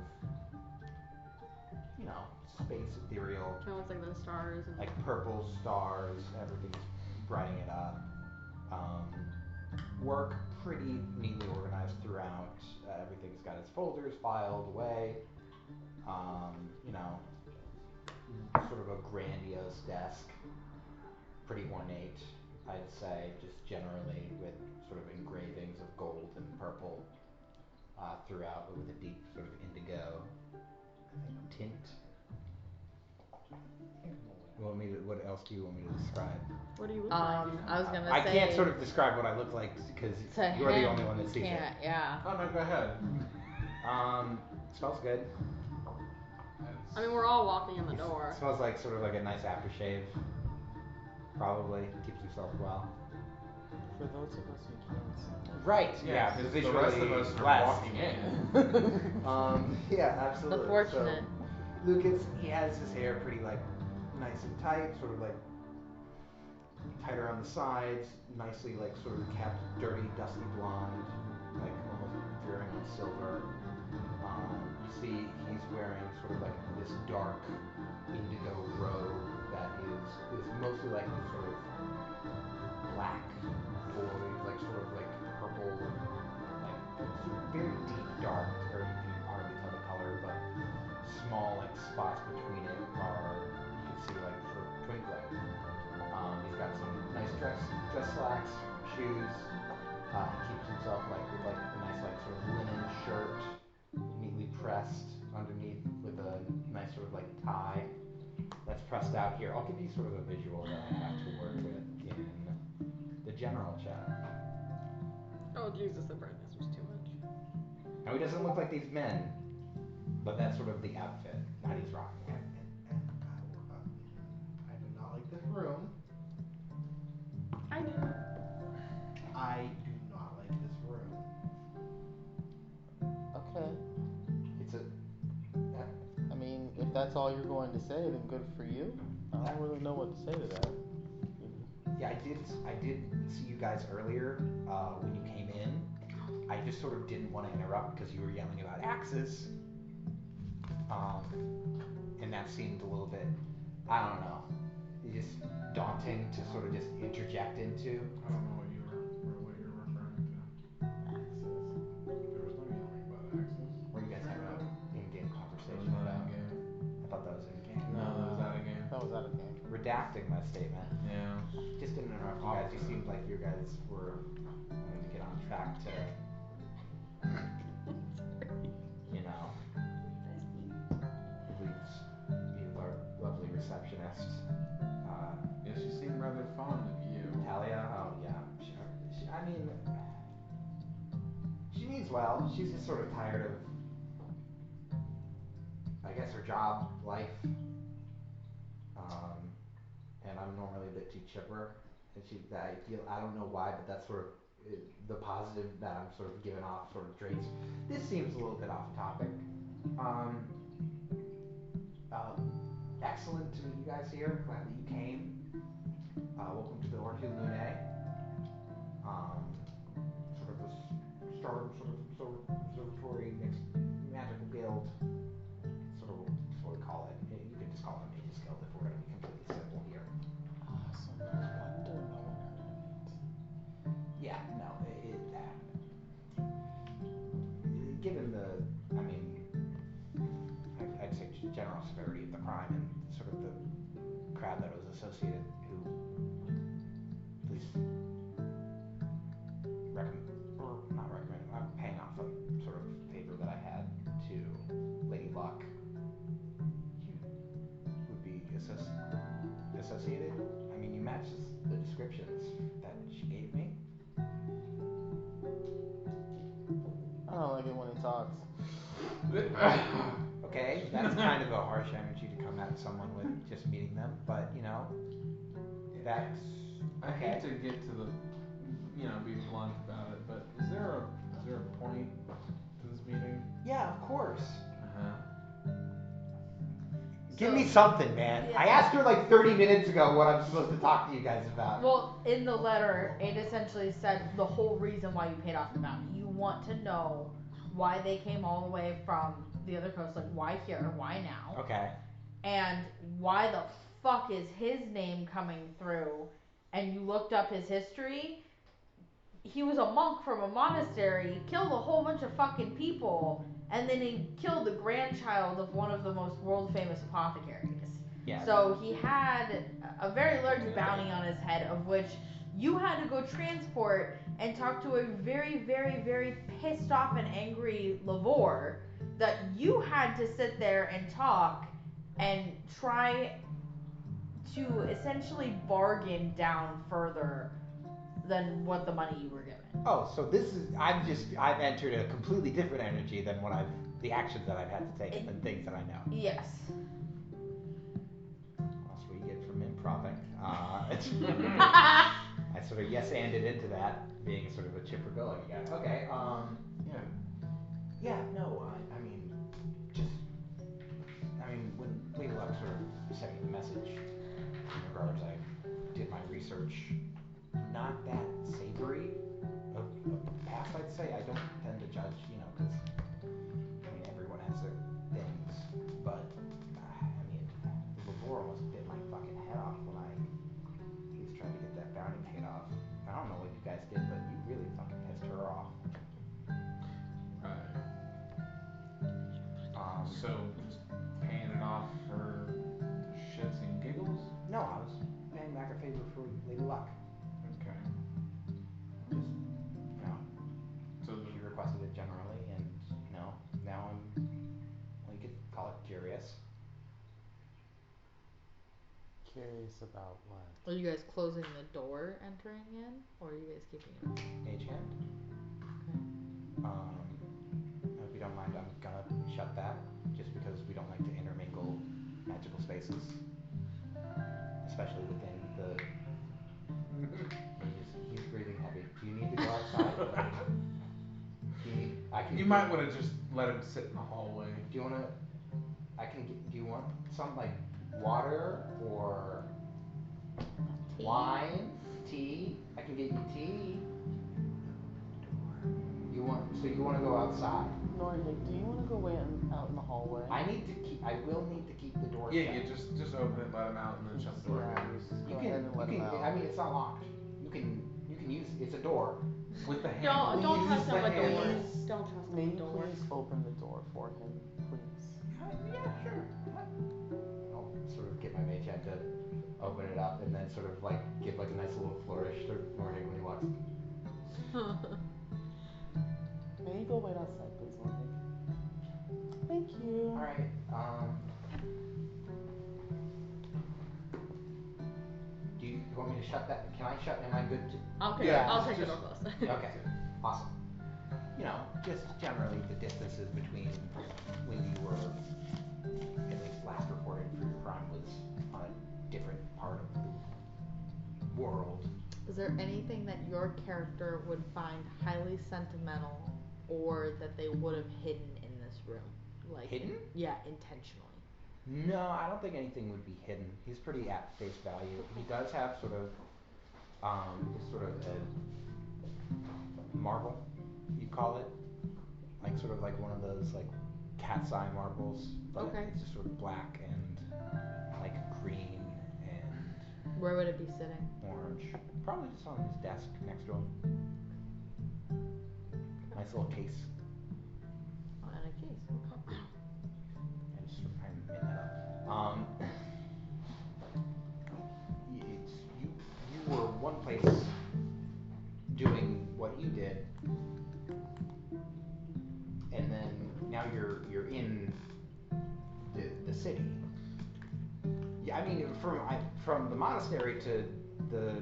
you know, space ethereal, Oh, it's like the stars and. like purple stars, everything's brightening it up. Work pretty neatly organized throughout. Everything's got its folders filed away. You know, sort of a grandiose desk, pretty ornate, I'd say, just generally with sort of engravings of gold and purple throughout, but with a deep sort of indigo tint. What else do you want me to describe? What do you look like? I was gonna I say. can't sort of describe what I look like because To you're the him, only one that you sees can't, yeah. Oh no, go ahead. it. Smells good. I mean, we're all walking in the It door. smells like sort of like a nice aftershave. Probably keeps yourself well. For those of us who can't see. Right. Yeah, the because the rest of us are blessed. walking in. Yeah, absolutely. Unfortunate. So, Lucas, he has his hair pretty like nice and tight, sort of like tight around the sides, nicely like sort of kept, dirty, dusty blonde, like almost veering on silver. You see he's wearing sort of like this dark indigo robe that is mostly like this sort of black or like sort of like purple, like very deep dark, or you can hardly tell the color, but small like spots between it are, you can see like sort of twinkling. He's got some nice dress slacks, shoes. He keeps himself like with like a nice like sort of linen shirt, neatly pressed underneath with a nice sort of like tie that's pressed out here. I'll give you sort of a visual that I have to work with in the general chat. Oh Jesus, the brightness was too much. Now he doesn't look like these men, but that's sort of the outfit that he's rocking. I do not like this room. I do. I do not like this room. Okay. It's a. I mean, if that's all you're going to say, then good for you. I don't really know what to say to that. Yeah, I did see you guys earlier when you came in. I just sort of didn't want to interrupt because you were yelling about axes. And that seemed a little bit, I don't know, just daunting to sort of just interject into. I don't know what you're referring to. Axes. There was no yelling about axes. What are you guys having an in-game That conversation was not about? in game. I thought that was in-game. No, that was out of game. That was out of game. Redacting my statement. Yeah. Just didn't interrupt you guys. You seemed like you guys were wanting to get on track to, you know, at least be with our lovely receptionist. Yeah, she seemed rather fond of you. Talia? Oh, yeah. I mean, she means well. She's just sort of tired of, I guess, her job, life. And I'm normally a bit too chipper. And I don't know why, but that's sort of the positive that I'm sort of giving off sort of traits. This seems a little bit off topic. Excellent to meet you guys here. Glad that you came. Welcome to the Ortu Lune. Sort of a start sort of observatory mixed magical guild. Sort of what we call it. You can just call it a mage's guild if we're going to be completely simple here. Awesome. No wonder no one heard of it. Yeah, no, given the, I mean, I'd say general severity of the crime and sort of the crowd that was associated, who at least I'm paying off a sort of favor that I had to Lady Luck. You would be associated. I mean, you match the descriptions that she gave me. I don't like it when he talks. Okay, that's kind of a harsh energy to come at someone with just meeting them, but you know, that's I hate to get to the, be blunt about it, but is there a point to this meeting? Yeah, of course. Uh-huh. Give me something, man. Yeah. I asked her like 30 minutes ago what I'm supposed to talk to you guys about. Well, in the letter, it essentially said the whole reason why you paid off the bounty. You want to know why they came all the way from the other coast, like why here, why now, Okay. and why the fuck is his name coming through, and you looked up his history. He was a monk from a monastery, killed a whole bunch of fucking people, and then he killed the grandchild of one of the most world famous apothecaries. Yeah. So he had a very large bounty on his head, of which you had to go transport and talk to a very, very, very pissed off and angry Lavore that you had to sit there and talk and try to essentially bargain down further than what the money you were given. Oh, so this is I've entered a completely different energy than what I've the actions that I've had to take and things that I know. Yes. That's what you get from improving. I sort of yes-anded into that, being sort of a chipper-go-lucky guy. Okay, yeah, no, I mean, when Lady Luck sort of sent me the message in regards, I did my research. Not that savory of the past, I'd say. I don't tend to judge, because, everyone has their things. But, the Lavore almost bit my fucking head off when I was trying to get that bounty paid off. I don't know what you guys did, but you really fucking pissed her off. Right. So, just paying it off for shits and giggles? No, I was paying back a favor for Lady Luck. Okay. Just, So she requested it generally, and, now I'm, well, you could call it curious. Curious about what? Are you guys closing the door entering in, or are you guys keeping it open? Mage hand. If you don't mind, I'm gonna shut that, just because we don't like to intermingle magical spaces, especially within the. He's breathing heavy. Do you need to go outside? You might want to just let him sit in the hallway. Do you want to? Do you want some like water or Tea? wine, tea? I can get you tea. You want to go outside? Nordic, do you want to go out in the hallway? I will need to keep the door Yeah, shut. you just open it, let him out, and then shut the door again. You can. It's not locked. You can use. It's a door. With the handle. Don't trust him with handle. doors. Don't trust him May with you doors. please open the door for him, please? Yeah, sure. I'll sort of get my mage hand to open it up, and then sort of like give like a nice little flourish to Nordic when he walks. May you go wait outside, please, Nordic? Thank you. All right. Do you want me to shut that? Can I shut? Am I good to? Okay, Yeah, I'll take the just- door closed. Okay. Awesome. Just generally the distances between when you were at least last reported for your crime was on a different part of the world. Is there anything that your character would find highly sentimental, or that they would have hidden in this room? Like Hidden? Yeah, intentionally. No, I don't think anything would be hidden. He's pretty at face value. He does have sort of a marble, you'd call it. Like sort of like one of those like cat's eye marbles, but Okay. it's just sort of black and like green and Where would it be sitting? orange. Probably just on his desk next to him. Nice little case. Oh, in a case. Okay. I just sort of kind of made that up. You were one place doing what you did, and then now you're in the city. Yeah, I mean from the monastery to the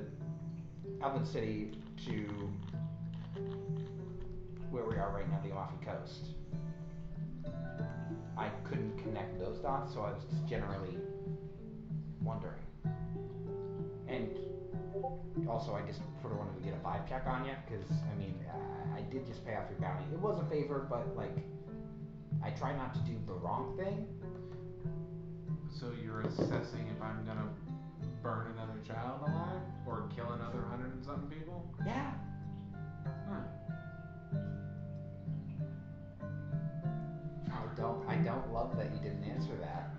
Elven City to where we are right now, the Amalfi Coast. I couldn't connect those dots, so I was just generally wondering. And also, I just sort of wanted to get a vibe check on you, because, I did just pay off your bounty. It was a favor, but, I try not to do the wrong thing. So you're assessing if I'm gonna burn another child alive? Or kill another 100 and something people? Yeah. I don't love that you didn't answer that.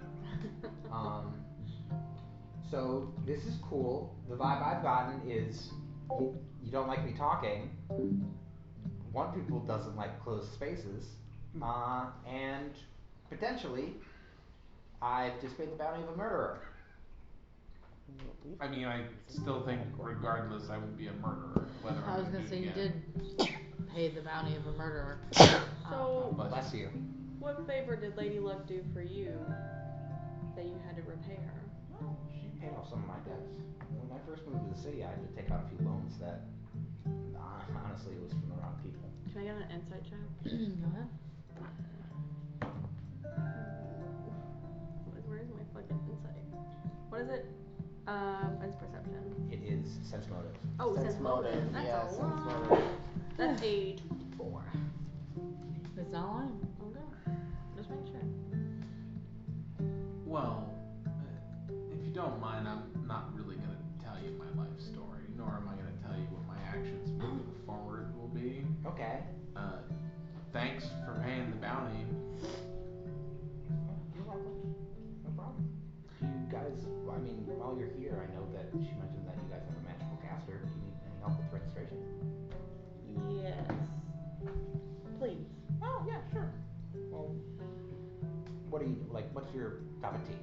So this is cool. The vibe I've gotten is you don't like me talking. One people doesn't like closed spaces, and potentially I've just paid the bounty of a murderer. I mean, I still think regardless I would be a murderer. Whether I was gonna say you did pay the bounty of a murderer. So, Bless you. what favor did Lady Luck do for you that you had to repay her? Well, she paid off some of my debts. When I first moved to the city, I had to take out a few loans that, honestly, it was from the wrong people. Can I get an insight check? Go ahead. is it? It's perception. It is sense motive. Oh, Sense motive. That's Yeah, a sense lot. motive. That's a 4. It's not lying. Okay. Just make sure. Well, if you don't mind, I'm not really going to tell you my life story, nor am I going to tell you what my actions moving forward will be. Okay. Thanks for paying the bounty. You're welcome. No problem. Do you guys, I mean, while you're here, I know that she mentioned that you guys have a magical caster. Do you need any help with registration? Yes. Please. Oh, yeah, sure. Well, what do you, like, what's your cup of tea?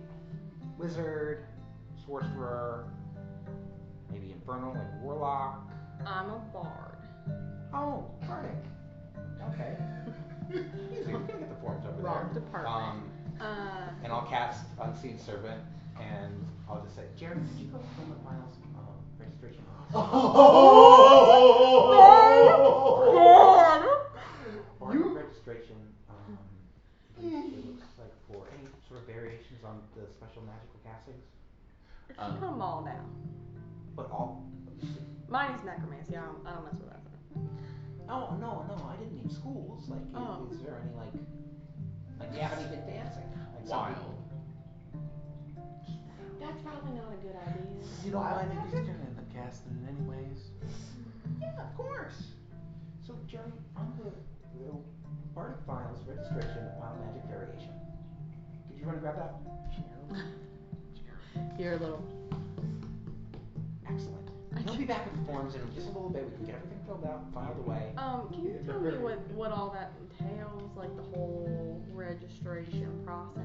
Wizard, sorcerer, maybe infernal, like warlock? I'm a bard. Oh, bardic. Okay. Easy, we're gonna get the forms over Wrong there. department. And I'll cast Unseen Servant, and I'll just say, Jeremy, could you go fill the files registration? Bardic registration, it looks like for any sort of variations on the special magical castings. Come on now. But all. Mine is necromancy. I don't mess with that stuff. Oh, no, I didn't mean schools. Like, is there any, like you haven't even been dancing? Like Wild. That's probably not a good idea. You don't mind if he's gonna end up casting it anyways? Yeah, of course. So, Jeremy, on the Bardic Files registration Wild Magic Variation. Could you run and grab that? You're a little. Excellent. He'll be back with the forms in just a little bit. We can get everything filled out, filed away. Can you tell me what all that entails, like the whole registration process?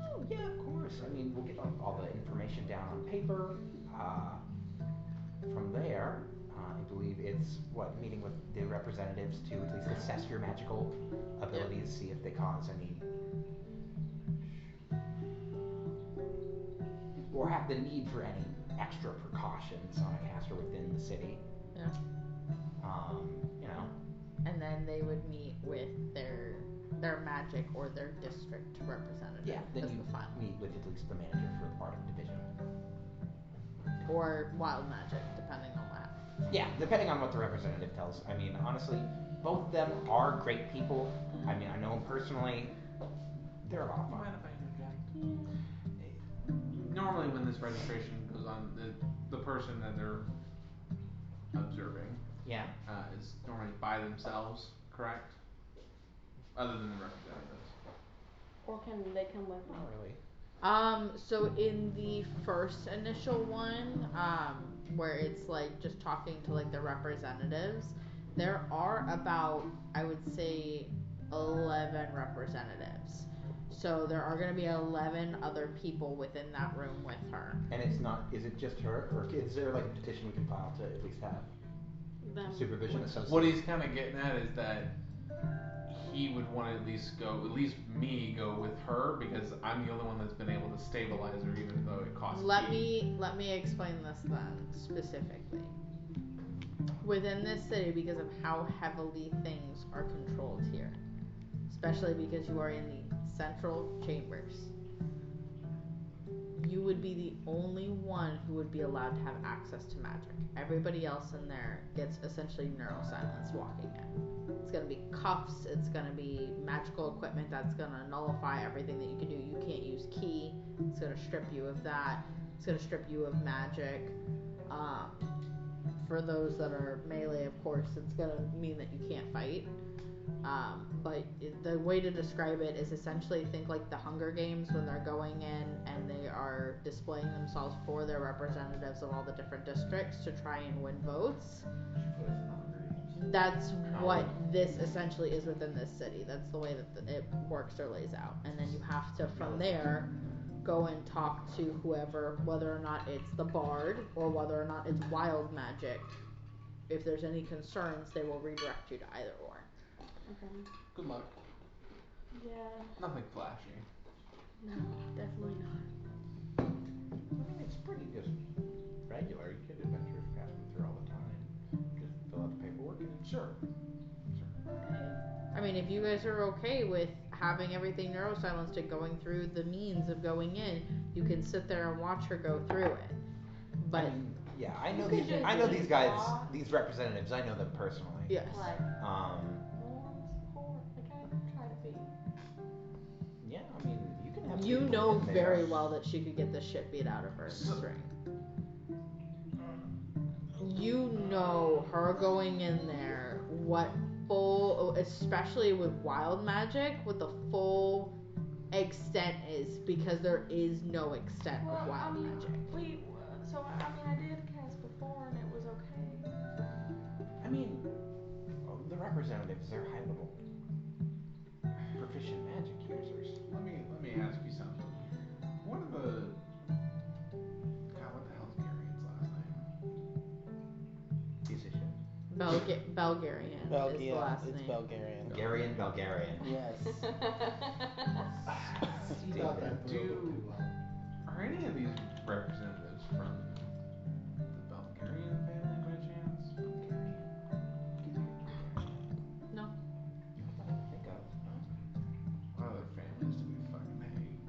Oh, yeah, of course. I mean, we'll get all the information down on paper. From there, I believe it's meeting with the representatives to at least assess your magical abilities, see if they cause any or have the need for any extra precautions on a caster within the city. Yeah. You know. And then they would meet with their magic or their district representative. Yeah, then as you the final. meet with at least the manager for the Bardic division. Or wild magic, depending on that. Yeah, depending on what the representative tells. I mean, honestly, both of them are great people. I mean, I know them personally. They're a lot of fun. Mind if I interject? Normally when this registration goes on, the person that they're observing is normally by themselves, correct? Other than the representatives. Or can they come with me? Not really. So in the first initial one, where it's like just talking to like the representatives, there are about, I would say, 11 representatives. So there are going to be 11 other people within that room with her. And is it just her, or is there like a petition we can file to at least have supervision associated? What he's kind of getting at is that he would want to at least me go with her, because I'm the only one that's been able to stabilize her, even though it costs Let me explain this then, specifically. Within this city, because of how heavily things are controlled here, especially because you are in the central chambers, you would be the only one who would be allowed to have access to magic. Everybody else in there gets essentially neurosilience walking in. It's going to be cuffs, it's going to be magical equipment that's going to nullify everything that you can do. You can't use ki, it's going to strip you of that, it's going to strip you of magic. For those that are melee, of course, it's going to mean that you can't fight. But the way to describe it is essentially think like the Hunger Games when they're going in and they are displaying themselves for their representatives of all the different districts to try and win votes. That's what this essentially is within this city. That's the way that it works or lays out. And then you have to, from there, go and talk to whoever, whether or not it's the bard or whether or not it's wild magic. If there's any concerns, they will redirect you to either or. Okay. Good luck. Yeah. Nothing flashy. No, definitely not. I mean, it's pretty just regular. You could adventurers pass them through all the time. Just fill out the paperwork and Sure. I mean, if you guys are okay with having everything neurosilenced and going through the means of going in, you can sit there and watch her go through it. But yeah, I know You could just I know these guys, walk. these representatives. I know them personally. yes. Like, Um, moral support. Like, I try to be. yeah, I mean, you can have. You people know in there. very well that she could get the shit beat out of her in this ring. You know her going in there, what full, especially with wild magic, what the full extent is, because there is no extent of wild magic. I did cast before and it was okay. I mean, the representatives, they're high level, proficient magic users. Let me ask you something. What are the what the hell's Gary's last name? Musician. Belgarian is the last it's name. Belgarian. Garian Belgarian. Yes. He thought that through pretty well. Are any of these representatives from the Belgarian family by chance? No. Not that I think of. No. What other families do we fucking hate?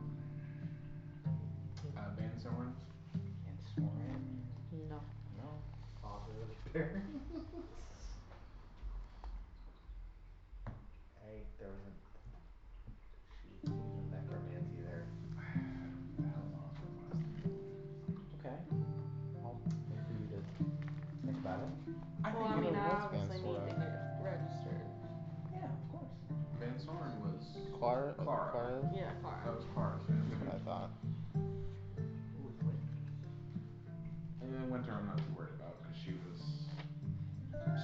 Van Sorens? And Soren. No. No. Father of the parents. There wasn't. She wasn't necromancy there. What the hell's Osborne's last name? Okay. I'll wait for you to think about it. I Well, I think mean, I what's obviously Van need to Soren? get it registered. Yeah, of course. Van Soren was Clara? Clara. Yeah, Clara. That was Clara's family. That's what I thought. And then Winter I'm not too worried about because she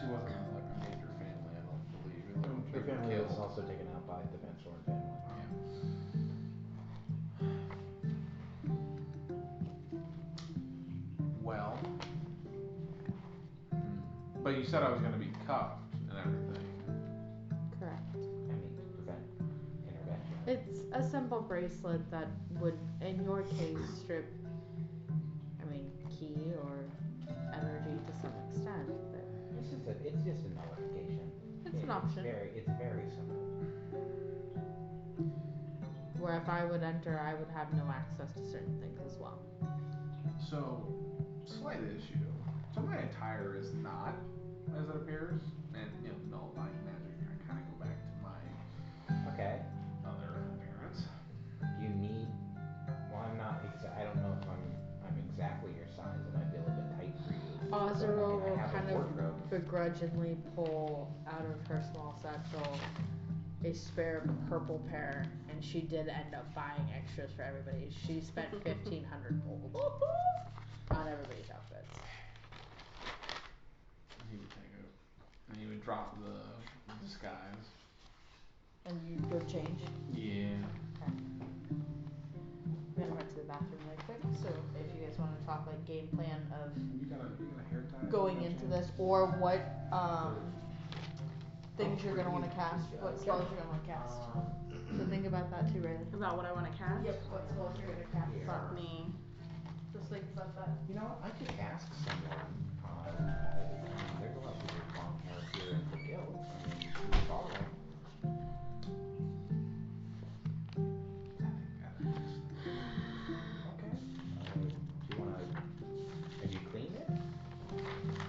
wasn't like a major family, I don't believe. It was Her family was also taken out by the Van Soren family. Well, but you said I was going to be cuffed and everything. Correct. I mean, to prevent intervention. It's a simple bracelet that would, in your case, strip, ki or energy to some extent. But It's just a nullification. It's an option. It's very simple. Where if I would enter, I would have no access to certain things as well. So, slight issue. So my attire is not as it appears, and nullifying magic. I kind of go back to my other appearance. Do you need? Well, I'm not. I don't know if I'm exactly your size. It might be a little bit tight for you. Ozero will I have kind a wardrobe. of begrudgingly pull out of her small satchel a spare purple pair, and she did end up buying extras for everybody. She spent 1,500 gold on everybody's outfits. He would take it, and he would drop the disguise. And you go change? Yeah. Okay. I'm gonna run to the bathroom really quick, so if you guys want to talk like game plan of You got a haircut? going into this, or what things you're gonna want to cast, what spells you're gonna want to cast. So think about that too, Raylan. About what I want to cast? Yep, what spells you're gonna cast. Fuck me. Just think about that. You know, I could ask someone. There's a lot of people with long hair here in the guild. I mean, follow. Okay. Do you wanna? Have you cleaned it?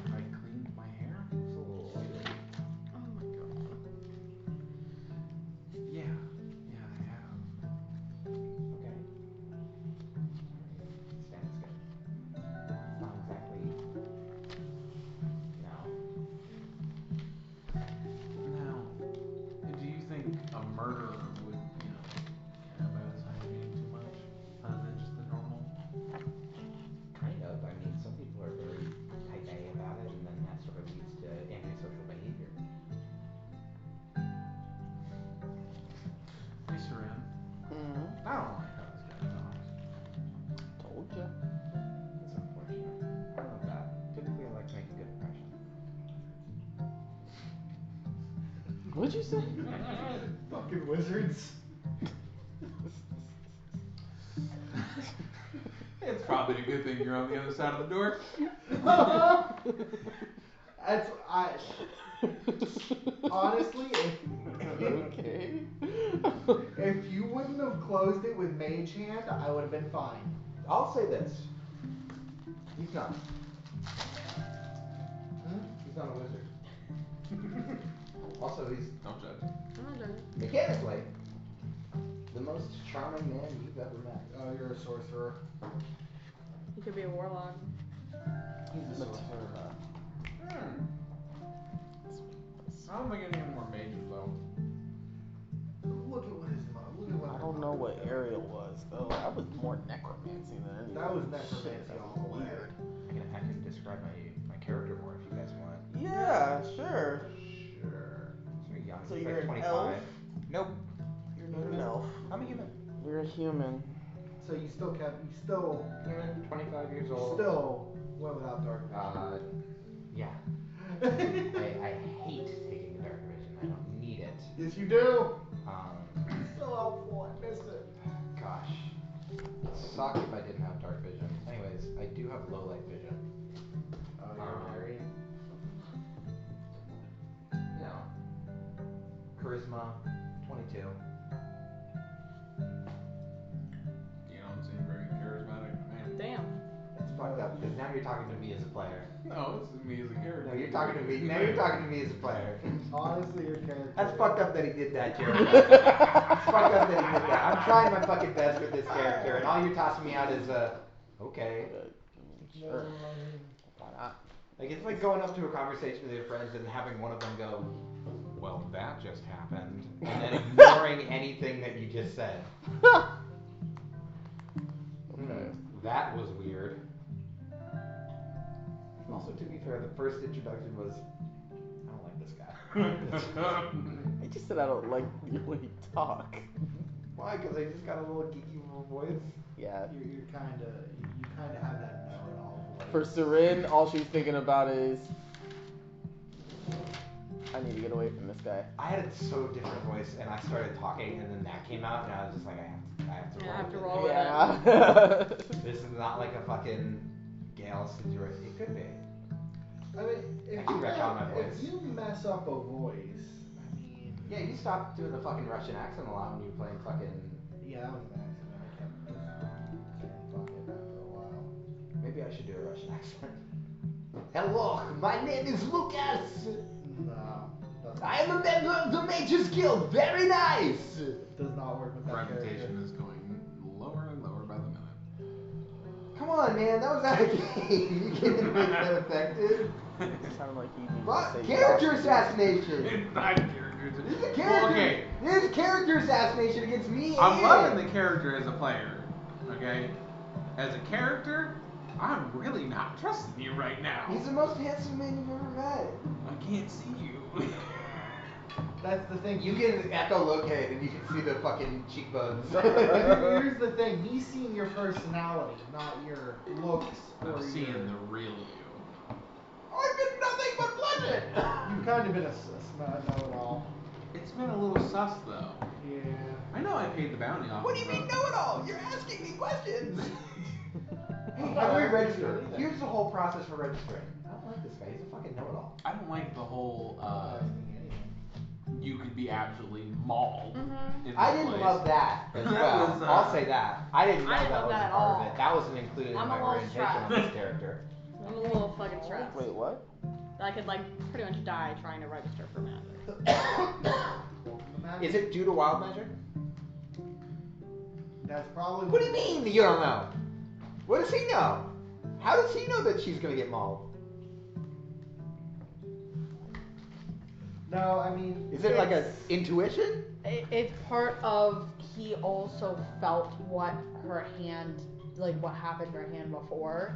I cleaned my hair? It's a little oily. Oh my god. Yeah. Yeah, I have. Okay. Alright. Sounds good. It's not exactly. Now, do you think a murderer would, care about his hygiene too much? Other than just the normal? Kind of. I mean, some people are very type-A about it, and then that sort of leads to antisocial behavior. Hey, Seren. Mm-hmm. I don't like how this guy talks. Told ya. It's unfortunate. I love that. Typically, I like to make a good impression. What'd you say? Fucking wizards. It's probably a good thing you're on the other side of the door. Honestly, if Okay. If you wouldn't have closed it with Mage Hand, I would have been fine. I'll say this. He's not. He's not a wizard. Also, he's Don't judge. I'm not joking. mechanically the most charming man you've ever met. Oh, you're a sorcerer. He could be a warlock. He's a sorcerer. I don't think any more mages though. Look at what his mom. Look at what. I don't know what Ariel was though. That was more necromancy than anything. That was Shit, necromancy that all was the way. weird. I can describe my character more if you guys want. Yeah, sure. Sure. He's young. So He's you're like an 25. elf? Nope. You're not an elf. I'm a human. You're a human. So you still Human, 25 years old. still went without dark vision. Yeah. I hate taking the dark vision. I don't need it. Yes, you do. So helpful. I miss it. Gosh. It sucked if I didn't have dark vision. Anyways, I do have low light vision. Oh, you're married. You know, charisma, 22. You don't seem very charismatic, man. Damn. It's fucked up because now you're talking to me as a player. No, it's me as a character. No, you're talking to me. Now you're talking to me as a player. Honestly, your character. That's fucked up that he did that, Jeremy. It's fucked up that he did that. I'm trying my fucking best with this character, and all you're tossing me out is okay. Sure. Why not? Like it's like going up to a conversation with your friends and having one of them go, "Well, that just happened," and then ignoring anything that you just said. That was weird. Also, to be fair, the first introduction was, I don't like this guy. I just said I don't like the way you talk. Why? Because I just got a little geeky little voice. Yeah. You kind of have that know-it-all voice. For Sarin, all she's thinking about is, I need to get away from this guy. I had a so different voice, and I started talking, and then that came out, and I was just like, I have to Yeah, I have to roll roll with it. Yeah. This is not like a fucking Gale situation. It could be. I mean, I can retcon my voice. if you mess up a voice, I mean. Yeah, you stopped doing the fucking Russian accent a lot when you were playing fucking. Yeah, that was an accident. I kept just saying fuck it after a while. Maybe I should do a Russian accent. Hello, my name is Lucas. No, doesn't. I am a member of the Mages Guild. Very nice. Does not work with that Reputation character. is going lower and lower by the minute. Come on, man, that was out of game. You can't make that effective. It sounded like you needed What? to say Character Josh. assassination. It's not characters. This is a character. Well, okay, This is character assassination against me. I'm and- loving the character as a player. Okay, as a character, I'm really not trusting you right now. He's the most handsome man you've ever met. I can't see you. That's the thing. You can echolocate and you can see the fucking cheekbones. Here's the thing. He's seen your personality, not your looks or I'm seeing your. the real you. I've been nothing but pleasant. You've kind of been a know-it-all. It's been a little sus though. Yeah. I know I paid the bounty off. What do you mean know-it-all? You're asking me questions. Hey, How how do we do register? you- Here's the whole process for registering. I don't like this guy. He's a fucking know-it-all. I don't like the whole Asking anything. you could be absolutely mauled. Mhm. In I this didn't place. love that as That well. was, I'll say that. I didn't know I didn't that love was that a at part all. of it. That wasn't included I'm in a my little orientation on stressed. this character. I'm a little fucking stressed. Wait, what? I could like pretty much die trying to register for magic. Is it due to wild magic? That's probably. What do you mean you don't know? What does he know? How does he know that she's gonna get mauled? No, I mean. Is it like a It's- intuition? It's part of, he also felt what her hand, like what happened to her hand before,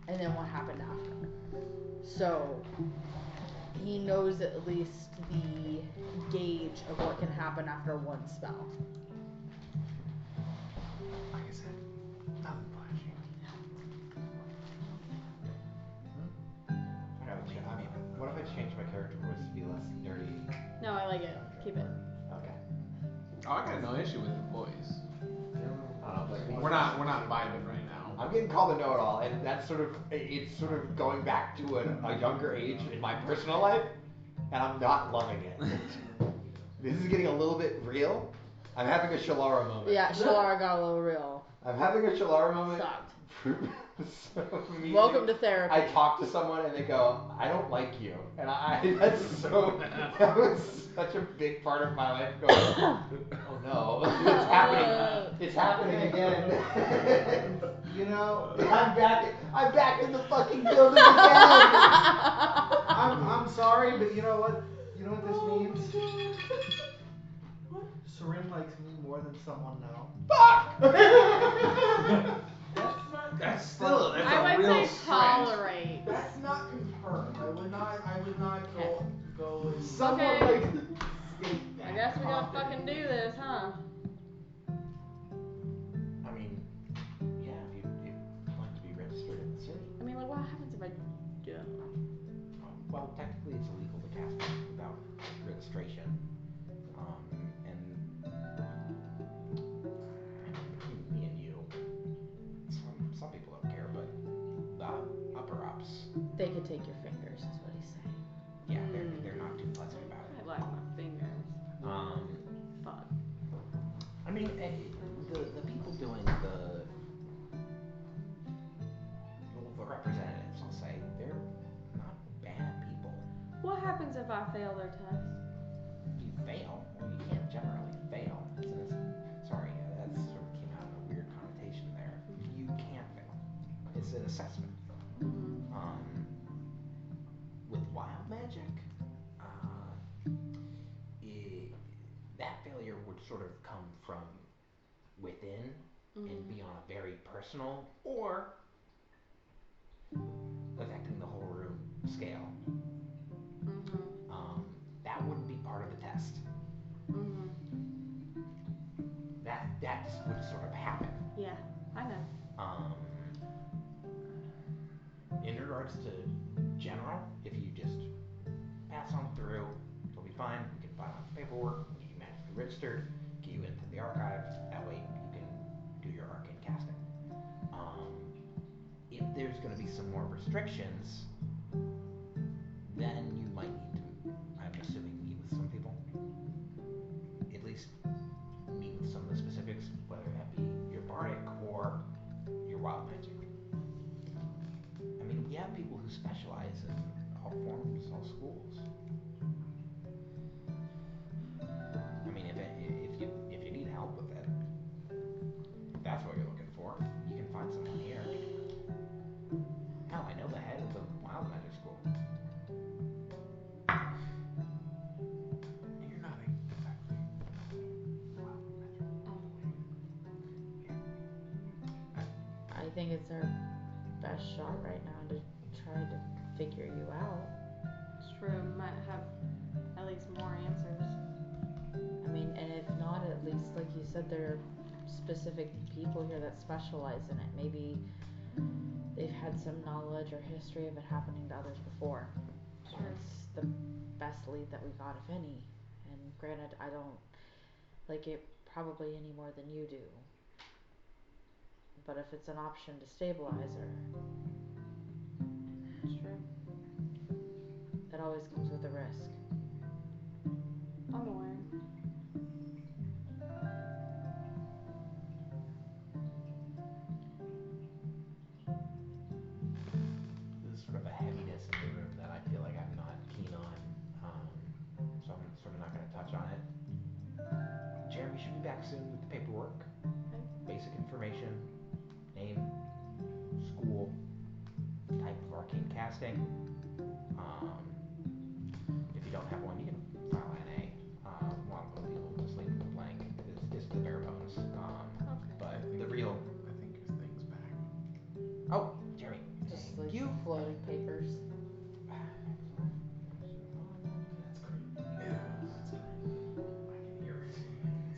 and then what happened after. So, he knows at least the gauge of what can happen after one spell. Like I said, nothing flashy. I mean, what if I change my character voice to be less nerdy? No, I like it. Keep it. Okay. Oh, I got no issue with the voice. I don't know, but We're not vibing right now. I'm getting called a know-it-all, and that's it's sort of going back to a younger age in my personal life, and I'm not loving it. This is getting a little bit real, I'm having a Shalara moment. Yeah, Shalara got a little real. I'm having a Shalara moment. Sucked. So Welcome to therapy. I talk to someone and they go, I don't like you. And that was such a big part of my life going, oh no, it's happening. It's happening again. You know, I'm back in the fucking building again. I'm sorry, but you know what? You know what this means? Seren likes me more than someone now. Fuck! That's I a would real say stretch. tolerate. That's not confirmed. I would not go and Someone Okay. likes to state that. I guess we gotta fucking do this, huh? I mean, yeah, if you'd like to be registered in the city. I mean, like, what happens if I don't? Well, technically it's illegal to cast without registration. And between me and you, some people don't care, but the upper ups, They could take your fingers, is what he's saying. yeah, they're not too pleasant about I it. like my fingers. Fuck. I mean, the people doing the representatives, I'll say, they're not bad people. What happens if I fail their test? You fail, well, you can't generally fail. Sorry, that sort of came out in a weird connotation there. You can't fail. It's an assessment. With wild magic, that failure would sort of come from within and be on a very personal or affecting the whole room scale. That wouldn't be part of the test. That would sort of happen. Yeah, I know. In regards to general, if you just pass on through, you'll be fine. We can file out the paperwork, get you magically registered, get you into the archives. That way you can do your arcane casting. If there's going to be some more restrictions, then you might need to, I'm assuming, meet with some people. At least meet with some of the specifics, whether that be your bardic or your wild magic. I mean, we have people who specialize in all forms, all schools. I mean, if you need help with it, if that's what you're looking for, you can find someone here. Hell, I know the head of the wild magic school. You're not exactly wild magic. I think it's our best shot right now to try to figure you out. It's true. Might have at least more answers. I mean, and if not, at least, like you said, there are specific people here that specialize in it. Maybe they've had some knowledge or history of it happening to others before. Sure. It's the best lead that we got, if any. And granted, I don't like it probably any more than you do. But if it's an option to stabilize her, It's true. it always comes with a risk. I'm aware. There's sort of a heaviness in the room that I feel like I'm not keen on, so I'm sort of not going to touch on it. Jeremy should be back soon with the paperwork. Okay. Basic information, name, school, type of arcane casting. If you don't have one, you can file NA. A lot of people just leave it blank. It's just the bare bones. But the real... I think his thing's back. Oh, Jeremy. Just Thank like you. floating papers. That's great. Yeah, that's great. I can hear it.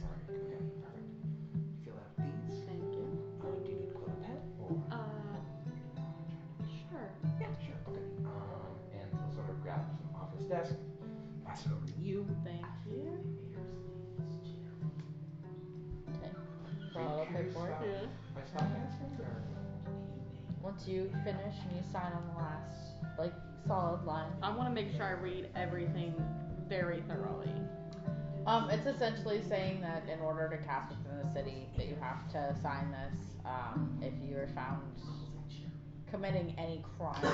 Sorry. Okay, perfect. Fill out these. Thank you. Do you need quill and pen or? Sure. Yeah, sure. Okay. And he'll sort of grab some off his desk, pass it over to you. Thank you. Okay. Are you curious paperwork. about Yeah. my spell casting or? Once you finish and you sign on the last, like, solid line. I want to make sure I read everything very thoroughly. It's essentially saying that in order to cast within the city, that you have to sign this. If you are found committing any crimes,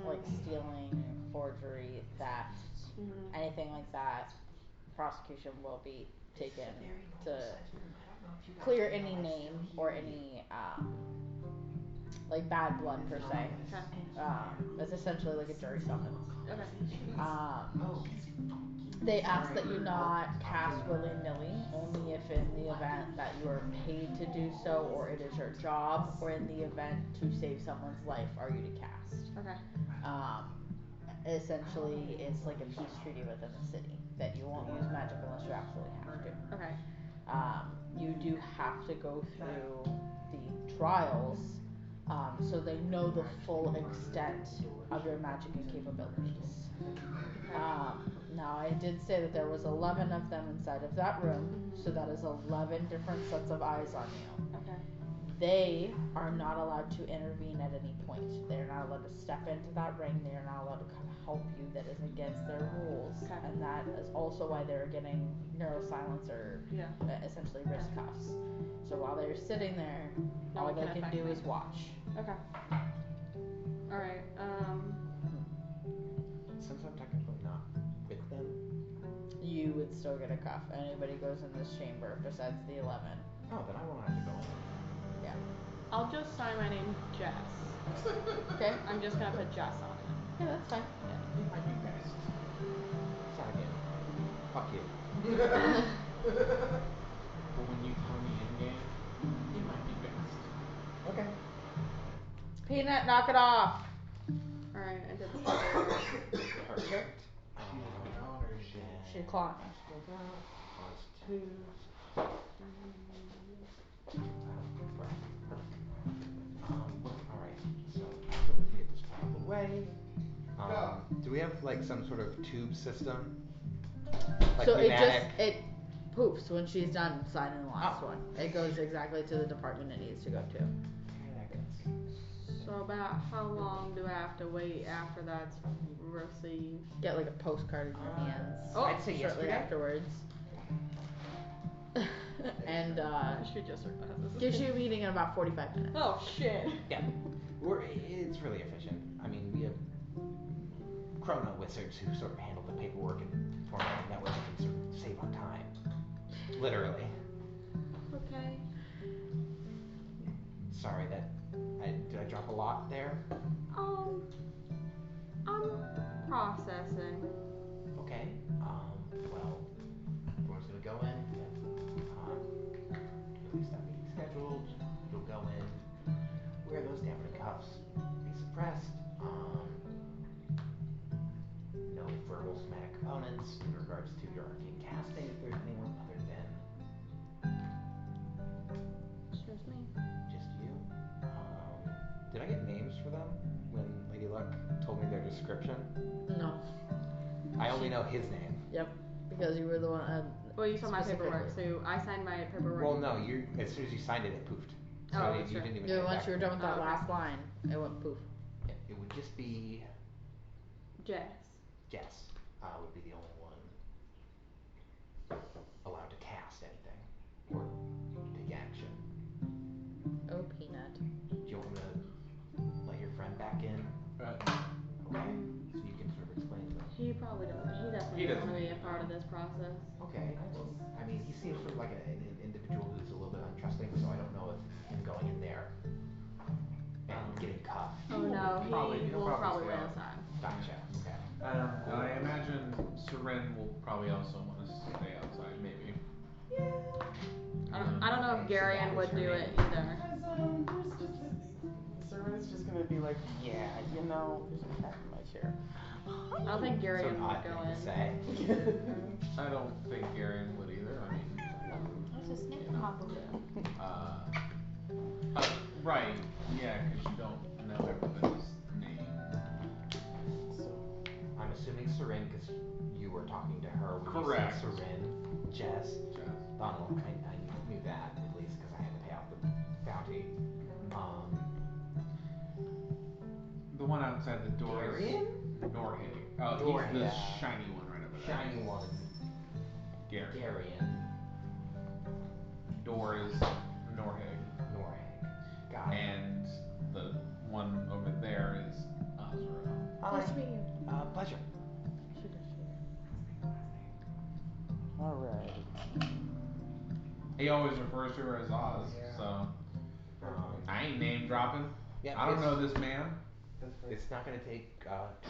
like stealing, forgery, theft, anything like that, prosecution will be taken to clear any name or any like bad blood per se. It's essentially like a jury summons. They ask that you not cast willy-nilly, only if in the event that you are paid to do so, or it is your job, or in the event to save someone's life, are you to cast. Essentially, it's like a peace treaty within the city, that you won't use magic unless you absolutely have to. You do have to go through the trials, so they know the full extent of your magic and capabilities. Now, I did say that there was 11 of them inside of that room, so that is 11 different sets of eyes on you. They are not allowed to intervene at any point. They are not allowed to step into that ring. They are not allowed to come help you. That is against their rules. And that is also why they're getting neurosilence or essentially wrist cuffs. So while they're sitting there, all they can do is watch. Alright, Since I'm technically not with them, you would still get a cuff. Anybody goes in this chamber besides the 11. Oh, then I won't have to go in. Yeah. I'll just sign my name Jess. Okay. I'm just gonna put Jess on it. Yeah, that's fine. Yeah, it might be best. Try again. Fuck you. But when you tell me in game, it might be best. Okay. Peanut, knock it off. Alright, I did the Perfect. She climbs. Two. Alright, so after we get this out of the way, do we have like some sort of tube system? Like So pneumatic? it poofs when she's done signing the last one. It goes exactly to the department it needs to go to. So about how long do I have to wait after that's received? Get like a postcard in your hands. I'd say shortly yesterday. afterwards. And She just realized this. gives you a meeting in about 45 minutes. Oh shit. Yeah. It's really efficient. I mean, we have chrono wizards who sort of handle the paperwork and formatting. That way we can sort of save on time. Literally. Okay. Sorry, did I drop a lot there? I'm processing. Okay. Well, everyone's gonna go in. At least that meeting scheduled. You'll go in. Wear those dampened cuffs. Be suppressed. No verbal somatic components in regards to your arcane casting. If there's anyone other than Just me. just you. Did I get names for them when Lady Luck told me their description? No. I only know his name. Yep. Because you were the one. Well, you saw my paperwork, so I signed my paperwork. Well, no. As soon as you signed it, it poofed. So Oh, you that's true. didn't even. Yeah, head once back you were to done it. with that Oh, okay. last line, it went poof. Yeah, it would just be Jess. Jess. Would be the only one allowed to cast anything or take action. Oh, Peanut. Do you want me to let your friend back in? Okay. So you can sort of explain to them. He probably doesn't. He definitely doesn't want to be a part of this process. Okay. Well, I mean, he seems sort of like an individual who's a little bit untrusting, so I don't know if him going in there and getting cuffed. Oh no, he he'll will probably stay run out. aside. Gotcha. Okay. I imagine Seren will probably also want to stay outside, maybe. I don't know if Garion would do it either. Seren's just gonna be like, yeah, you know, there's a cat in my chair. I don't think So Garion an would odd go thing to in. say. I don't think Garen would either. I mean, What's his name? right, yeah, because you don't know everybody's name. So, I'm assuming Seren because you were talking to her when Correct. you said Seren, Jess. Donald, I knew that at least because I had to pay off the bounty. The one outside the door is Darian? Norhay. Oh, Norhay, he's the yeah. shiny one right over there. Shiny one. Gary. Garian. Door is Norhig. Norhig. Got it. And the one over there is Azura. Hi. Nice to meet you. Pleasure. Alright. He always refers to her as Oz, Yeah. so I ain't name dropping. Yeah, I don't know this man. That's fair. It's not going to take too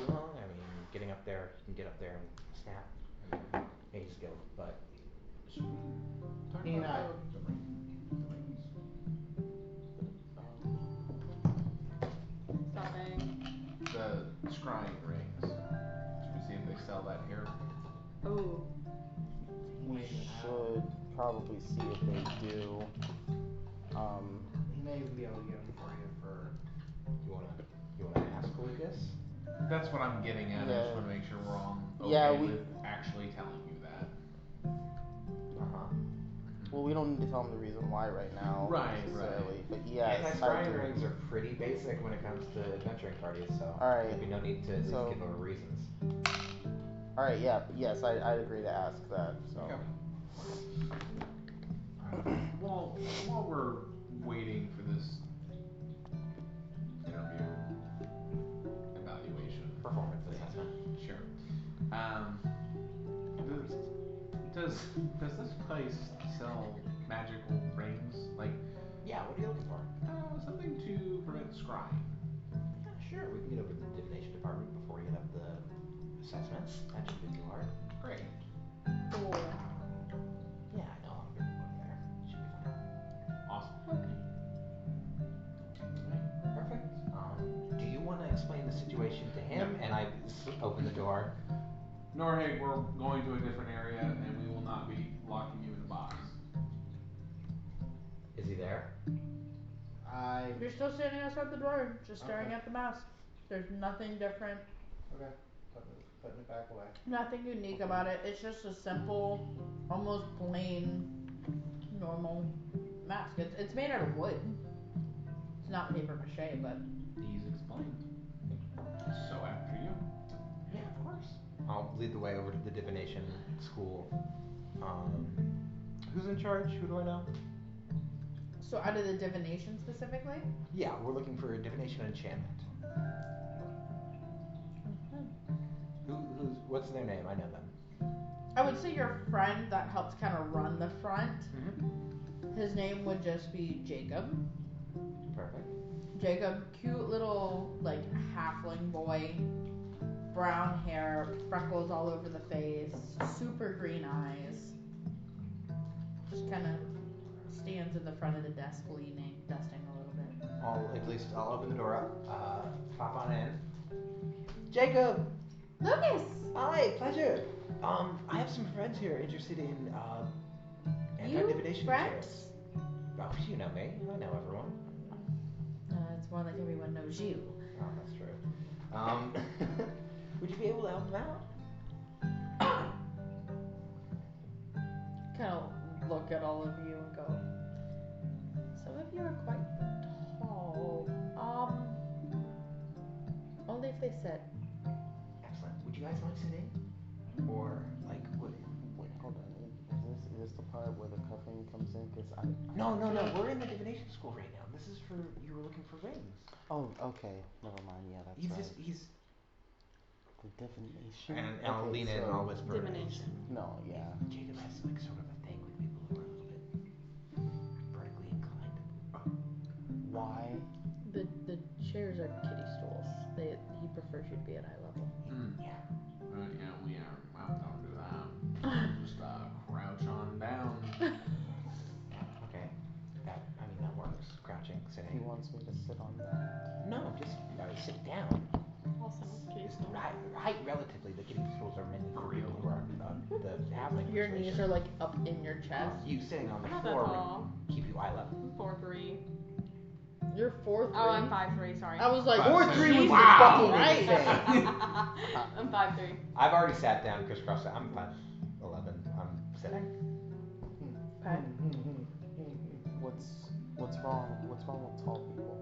long. I mean, getting up there, you can get up there and snap. He's skilled, but He and I. Something. The scrying rings. Should we see if they sell that here? Ooh. We should probably see if they do. He may even be able to get them for you for. you wanna ask Lucas? That's what I'm getting at. I just want to make sure we're on okay with actually telling you that. Well, we don't need to tell them the reason why right now. Right. But yes, Anti-scrying rings are pretty basic when it comes to adventuring parties, so there'd be no need to at least give them reasons. Alright, yeah, yes, I'd agree to ask that. So. Okay. Well, while we're waiting for this interview evaluation Performance assessment. Sure. Does this place sell magical rings? Like, yeah, what are you looking for? Something to prevent scrying. Yeah, sure. We can get over to the divination department before you have the assessments. That shouldn't be too hard. Great. Cool. Yeah, I know. I'll get the book there. Should be fine. Awesome. Perfect. Do you want to explain the situation to him? No. And I open the door. Norhig, we're going to a different area, and we will not be locking you in a box. Is he there? You're still standing outside the door, just staring at the mask. There's nothing different. Okay. Putting it back away. Nothing unique about it. It's just a simple, almost plain, normal mask. It's made out of wood. It's not paper mache, but. He's explained. So after you. Yeah, of course. I'll lead the way over to the divination school. Who's in charge? Who do I know? So out of the divination specifically? Yeah, we're looking for a divination enchantment. What's their name? I know them. I would say your friend that helps kind of run the front. His name would just be Jacob. Perfect. Jacob, cute little like halfling boy, brown hair, freckles all over the face, super green eyes. Just kind of stands in the front of the desk, leaning, dusting a little bit. I'll open the door up. Pop on in. Jacob. Lucas. Hi, pleasure. I have some friends here interested in anti-divination friends? chairs. Oh, you know me. I know everyone. It's more like everyone knows you. Oh, that's true. Would you be able to help them out? Kind of look at all of you and go, some of you are quite tall. Only if they sit. Excellent. Would you guys mind sitting? Or, like, would... Wait, hold on. Is this the part where the cuffing comes in? Cause No. We're in the divination school right now. This is for... You were looking for rings. Oh, okay. Never mind. Yeah, that's right. He's... The divination? And I'll lean in and I'll whisper. Divination. No, yeah. Jacob has, like, sort of a thing with people who are a little bit vertically inclined. Why? The chairs are kiddie stools. He prefers you to be at eye level. Yeah. Yeah, we are. Don't do that. Just crouch on down. Okay. That works. Crouching, sitting. He wants me to sit on that. No, just sit down. Also, kitty It's stool. right, relatively. The kiddie stools are meant for people who are the halfling. Your knees are like up in your chest. You sitting on the Not that floor tall. would keep you eye level. I'm 4'3". You're 4'3". Oh, I'm 5'3", sorry. I was like, 4'3" was wow, fucking right. I'm 5'3". I've already sat down, crisscross. I'm 5'11". I'm sitting. Okay. What's wrong? What's wrong with tall people?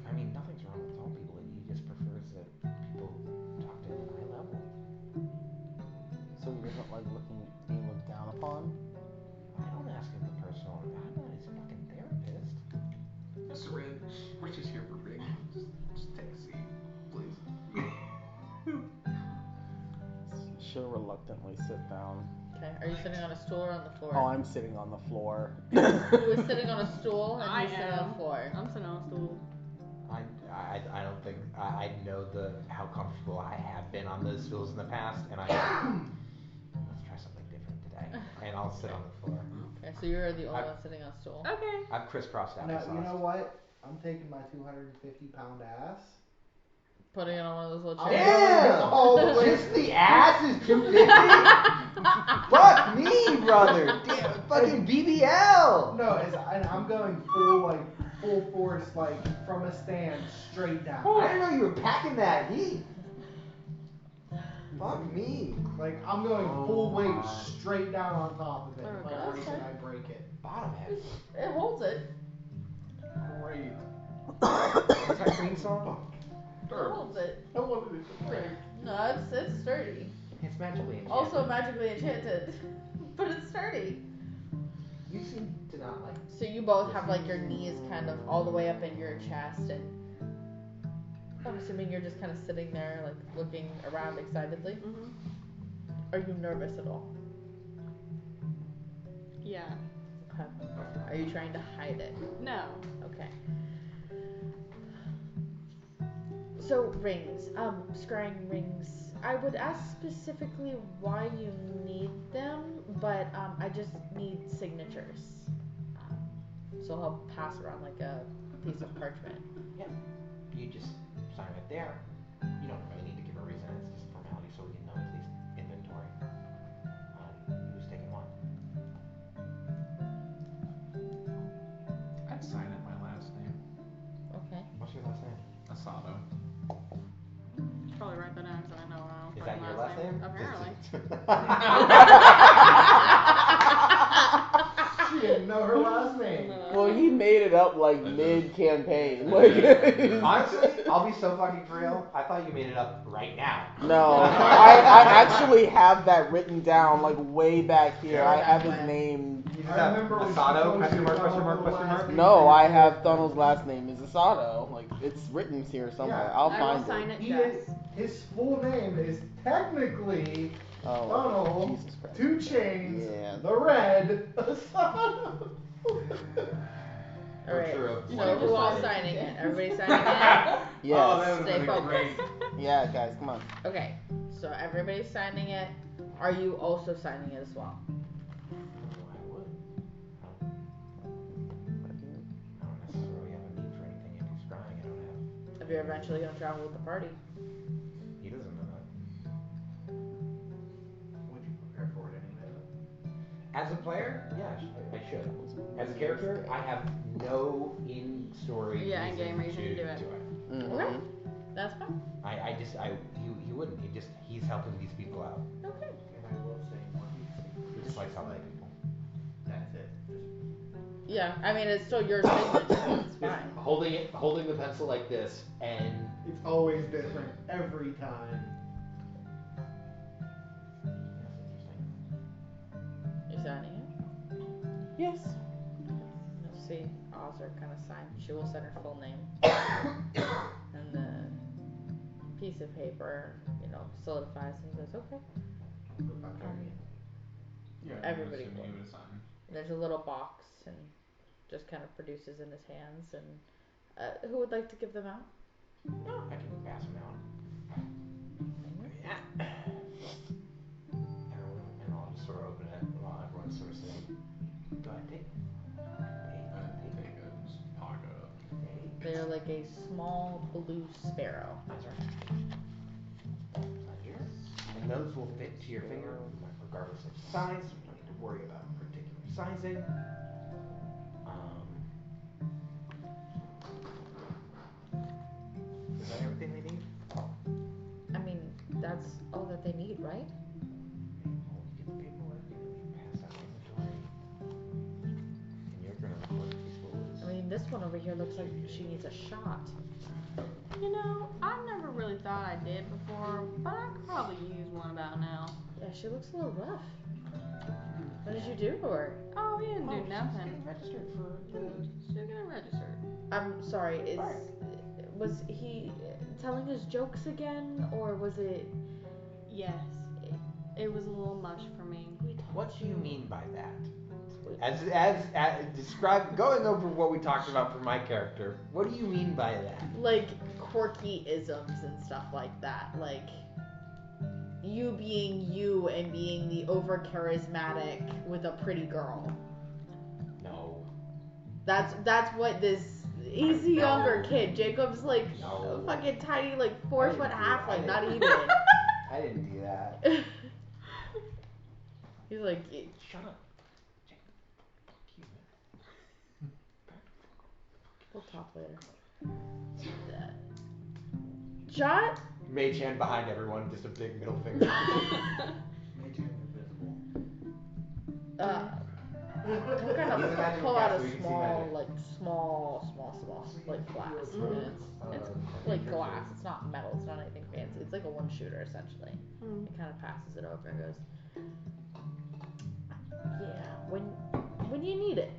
I mean, nothing's wrong with tall people. He just prefers that people talk to him at eye level. So he doesn't like being looked down upon? I don't ask him the personal. I'm not his fucking therapist. Mr. Red, we're just here for Big. Just take a seat, please. She'll reluctantly sit down. Okay. Are you sitting on a stool or on the floor? Oh, I'm sitting on the floor. Who is sitting on a stool and I who's sitting on am. the floor? I'm sitting on a stool. I don't think I know how comfortable I have been on those stools in the past, and let's try something different today. And I'll sit on the floor. Okay, so you're the only one sitting on a stool. Okay. I've crisscrossed Now, applesauce. you know what? I'm taking my 250-pound ass. Putting it on one of those little I'm chairs. going all the way. Just the ass is 250? Fuck me, brother. Damn, fucking BBL. No, and I'm going full force, like from a stand straight down. I didn't know you were packing that heat. Fuck me. Like I'm going full weight straight down on top of it. Oh, If I God. break it, I break it. Bottom heavy. It holds it. Great. What's that green song? It holds it. I wanted it to break. No, it's sturdy. It's magically enchanted. Also magically enchanted. But it's sturdy. You seem to not like. So you both have like your knees kind of all the way up in your chest, and I'm assuming you're just kind of sitting there like looking around excitedly. Mhm. Are you nervous at all? Yeah. Okay. Are you trying to hide it? No. Okay. So rings, scrying rings. I would ask specifically why you need them, but I just need signatures. So I'll pass around like a piece of parchment. Yeah. You just sign right there. You don't really need to give a reason. It's just a formality so we can know at least inventory. Who's taking what? I'd sign it my last name. Okay. What's your last name? Asado. Probably write that down because I know I'll Is write that my your last name? Apparently. She didn't know her last name. Well, he made it up like mid-campaign. Like, Honestly, I'll be so fucking for real. I thought you made it up right now. no, I actually have that written down like way back here. I have his name. You just I have remember when she Asado, told question you mark, about question mark, the question last mark? name. No, I have Donald's last name is Asado. Like it's written here somewhere. Yeah. I'll I find will sign it, He Jess. is, his full name is technically Oh, Donald, Jesus Christ. 2 Chains, Yeah. the Red, Asado. Alright. Sure of So what who all decided. signing it? Everybody signing it? Yes. Oh, that was Stay gonna be great. focused. Yeah, guys, come on. Okay. So everybody's signing it. Are you also signing it as well? I would. I don't necessarily have a need for anything if he's crying. I don't have. If you're eventually gonna travel with the party. He doesn't know that. Would you prepare for it anyway? As a player, yeah, I should. As a character, I have no in-story Yeah, in-game reason to do it. Mm-hmm. Okay. That's fine. He wouldn't. He's helping these people out. Okay. And I will say one He just likes helping people. That's it. Yeah, I mean it's still your signature. It's fine. Holding the pencil like this, and It's always different every time. that's interesting. You signing it? Yes. You'll see Ozra kind of sign. She will sign her full name. And the piece of paper, solidifies and goes, okay. Yeah. Everybody I'm will. assuming you would sign. There's a little box and just kind of produces in his hands. And who would like to give them out? No, I can pass them out. Yeah. Everyone, and I'll just sort of open it while everyone's sort of sitting. Go ahead, take. Take it, just pocket it up. They're like a small blue sparrow. That's right. Right here. And those will fit to your finger, regardless of size. You don't need to worry about particular sizing. Is that everything they need? I mean, that's all that they need, right? Well, you get the paperwork, you pass out inventory. And you're gonna record these fools. I mean, this one over here looks like she needs a shot. You know, I've never really thought I did before, but I could probably use one about now. Yeah, she looks a little rough. What did you do to her? Oh, he didn't do She's nothing. getting registered for the. She's getting registered. I'm sorry, was he telling his jokes again, or was it... Yes. It was a little much for me. What do you mean by that? As describe going over what we talked about for my character. What do you mean by that? Like, quirky isms and stuff like that. Like, you being you and being the over-charismatic with a pretty girl. No. That's what this... He's a younger kid. Jacob's like No. a fucking tiny, like 4 foot halfling, not even. I didn't do that. He's like... Shut up. We'll talk later. Shot? Mage hand behind everyone, just a big middle finger. Mage hand invisible. We'll kind Use the of magical pull out cast so a we can see small, magic. like, small, like, glass. It's like glass. It's not metal. It's not anything fancy. It's like a one shooter, essentially. It kind of passes it over and goes, yeah, when you need it.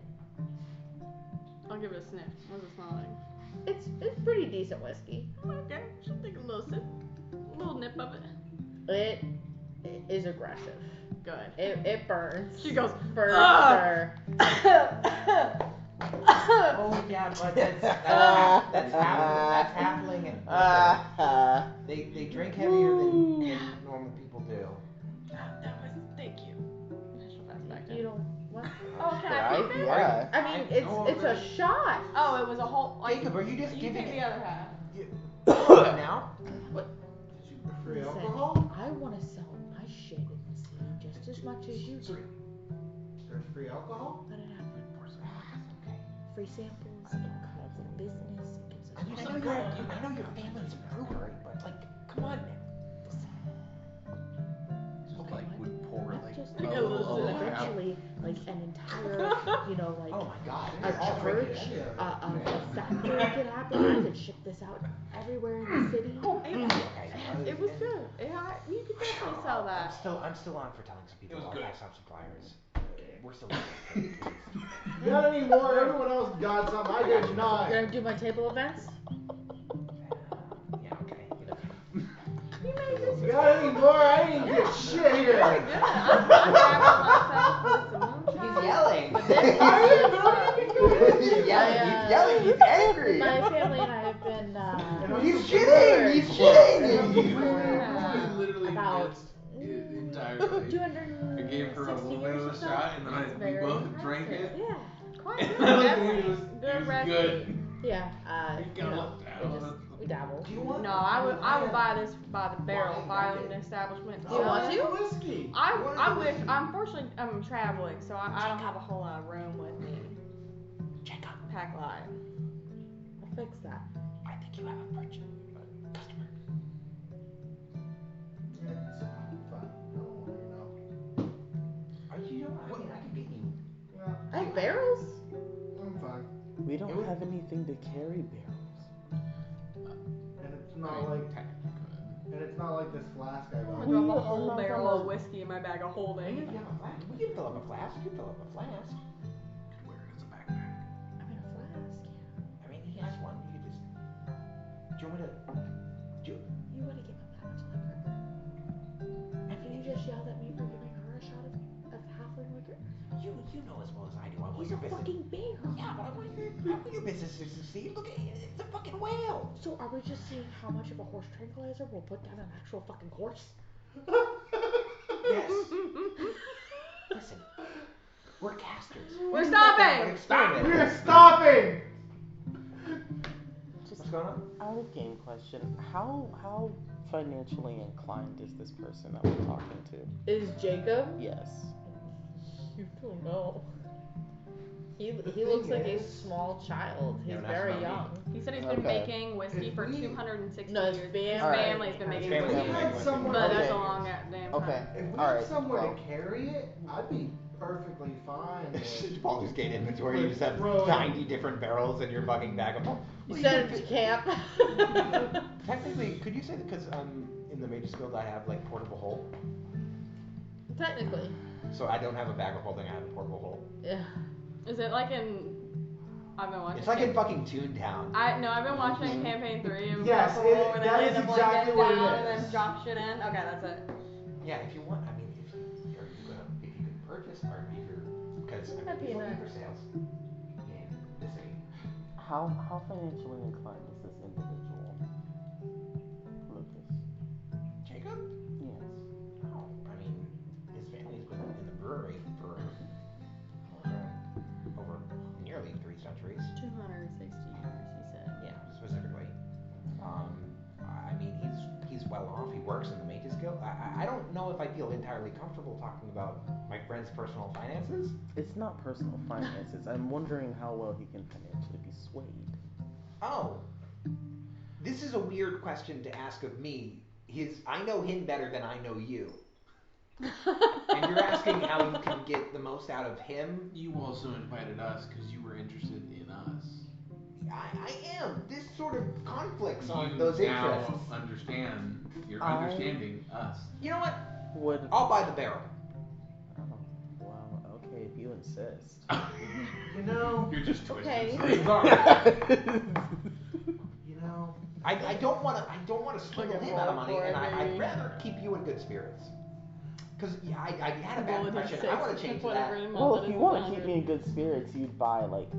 I'll give it a sniff. What does it smell like? It's pretty decent whiskey. Okay, she'll take a little sip. A little nip of it. It is aggressive. Good. It burns. She goes, for sure. Oh yeah, but that's halfling. They drink heavier than normal people do. Thank you. She'll pass it back to You don't what? Oh, can I keep it? Yeah. I mean, it's a shot. Oh, it was a whole. Like, Jacob, are you just you giving take it the other half. now? Free Listen, alcohol? I want to sell my shit in the city just as much as you do. There's free alcohol? Let it happen. Free samples, it promotes the business, it gives us... I know your family's a brewery, but like, come on now. Just like would pour Not like just a a little little half. eventually, like an entire, like Oh my god. a church, a factory could happen. I could ship this out everywhere in the city. It was good. You could definitely sell that. I'm still on for telling some people about some suppliers. We're still You got any more? Everyone else got some. I did not. You're gonna do my table events? Yeah, okay. You got any more? I didn't get shit here. I'm myself with some moonshine. He's yelling. But this He's yelling. He's angry. my family and I have been He's shitting. He's shitting. Literally about gets it entirely. 260 I gave her a little bit of years a or so. shot, and then It's we very both drank it. Yeah. Quite And good. it Definitely. was Good recipe. good. Yeah. You You know, gotta we dabble. Do you want? No, I would buy this by the barrel if I owned an establishment. Do you want to? Whiskey. I wish. Unfortunately, I'm traveling, so I don't have a whole lot of room with me. Check up. Pack light. I'll fix that. I think you have a customer. Yeah, it's fine. I don't want to know. Are you? I mean, I can get you. Yeah, I have barrels. I'm fine. We don't have anything to carry barrels. And it's not like. And it's not like this flask I I'm got. gonna drop a whole barrel of whiskey in my bag of We holding. can have a flask. We can fill up a flask. You can fill up a flask. Could wear it as a backpack. I'm in a flask. I mean, he has one. You could just. Do you want me to? You want to give him that much liquor? Can you just yell at me for giving her a shot of halfling liquor? You know as well as I do. I want He's your a business. fucking bear. Yeah, but I want your business to succeed. Look at it. It's a fucking whale. So are we just seeing how much of a horse tranquilizer will put down an actual fucking horse? Yes. Listen, we're casters. We're We stopping! Stop. We're stopping! What's going on? Out of game question. How financially inclined is this person that we're talking to? Is Jacob? Yes. You don't know. He thing looks like a is- small child. He's Yeah, that's very about me. young. He said he's been Okay. making whiskey for 260 No, his years. family- His Alright. family's been making His If we family whiskey. had someone, But that's Okay. a long goddamn time. Okay. if we All had right. somewhere Well, to carry it, I'd be perfectly fine. with- Baldur's Gate inventory. You just have Bro. 90 different barrels in your fucking bag of. You sent him to camp. Technically, could you say that because in the Mage's Guild I have like portable hole? Technically. So I don't have a bag of holding. I have a portable hole. Yeah. Is it like in? I've been watching. It's like in fucking Toontown. I've been watching Campaign 3 of Yes, Purple, where they that lay is the exactly blanket what it down and is. then drop shit in. Okay, that's it. Yeah, if you want, I mean, if you can purchase art reader, because I That'd mean, be he's looking nice. for sales in the city. How financially inclined is this individual? Lucas. Jacob? Yes. Oh, I mean, his family's been in the brewery for over nearly 3 centuries. 260 years, he said. Yeah, specifically. I mean, he's well off. He works in the Mages Guild. I don't know if I feel entirely comfortable talking about my friend's personal finances. It's not personal finances. I'm wondering how well he can financially be swayed. Oh, this is a weird question to ask of me. I know him better than I know you. And you're asking how you can get the most out of him? You also invited us because you were interested in us. I am. This sort of conflicts on You those now interests. understand. You're understanding us. You know what? Would I'll buy the barrel. Oh, well, okay, if you insist. You know, You're just twisting. Okay. Sorry. you know, I don't want to swindle him out of money, and I'd rather keep you in good spirits. Because I had a bad impression. I want to change that. Well, if you want to keep me in good spirits, you'd buy like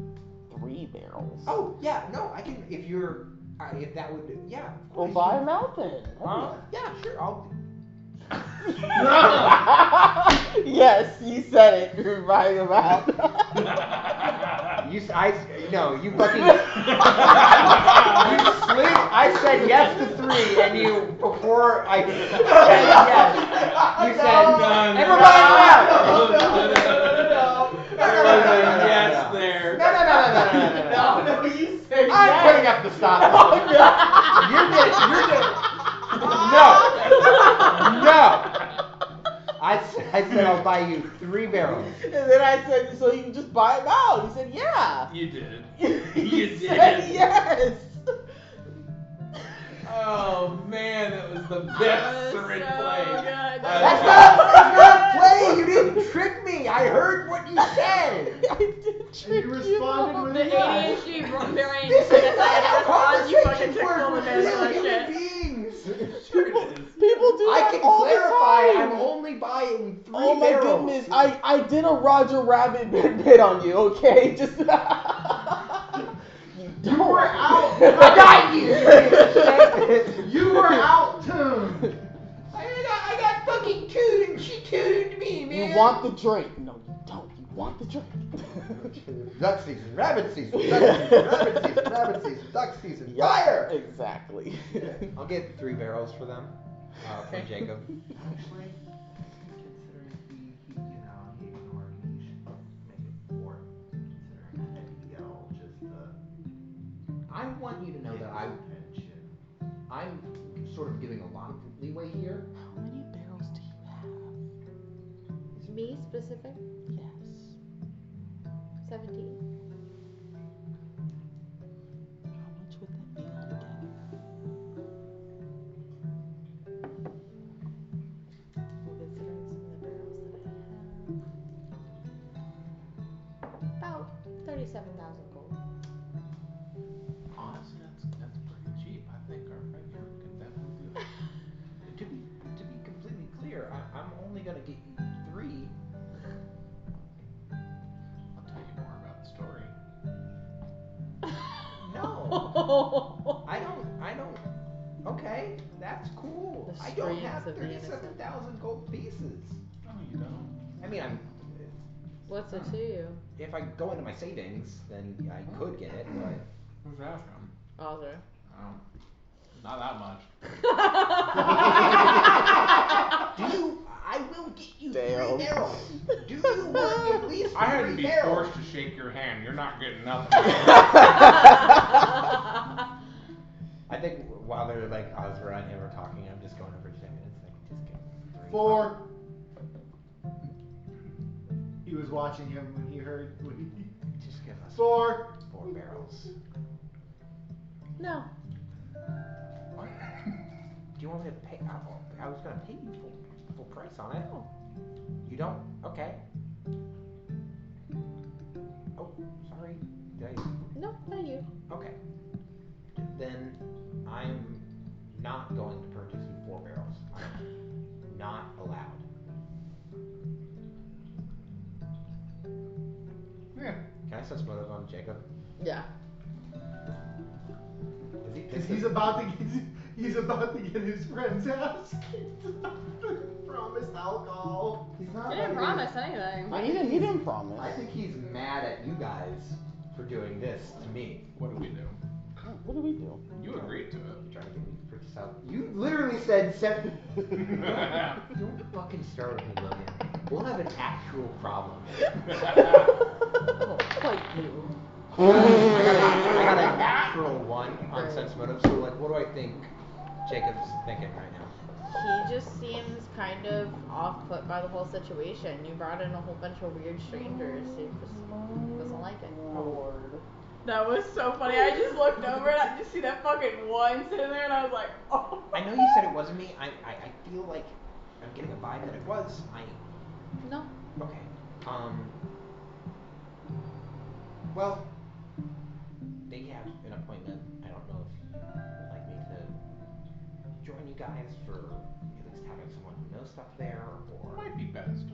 3 barrels. Oh yeah, no, I can. If that would, yeah. Well, buy them out then. Yeah, sure. I'll. Yes, you said it. You're buying them out. You fucking. You slid. I said yes to 3, and you before I said yes, you said everybody out. Yes, there. No. No, you said I'm yes. putting up the stop. You're getting. No. I said I'll buy you 3 barrels. And then I said, so you can just buy them out. He said, yeah. You did. You said yes. Oh man, that was the best syringe play. That's not play. You didn't trick me. I heard what you said. I did trick you responded with The a yes. ADHD brain This just is not decided to how respond. You fucking conversations took work. all the We're best real of human shit. beings. Sure it is. People do I that can all clarify. the time. I'm only buying 3 Oh my barrels. goodness, I did a Roger Rabbit bit on you, okay? Just You were out. I got you. You were out tuned. I got fucking tooted and she tooted me, man. You want the drink. No, you don't. You want the drink. Duck season, rabbit season, duck season, rabbit season, rabbit season, duck season, Yep, fire! Exactly. I'll get 3 barrels for them, for Jacob. Actually, considering he ignored me, you should make it 4. Considering I had to yell just to I want you to know get that his attention. I'm sort of giving a lot of leeway here. How many barrels do you have? Me specific? Yes. 17. How much would that be altogether? Well, considering some of the barrels that I have. About 37,000 gold. Honestly, that's pretty cheap. I think our friend here can definitely do it. To be completely clear, I'm only gonna get you 3. I'll tell you more about the story. No, I don't. Okay, that's cool. The I don't have streams of the innocent. 37,000 gold pieces. No, you don't. I mean, What's it to you? if I go into my savings, then I could get it, but. Where's that from? Arthur. Not that much. I will get you Damn. 3 barrels. Do you want at least 3 I had to be barrels? forced to shake your hand. You're not getting nothing. I think while they're like Osra and him are talking, I'm just going over to him and it's like, just give me 3. 4. He was watching him when he heard. Just give us 4. 4 barrels. No. What? Do you want me to pay? I was gonna pay you full price on it. You don't? Okay. Oh, sorry. Did I? No, not you. Okay. Then I'm not going to purchase you 4 barrels. I'm not allowed. Yeah. Can I sense motive on Jacob? Yeah. Is he Because pissed? he's about to get his friend's ass kicked after promised alcohol. He's not. He didn't promise anything. I He think didn't promise. I think he's mad at you guys for doing this to me. What do we do? What do we do? You agreed to it. You trying to get me to purchase out? You literally said Don't fucking start with me, Logan. We'll have an actual problem. I'll fight you. I got a natural 1 on sense motive, so like, what do I think Jacob's thinking right now? He just seems kind of off-put by the whole situation. You brought in a whole bunch of weird strangers. He just doesn't like it. Lord. That was so funny. I just looked over and I just see that fucking 1 sitting there and I was like, oh. I know you said it wasn't me. I feel like I'm getting a vibe that it was. No. Okay. Well, they have an appointment. I don't know if you'd like me to join you guys for at least having someone who knows stuff there, or... Might be best.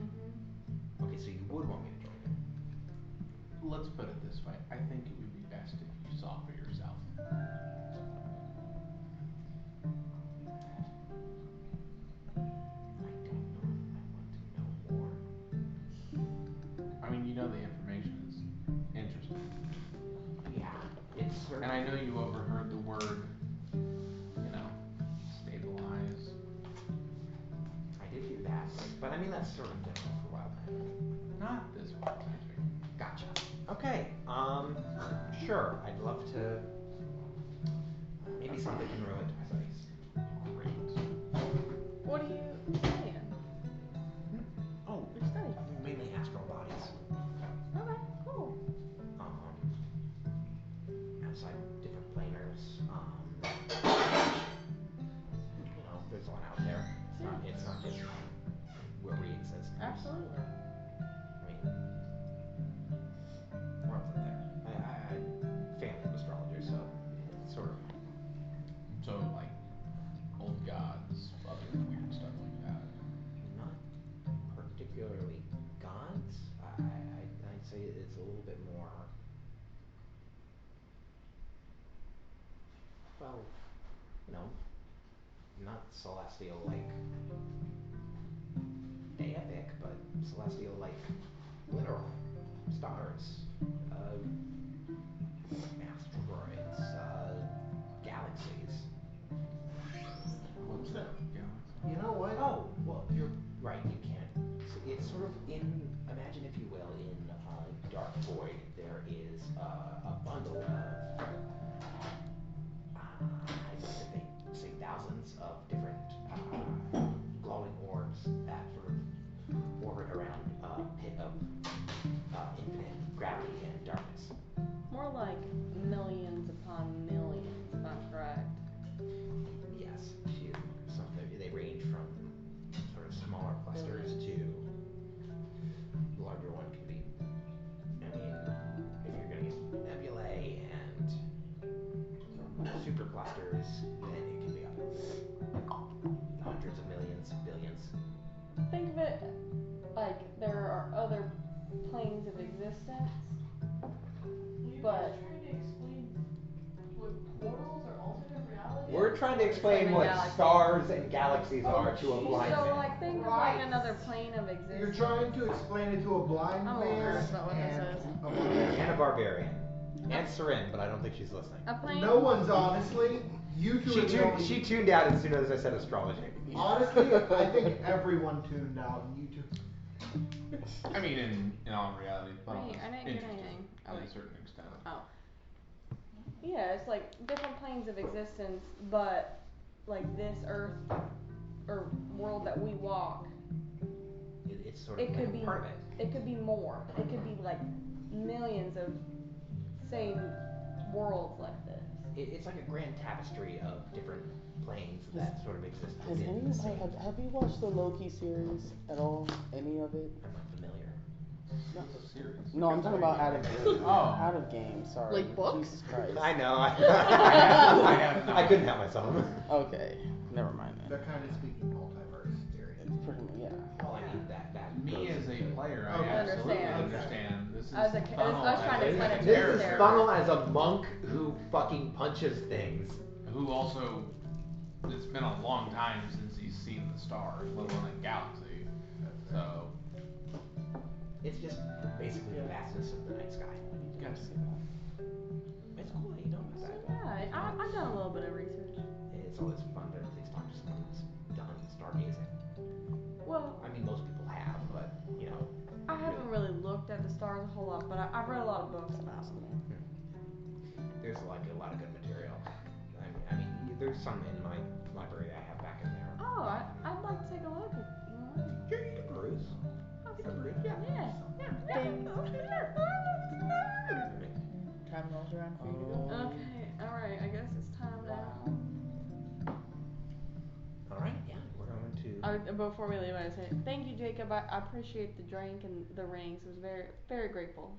Okay, so you would want me to join you. Let's put it this way. I think it would be best if you saw for yourself. I don't know if I want to know more. I mean, you know the information is interesting. Yeah, it's And I know you overheard the word, stabilize. I did hear that, but I mean that's sort of different for wild magic. Not this wild magic. Gotcha. Okay. Sure. I'd love to. Maybe something can ruin my studies. Great. What are you studying? Oh, You're studying. mainly astral bodies. Okay, cool. Outside different planers. There's one out there. It's not just where we exist. Absolutely. I mean, where else is there? I family of astrologers, so it's sort of. So, like, old gods, other weird stuff like that. Not particularly gods. I'd say it's a little bit more. Well, not celestial like deific, but celestial like literal stars, asteroids, galaxies. What's that? You know what? Oh, well, you're right. You can't. So it's sort of imagine if you will, in Dark Void, there is a bundle of, I'd like to think, say thousands of different glowing orbs that sort of orbit around a pit of infinite gravity and darkness. More like millions upon millions, if I'm correct. Yes, they range from sort of smaller clusters to the larger one can be. I mean, if you're going to use nebulae and superclusters, then it can be up hundreds of millions, billions. Think of it like there are other planes of existence, but trying to explain what portals or alternate realities? We're trying to explain what stars and galaxies are to a blind so man. like think of Right. like another plane of existence. You're trying to explain it to a blind I'm man embarrassed about what this is. a blind And a barbarian. And Seren, but I don't think she's listening. A plane. No one's honestly. You two are the only. She tuned out as soon as I said astrology. Honestly, I think everyone tuned out, and you two. I mean, in all reality, but Wait, I didn't get anything. to Oh, a wait. certain extent. Oh. Yeah, it's like different planes of existence, but like this Earth or world that we walk, It's sort of it like could a be part of it. it could be more. It could be like millions of same worlds like this. It's like a grand tapestry of different planes that sort of exist Has within the same. have you watched the Loki series at all? Any of it? I'm not familiar. Series. No, I'm talking about out of game. Oh. Out of game, sorry. Like books? Jesus Christ. I know. I couldn't help myself. Okay, never mind then. They're kind of speaking multiverse theory. It's pretty much, yeah. Well, I mean that. Me goes as a into- player, Okay. I absolutely Understand. understand. This is As a- funnel I was trying to as a explain it to This character is Sarah. Funnel as a monk who fucking punches things. who also, it's been a long time since he's seen the stars, let alone a galaxy. So, It's just basically the vastness of the night sky. You gotta see that. It's cool that you know about that. Yeah, I've done a little bit of research. It's always fun to at least talk to someone who's done stargazing. Well, I mean, most people have, but you know. I haven't really looked at the stars a whole lot, but I've read a lot of books about them. There's like a lot of good material. I mean, there's some in my library I have back in there. Oh, I'd like to take a look at Sure, you can peruse. You can peruse, yeah. Ding. Alright. Time rolls around for you to go. Okay, alright, I guess it's time now. Alright, yeah, we're going to. Before we leave, I say thank you, Jacob. I appreciate the drink and the rings. I was very, very grateful.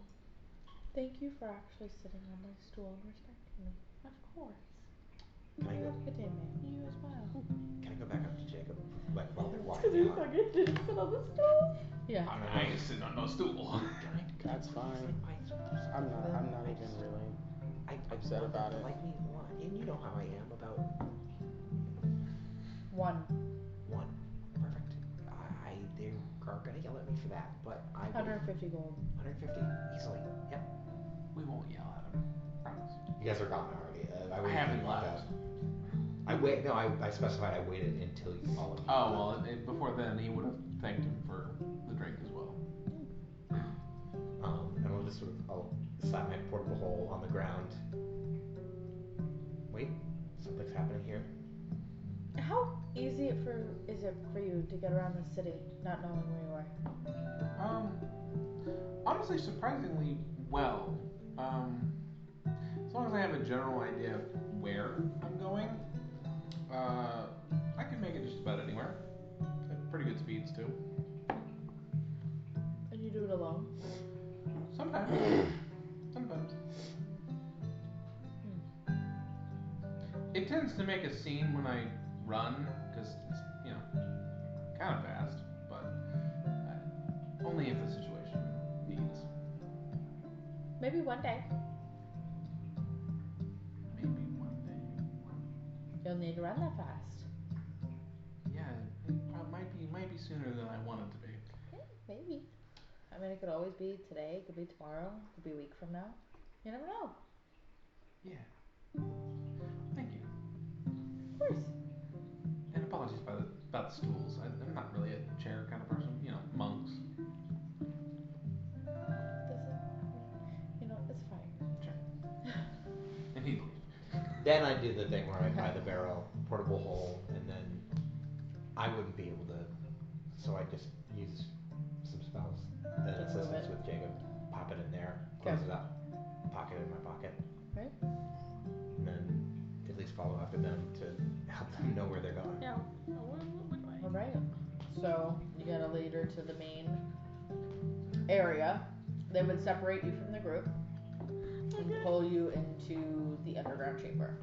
Thank you for actually sitting on my stool and respecting me. Of course. Can I go? Good day, man. You as well. Can I go back up to Jacob? Like while they're Because walking you out. forget to sit on the stool. Yeah. I ain't sitting on no stool. That's fine. I'm not even really I upset want about them it. to like me one, and you know how I am about One. Perfect. They are gonna yell at me for that, but I will. 150 gold. 150 easily. Yep. We won't yell at him. Promise. You guys are gone already. I haven't left. I specified I waited until all of you. Oh, well, before then, he would have thanked him for the drink as well. And I'll slap my portable hole on the ground. Wait, something's happening here. How easy is it for you to get around the city, not knowing where you are? Honestly, surprisingly well. As long as I have a general idea of where I'm going, I can make it just about anywhere. I have pretty good speeds too. And you do it alone? Sometimes. Sometimes. It tends to make a scene when I run, because it's, kind of fast, but only if the situation needs. Maybe one day. Maybe one day. You'll need to run that fast. Yeah, it might be sooner than I want it to be. Yeah, maybe. I mean, it could always be today, it could be tomorrow, it could be a week from now. You never know. Yeah. Thank you. Of course. And apologies about the stools. I'm not really a chair kind of person. Monks. It's fine. And he'd leave. Then I do the thing where I buy the barrel, portable hole, and then I wouldn't be able to, so I just use some spells and Just move assistance it. with Jacob. Pop it in there, Okay. close it up, pocket it in my pocket, Right? and then at least follow after them to help them know where they're going. Yeah. Alright. So, you gotta lead her to the main area. They would separate you from the group and pull you into the underground chamber.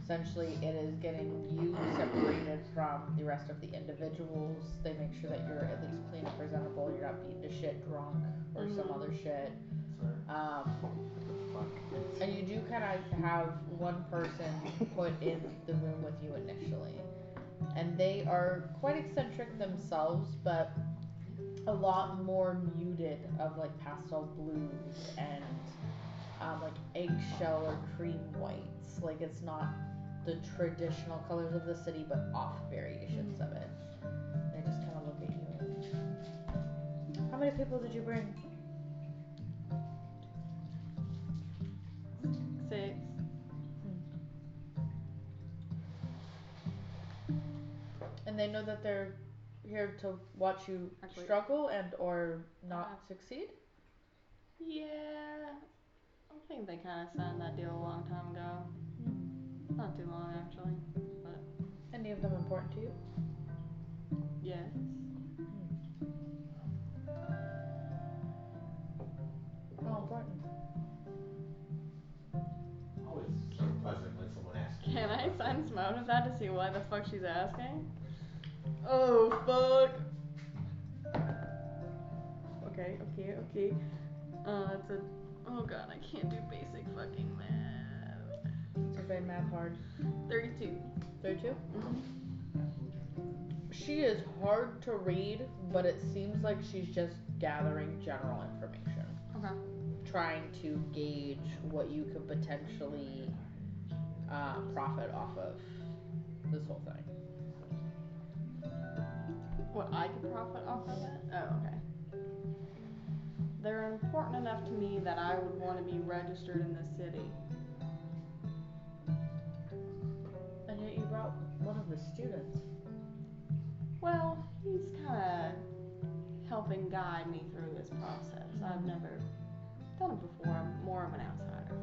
Essentially, it is getting you separated from the rest of the individuals. They make sure that you're at least clean and presentable. You're not beaten to shit drunk or some other shit. And you do kind of have one person put in the room with you initially. And they are quite eccentric themselves, but a lot more muted of like pastel blues and like eggshell or cream whites. Like it's not the traditional colors of the city, but off variations of it. They just kind of look at you. How many people did you bring? 6. And they know that they're here to watch you Actually- struggle and or not succeed? Yeah. I think they kind of signed that deal a long time ago. important to you? Yes. How important? Always so pleasant when someone asks you. Can I sense motive that to see why the fuck she's asking? Oh fuck. Okay. It's a. Oh god, I can't do basic fucking math. It's very math hard. 32. 32? She is hard to read, but it seems like she's just gathering general information. Okay. Trying to gauge what you could potentially profit off of this whole thing. What I could profit off of it? Oh, okay. They're important enough to me that I would want to be registered in the city. And yet you brought one of the students. Well, he's kind of helping guide me through this process. I've never done it before. I'm more of an outsider.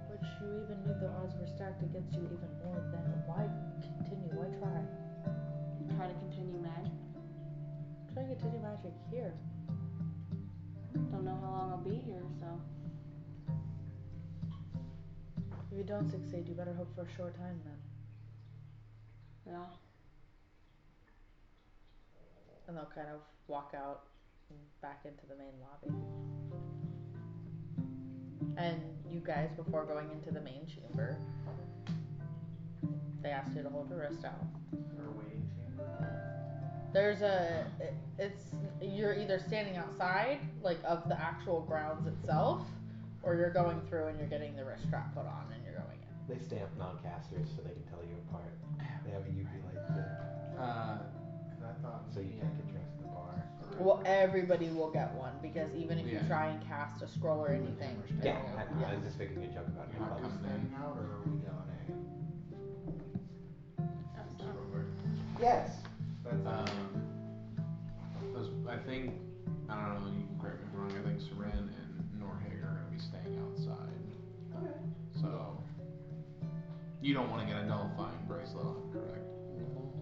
But you even knew the odds were stacked against you even more then. Why continue? Why try? Try to continue magic. Try to continue magic here. Don't know how long I'll be here, so. If you don't succeed, you better hope for a short time then. Yeah. And they'll kind of walk out and back into the main lobby. And you guys, before going into the main chamber, they asked you to hold your wrist out. Or a waiting chamber. There's you're either standing outside, like of the actual grounds itself, or you're going through and you're getting the wrist strap put on and you're going in. They stamp non-casters so they can tell you apart. They have a UV light too. Because I thought. So you can't get dressed in the bar. Well, everybody will get one because even if you Yeah. try and cast a scroll or anything. Yeah, I know. I was just making a joke about it. Are we standing out or are we going in? Just real quick. Yes. That's I think, I don't know, you can correct me if I'm wrong, I think Saran and Norhig are going to be staying outside. Okay. So, you don't want to get a nullifying bracelet on, correct? No.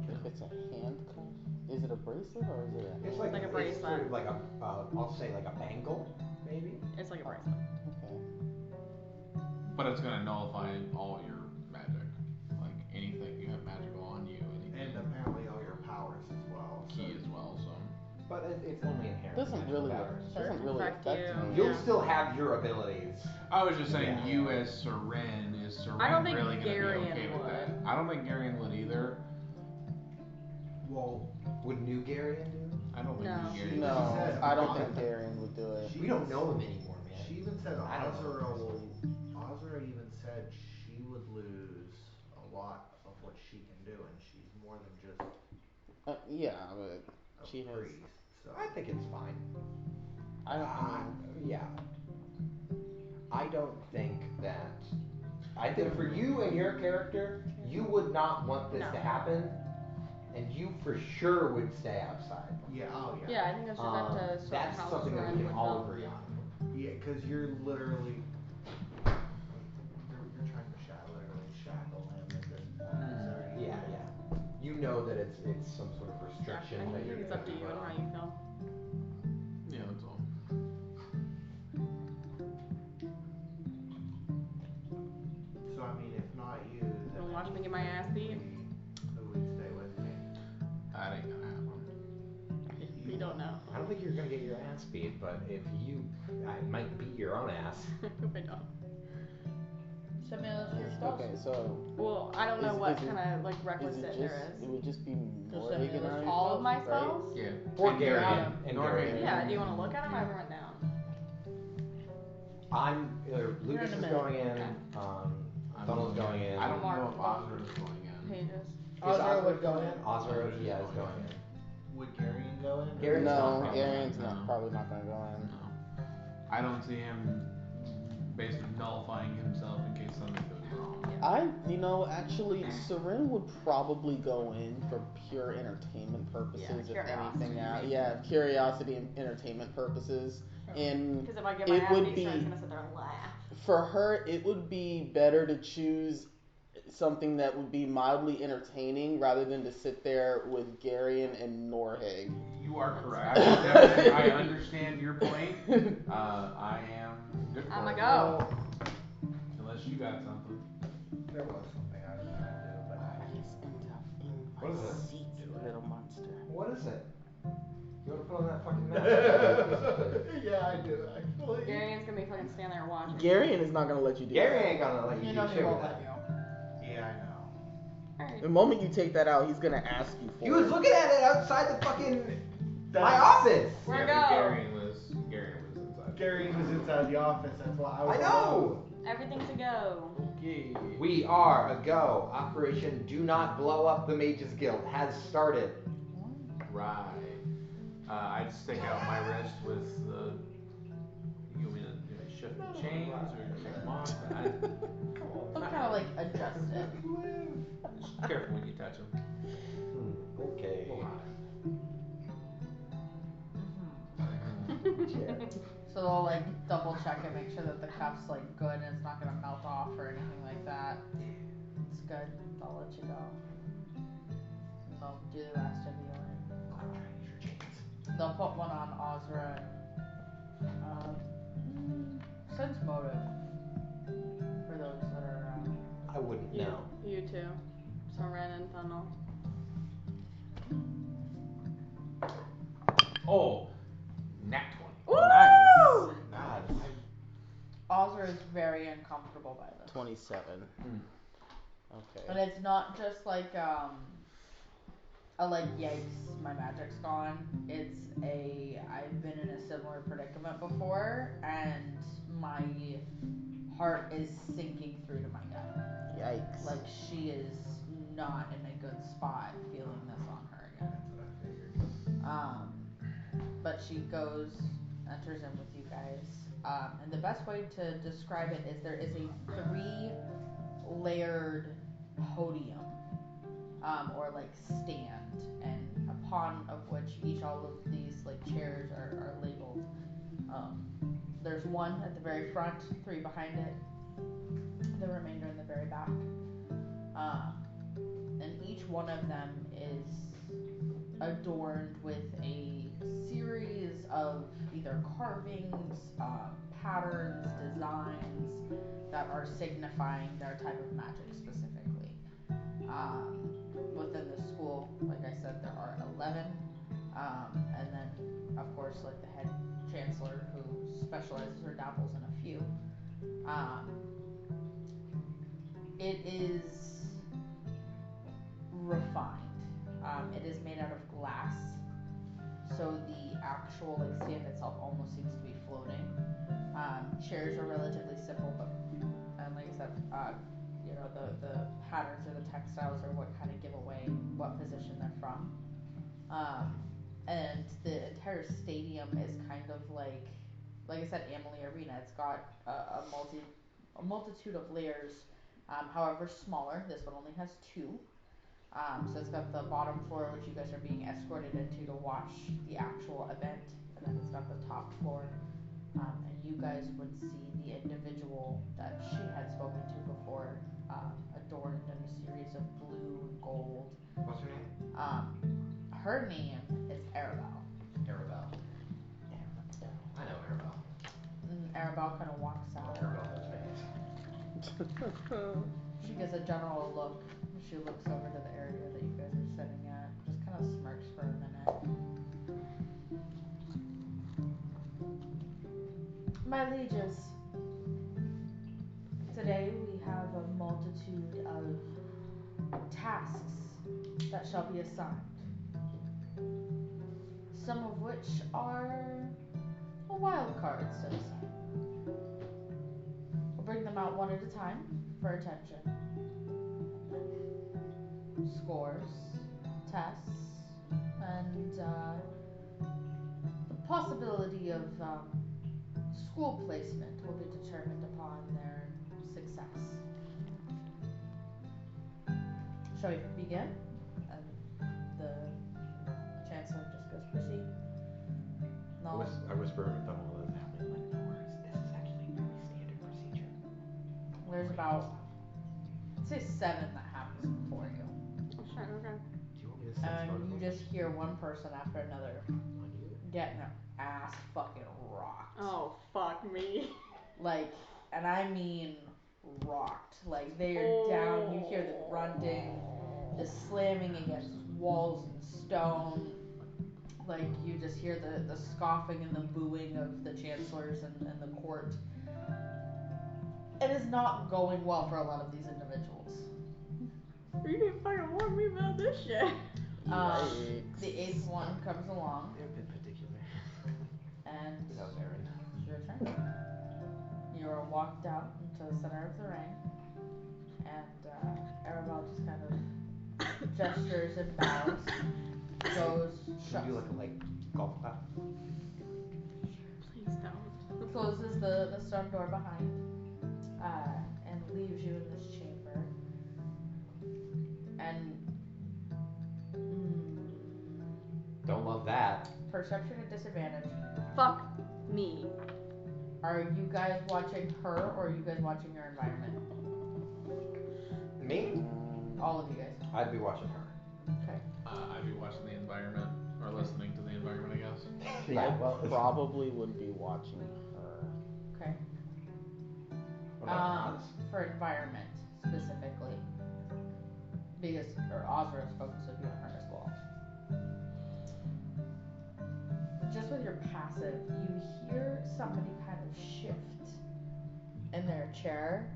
If it's a handcuff, is it a bracelet or is it a It's like Like a It's bracelet. sort of like a, I'll say like a bangle, maybe. It's like a bracelet. Okay. But it's going to nullify all your magic. Like anything you have magical on you, anything. and apparently all your powers as well. Key as well, so. But it's only inherent. Doesn't magical really powers. affect you. me. You'll still have your abilities. I was just saying, Yeah. you as Saran, is Saran I don't think really going to be Garion okay with would. that? I don't think Garion would either. Well, Would New Garion do it? I don't think No. Garion No, said I don't on- think Darian would do it. We don't know him anymore, man. she even said I don't know. Azura even said she would lose a lot of what she can do, and she's more than just Yeah, but a she has. priest. So I think it's fine. I don't. Yeah. I don't think that. I think for you and your character, you would not want this No. to happen, and you for sure would stay outside. yeah, oh yeah, Yeah, I think it's just up to sort of That's how something that we Saran can would all help. agree on. yeah, because you're literally you're trying to literally shackle him at this point. So Yeah, yeah. You know that it's some sort of Yeah, restriction I that think you're it's up to you and how you feel. Yeah, that's all. So I mean, if not you, then Wanna watch me get my ass beat? Who would stay with me? That ain't gonna happen. You don't know. I don't think you're gonna get your ass beat, but if you, I might beat your own ass. I don't. Send me a list of your spells. Okay, so Well, I don't know Is- what is it- kind of like requisite it there just? is. It would just be Just more send me a list of organized, All of my right? spells? Yeah. Or And Garion. And Norhig. Garion. Yeah, do you want to look at them? I haven't written down. Lucas in a is minute. going in. Funnel's going in. I don't know Mark if the Ozra is going in. Pages. Azura would go in. Ozra, yeah, is going in. Would Garion go in? Garyon's No, not going Arian's in. not No. probably not gonna go in. No. I don't see him basically nullifying himself in case something goes wrong. Actually, Seren would probably go in for pure entertainment purposes, if curiosity. anything else. Yeah, curiosity and entertainment purposes. And Because if I get my it ass would beat, be Sarah's gonna sit there and laugh. for her, it would be better to choose something that would be mildly entertaining rather than to sit there with Garion and Norhig. You are correct. I understand your point. I am good for I'ma it. go. Unless you got something. There was something I was gonna do, but What is it? Little monster. What is it? You want to put on that fucking mask? Yeah, I do actually. Gary's gonna be fucking standing there watching. Garion is not gonna let you do Gary that. ain't gonna let you You do know shit he with won't that. let you. Yeah, I know. Alright. The moment you take that out, he's gonna ask you for He was it. looking at it outside the fucking my office. Where Yeah, go? Garion was inside. Gary was inside the office. That's why I was. I know. Everything's a go. Okay. We are a go. Operation Do Not Blow Up the Mages Guild has started. Right. I'd stick out my wrist with the. You want me to shift the chains or take them off? I'll kind of like adjust it. Just careful when you touch them. Okay. So they'll like double check and make sure that the cuff's like good and it's not gonna melt off or anything like that. It's good. I'll let you go. And they'll do the rest of you in. They'll put one on Ozra and sense motive for those that are around. I wouldn't You, know. you too. Soren and Tunnel. Oh, nat 20. Woo! God. Ozra is very uncomfortable by this. 27. Okay. And it's not just like a like yikes, my magic's gone. It's I've been in a similar predicament before and my heart is sinking through to my gut. Yikes. Like she is not in a good spot feeling this on her again. But she enters in with you guys. And the best way to describe it is there is a 3-layered podium, or like stand, and upon of which all of these like chairs are labeled. There's one at the very front, 3 behind it, the remainder in the very back. And each one of them is adorned with a series of either carvings, patterns, designs that are signifying their type of magic specifically. Within the school, like I said, there are 11, and then of course like the head chancellor who specializes or dabbles in a few. It is refined. It is made out of glass, so the actual like stand itself almost seems to be floating. Chairs are relatively simple, but and like I said, the patterns or the textiles are what kind of give away what position they're from. And the entire stadium is kind of like I said, Amalie Arena. It's got a multitude of layers. However smaller. This one only has 2. So it's got the bottom floor, which you guys are being escorted into to watch the actual event, and then it's got the top floor. And you guys would see the individual that she had spoken to before, adorned in a series of blue and gold. What's her name? Her name is Arabelle. Arabelle. I know Arabelle. And Arabelle kind of walks out. Arabelle has face. She gives a general look. She looks over to the area that you guys are sitting at. Just kind of smirks for a minute. My lieges, today we have a multitude of tasks that shall be assigned. Some of which are a wild card, so to say. We'll bring them out one at a time for attention. Scores, tests, and the possibility of school placement will be determined upon their success. Shall we begin? And the chancellor just goes, proceed. No. I whisper over Tunnel that happening like no words. This is actually very standard procedure. There's about say 7 that happens before you. Oh shit, okay. Do you want me to sense And you motivation? just hear one person after another getting their ass fucking rocked. Oh, fuck me. Like, and I mean rocked. Like, they are down, you hear the grunting, the slamming against walls and stone. Like, you just hear the scoffing and the booing of the chancellors and the court. It is not going well for a lot of these individuals. You didn't fucking warn me about this shit. The 8th one comes along. They're a bit particular. And That was Aaron. it's your turn. You are walked out into the center of the ring. And Arabelle just kind of gestures and bows. Goes, Should we do like a golf clap? Please don't. closes the stone door behind, and leaves you in this chamber. And Don't love that. perception at disadvantage. Fuck me. Are you guys watching her, or are you guys watching your environment? Me? All of you guys. I'd be watching her. Okay. I'd be watching the environment, or listening to the environment, I guess. Yeah, well, Probably would be watching her. Okay. What about Oz? For environment specifically, because Ozra is focused on you and her as well. Just with your passive, you hear somebody kind of shift in their chair,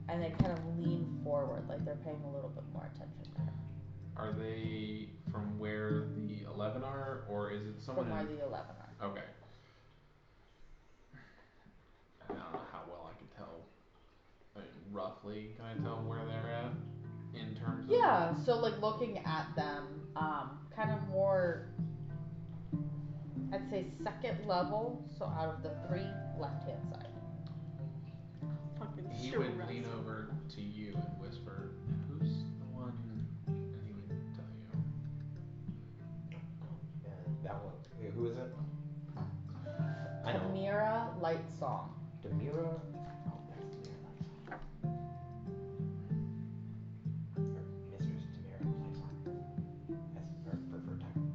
and they kind of lean forward, like they're paying a little bit more attention to her. Are they from where the 11 are, or is it someone From where in... the 11 are. Okay. I don't know how well I can tell. I mean, roughly, can I tell where they're at in terms of... Yeah, so like looking at them, kind of more, I'd say 2nd level, so out of the 3, left-hand side. Fucking He sure. would lean over to you and whisper, "Who's the one?" And he would tell you. That one. Who is it? I know. Tamira Lightsong. Demira? Oh, that's Demira Lightsong. Or Mistress Demira Lightsong. That's our preferred title.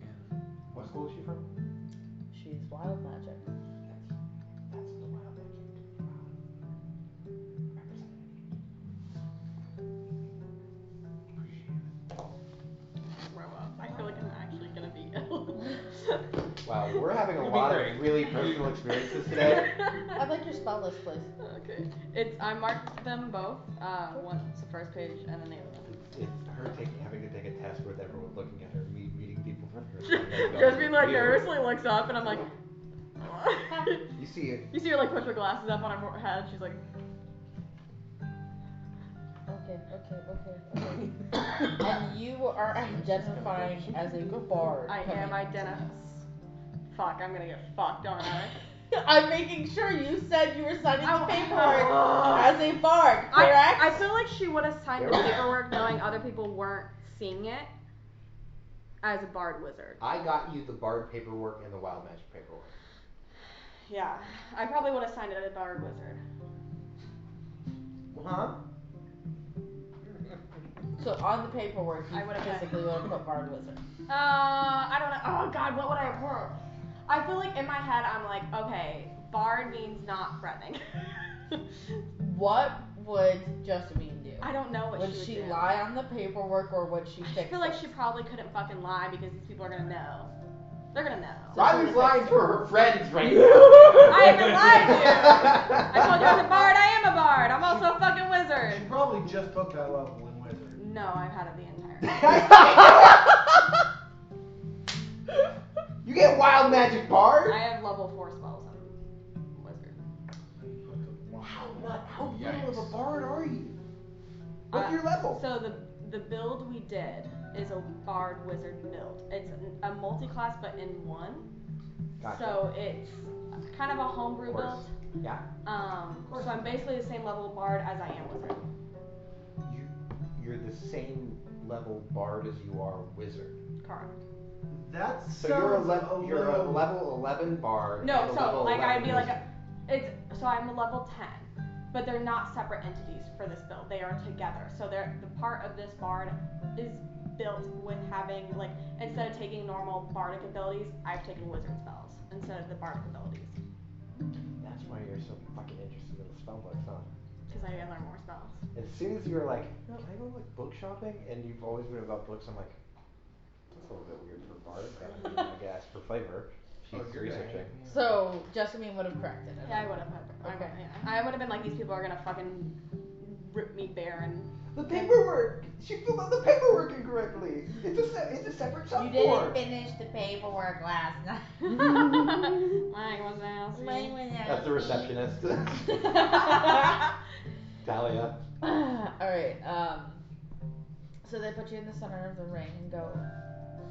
And What school is she from? She's wild magic. That's the wild magic. Representative. appreciate it. Grow up. I feel like I'm actually gonna be ill. Wow, we're having a You'll be lot great. of really personal experiences today. I'd like your spell list, please. Okay. I marked them both. One's the first page and then the other one. It's her having to take a test with everyone looking at her, meeting people from her. Jasmine like nervously looks up and I'm like, You see it. you see her like push her glasses up on her head. She's like, Okay. And you are identifying as a bard. I am identifying. Fuck, I'm gonna get fucked, don't I? I'm making sure you said you were signing the paperwork as a bard, correct? I feel like she would have signed the paperwork knowing other people weren't seeing it as a bard wizard. I got you the bard paperwork and the wild magic paperwork. Yeah, I probably would have signed it as a bard wizard. Huh? So on the paperwork, you I would've physically would have put bard wizard. I don't know. Oh god, what would I have put? I feel like in my head I'm like, okay, bard means not threatening. What would Josephine do? I don't know what Would she would she do. lie on the paperwork, or would she fix I feel like it? she probably couldn't fucking lie because these people are gonna know. They're gonna know. So Riley's lying to her friends right now. I haven't lied to you. I told you I was a bard. I am a bard. I'm also a fucking She wizard. probably just took that level in wizard. No, I've had it the entire time. You get wild magic bard? I have level 4 spells in wizard. How little of a bard are you? What's your level? So the build we did is a bard wizard build. It's a multi-class but in one. Gotcha. So it's kind of a homebrew build. Yeah. So I'm basically the same level bard as I am wizard. You're the same level bard as you are wizard. Correct. That's So you're a level 11 bard. No, and a so level like 11 I'd be like wizard. so I'm a level 10. but they're not separate entities for this build. They are together. So they're the part of this bard is built with having like instead of taking normal bardic abilities, I've taken wizard spells instead of the bardic abilities. That's why you're so fucking interested in the spell books, huh? Because I learn more spells. As soon as you were like, no, I go like book shopping, and you've always been about books, I'm like, that's a little bit weird for Bard, but I mean, I guess for flavor, she's researching. So Jessamine would have corrected it. Yeah, I would have. Okay. I would have been like, these people are gonna fucking rip me bare and. The paperwork! She filled out the paperwork incorrectly! It's a separate subform! You didn't finish the paperwork last night. Mine was nasty. That's the receptionist. Talia. Alright, so they put you in the center of the ring and go.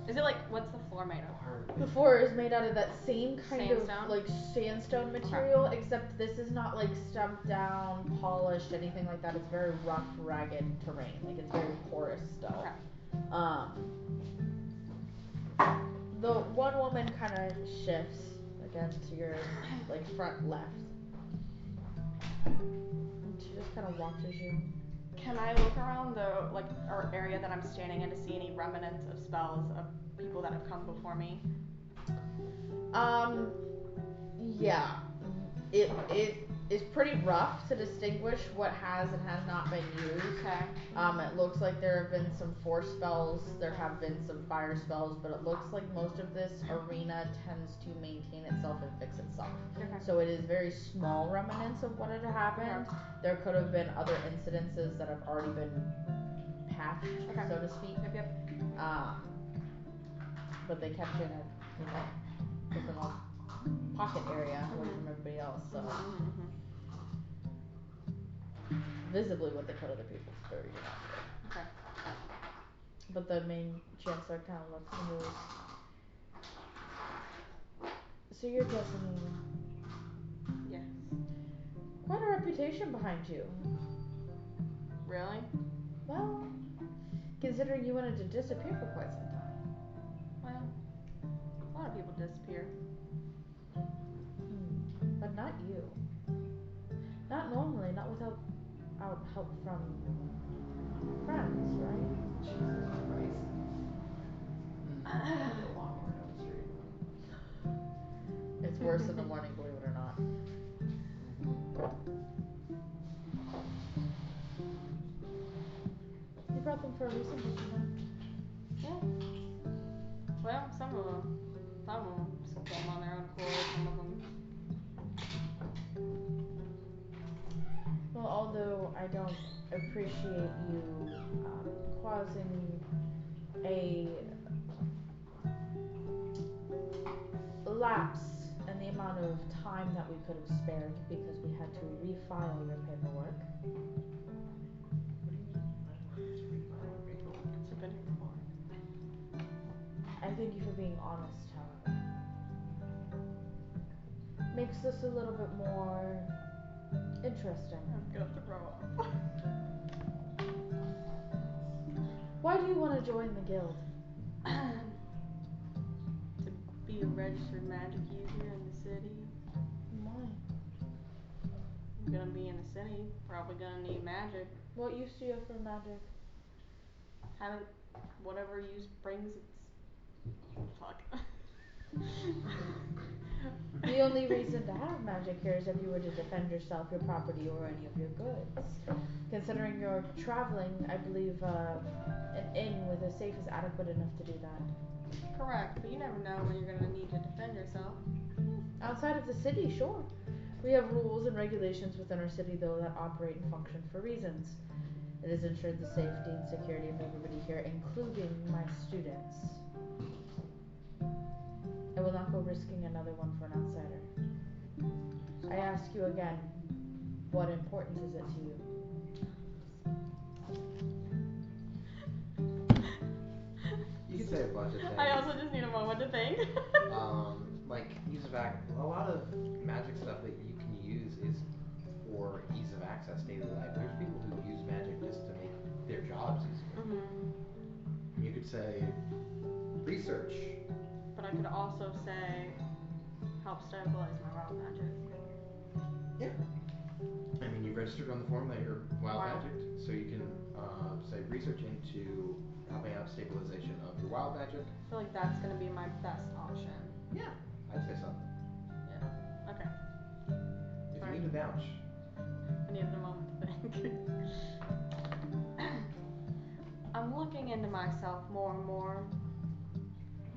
Is it like, what's the floor made of? The floor is made out of that same kind Sandstone? of like sandstone material, except this is not like stumped down, polished, anything like that. It's very rough, ragged terrain. Like it's very porous still. Okay. The one woman kind of shifts again to your like front left. And she just kind of watches you. Can I look around the like or area that I'm standing in to see any remnants of spells of people that have come before me? Yeah. It is pretty rough to distinguish what has and has not been used. Okay. It looks like there have been some force spells, there have been some fire spells, but it looks like most of this arena tends to maintain itself and fix itself. Okay. So it is very small remnants of what had happened. Okay. There could have been other incidences that have already been patched, Okay. so to speak. Yep. But they kept you in a different little pocket area away from everybody else, so visibly what they put other people through, you're not sure. Okay. But the main chancellor kind of looks and goes, so you're Jessamine. Yes. Quite a reputation behind you. Really? Well, considering you wanted to disappear for quite some time. Well, a lot of people disappear. But not you. Not normally, not without help from friends, right? Jesus Christ. A long word on the street. It's worse in the morning, believe it or not. You brought them for a reason, did you know? Yeah. Well, some of them came on their own accord, some of them. Well, although I don't appreciate you causing a lapse in the amount of time that we could have spared because we had to refile your paperwork. It's been here before. I thank you for being honest, however. Makes this a little bit more interesting. I'm gonna throw up. Why do you want to join the guild? To be a registered magic user in the city. Why? I'm gonna be in the city, probably gonna need magic. What use do you have for magic? Haven't, whatever use brings its, fuck. The only reason to have magic here is if you were to defend yourself, your property, or any of your goods. Considering you're traveling, I believe an inn with a safe is adequate enough to do that. Correct, but you never know when you're gonna need to defend yourself. Outside of the city, sure. We have rules and regulations within our city, though, that operate and function for reasons. It has ensured the safety and security of everybody here, including my students. I will not go risking another one for an outsider. I ask you again, what importance is it to you? You can say a bunch of things. I also just need a moment to think. Like use of a lot of magic stuff that you can use is for ease of access daily life. There's people who use magic just to make their jobs easier. You could say research. But I could also say help stabilize my wild magic. Yeah. I mean, you've registered on the form that you're wild Wild. magic, so you can say research into helping out stabilization of your wild magic. I feel like that's gonna be my best option. Yeah, I'd say so. Yeah. Okay. If Sorry. you need a vouch. I needed a moment to think. I'm looking into myself more and more.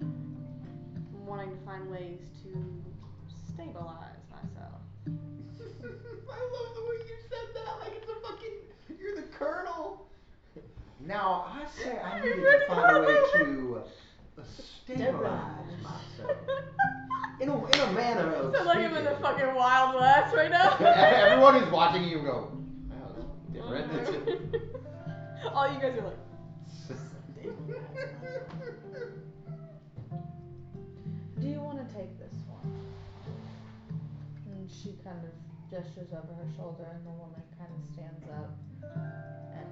I'm wanting to find ways to stabilize myself. I love the way you said that, like it's a fucking, you're the colonel. Now, I say I needed to find a way to stabilize myself. In a manner of So like I'm in the speaking. fucking Wild West right now. Everyone who's watching you go, wow, that's different. All you guys are like, Do you want to take this one? And she kind of gestures over her shoulder, and the woman kind of stands up and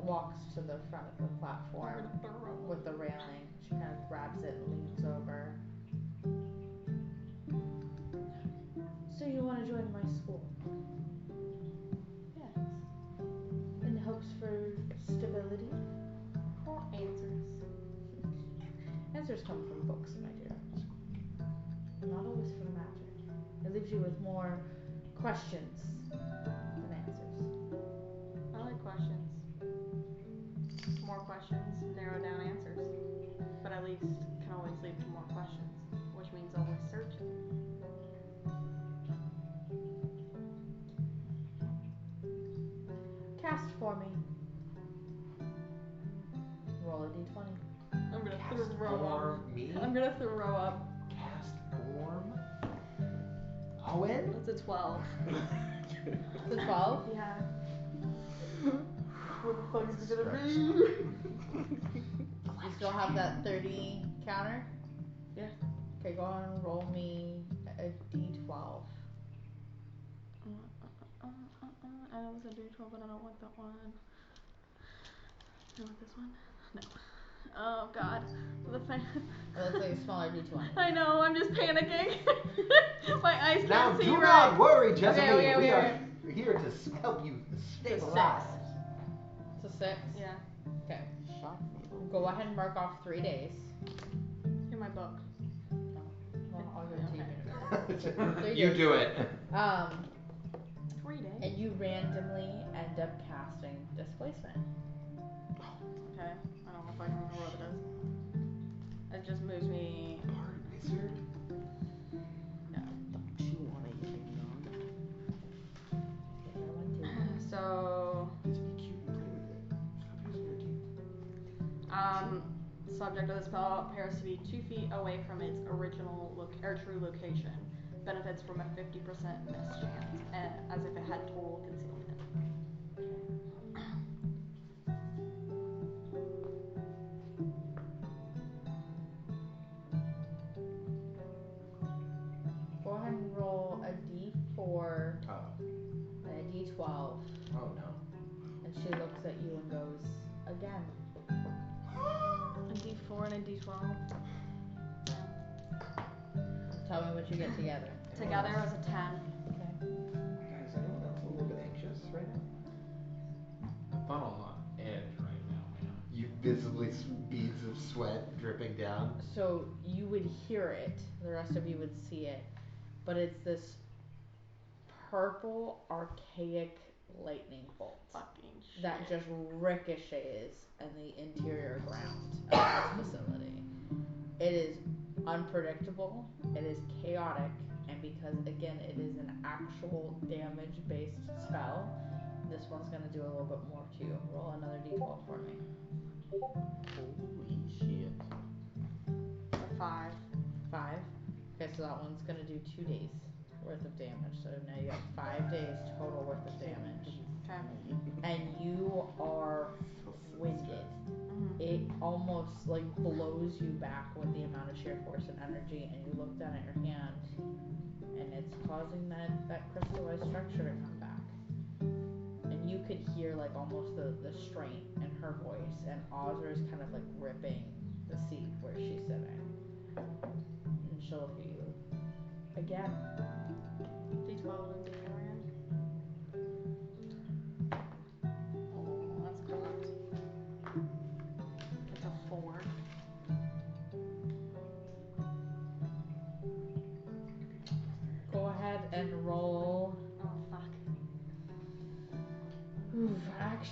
walks to the front of the platform with the railing. She kind of grabs it and leans over. So you want to join my school? yes. In hopes for stability? Or answers. Answers come from books, my dear. Not always from magic. It leaves you with more questions than answers. I like questions. More questions, narrow down answers. But at least can always lead to more questions, which means always searching. Cast for me. Roll a d20. I'm gonna Cast throw up. form me? I'm gonna throw up. Cast form? Owen? That's a 12. The 12? Yeah. What the fuck is it gonna be? You still have that 30 counter? Yeah. Okay, go on and roll me a d12. I know it's a D12, but I don't want that one. Do I want this one? No. Oh god. The fan. It looks like a smaller d20. I know, I'm just panicking. My eyes Now can't see do right. not worry, Jessamine. Okay, we okay. are here to help you It's a stabilize. 6. It's a 6? Yeah. Okay. Shock me. Go ahead and mark off 3 days. Here's my book. No. Well, I'll give it to you. Okay. 3 You days. do it. 3 days. And you randomly end up casting displacement. Okay. I don't know if I can remember what it is. It just moves me. Bard wizard? No. Don't you want anything done? So. Just be cute and play with it. Stop using your teeth. Subject of the spell appears to be 2 feet away from its original true location. Benefits from a 50% miss chance, as if it had total concealment. Go ahead and roll a d4 Oh. and a d12. Oh no. And she looks at you and goes, again. A D4 and a D12. Tell me what you get together. Together was a 10. Okay. Guys, anyone else a little bit anxious right now? The funnel's on edge right now, man. You visibly beads of sweat dripping down. So you would hear it, the rest of you would see it, but it's this purple archaic lightning bolt Fucking shit. that just ricochets in the interior ground of this facility. It is unpredictable, it is chaotic, and because again it is an actual damage based spell, this one's gonna do a little bit more to you. Roll another d12 for me. Holy shit. A 5. 5. Okay, so that one's gonna do 2 days worth of damage. So now you have 5 days total worth of damage. Okay. And you are winded. It almost like blows you back with the amount of sheer force and energy, and you look down at your hand and it's causing that crystallized structure to come back. And you could hear like almost the strain in her voice, and Ozra is kind of like ripping the seat where she's sitting. And she'll look at you again. D12 and D4 again.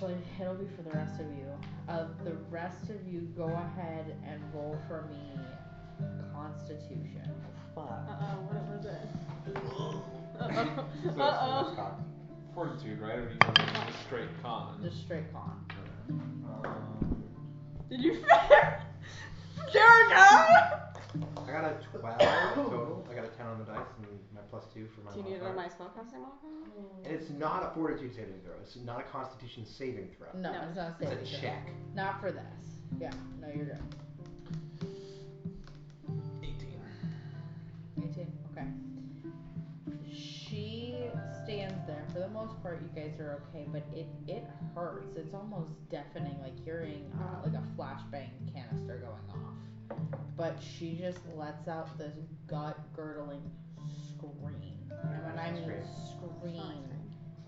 Actually, it'll be for the rest of you. The rest of you go ahead and roll for me Constitution. Fuck. What was it? So it's cocked. Fortitude, right? Or do you want to do just straight con? Just straight con. Did you fail? Jericho! I got a 12 total. I got a 10 on the dice and my +2 for my Do you need it modifier. on my spellcasting modifier? And it's not a fortitude saving throw. It's not a constitution saving throw. No, it's not It's saving a throw. check. Not for this. Yeah, no, you're good. 18. 18? Okay. She stands there. For the most part, you guys are okay, but it hurts. It's almost deafening, like hearing like a flashbang canister going off. But she just lets out this gut-girdling scream. And when I mean scream,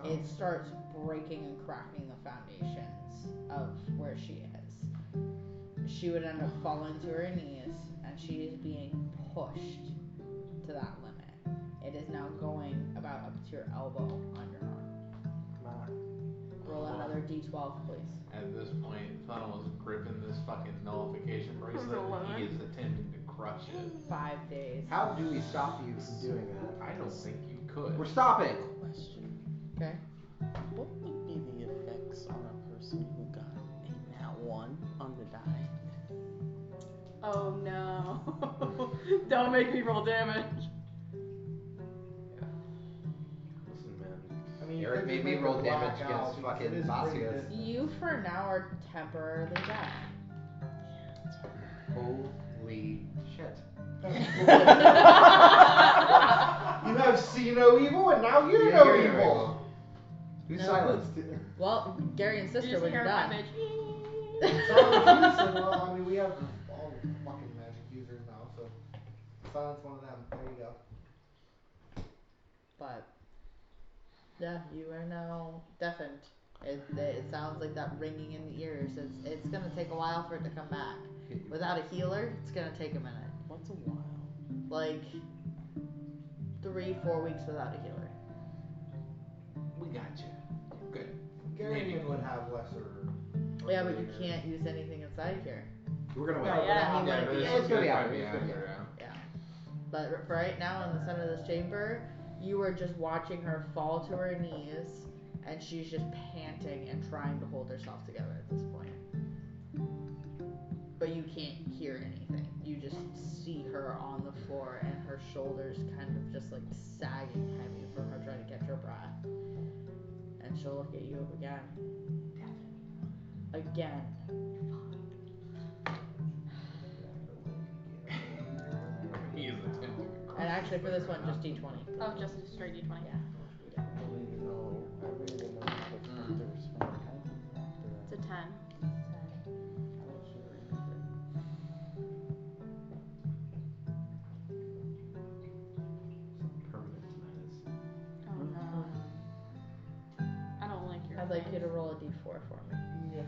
it starts breaking and cracking the foundations of where she is. She would end up falling to her knees, and she is being pushed to that limit. It is now going about up to your elbow on your arm. Come on. Roll another d12, please. At this point, Funnel is gripping this fucking nullification bracelet. And he is attempting to crush it. 5 days. How do we stop you from doing that? I don't think you could. We're stopping. Question. Okay. What would be the effects on a person who got a nat 1 on the die? Oh no. Don't make me roll damage. Listen, man. I mean, you Eric could made just me make roll her damage black out against because fucking it is pretty Vasquez. distant. You for now are temporarily dead. Holy shit. You have seen no evil, and now you're no evil. Who's No. silenced? Well, Gary and You sister, just when hear you're my done. bitch. Silence you, so, well, I mean, we have all the fucking magic users now, so silence one of them. There you go. But yeah, you are now deafened. It sounds like that ringing in the ears. It's gonna take a while for it to come back. Without a healer, it's gonna take a minute. What's a while? Like 3-4 weeks without a healer. We got you. Good. Garrigan would have lesser. Yeah, but you can't use anything inside here. We're gonna wait. No, Yeah. He wouldn't be It's able gonna be to. out. Yeah. But for right now, in the center of this chamber, you are just watching her fall to her knees, and she's just panting and trying to hold herself together at this point. But you can't hear anything. You just see her on the floor, and her shoulders kind of just like sagging heavy from her trying to catch her breath. And she'll look at you again. Again. He is attempting to crush And actually, for this one, it. just d20. Oh, just a straight d20. Yeah. I really didn't know. I really didn't know how to filters from the head. It's a 10. I don't hear anything. Permanent menace. Oh no. I don't like your I'd like you face. to roll a d4 for me. Yeah.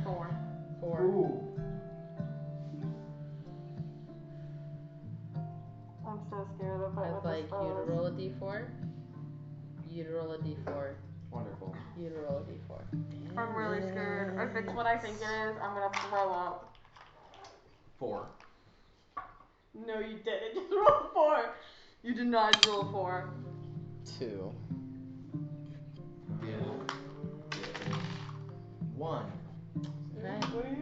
4. 4. Ooh. I'm so scared of it. I'd like you to roll a d4. You to roll a d4. Wonderful. You to roll a d4. I'm really scared. If it's what I think it is, I'm gonna throw up. 4. No, you didn't. Just roll a 4. You did not roll a 4. 2. Yeah. 1. Okay.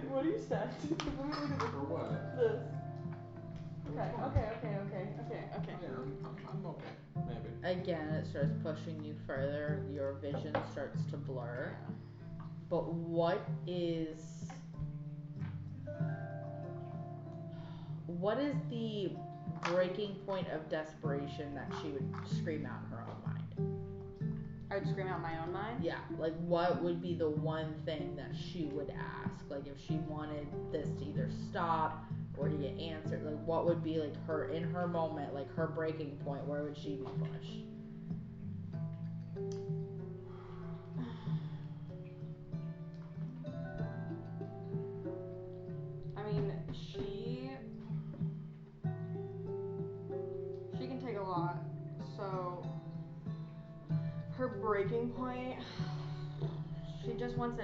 What do you say? Let me look at this. For what? This. Okay. Yeah, I'm okay. Maybe. Again, it starts pushing you further. Your vision starts to blur. But what is the breaking point of desperation that she would scream out in her own mind? I would scream out my own mind. Yeah, like what would be the one thing that she would ask? Like if she wanted this to either stop or to get answered, like what would be like her, in her moment, like her breaking point, where would she be pushed? I mean, she can take a lot, so breaking point. She just wants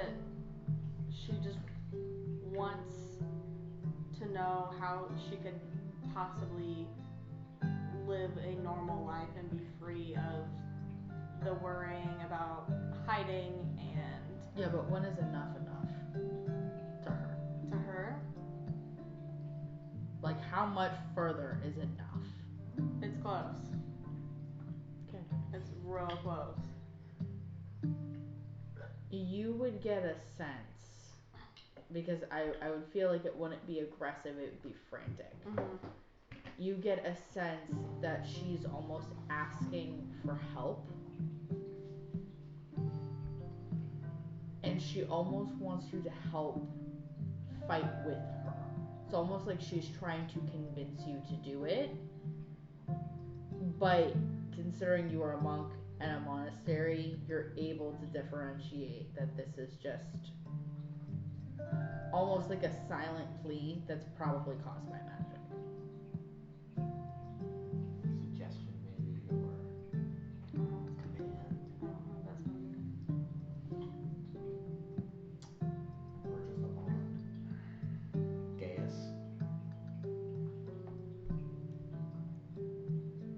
to know how she could possibly live a normal life and be free of the worrying about hiding and. Yeah, but when is enough to her? To her? Like, how much further is enough? It's close. Okay. It's real close. You would get a sense, because I would feel like it wouldn't be aggressive, it would be frantic. Mm-hmm. You get a sense that she's almost asking for help. And she almost wants you to help fight with her. It's almost like she's trying to convince you to do it. But considering you are a monk and a monastery, you're able to differentiate that this is just almost like a silent plea that's probably caused by magic. Suggestion maybe, or command. I don't know if that's what it is. Or just a bond. Gaius.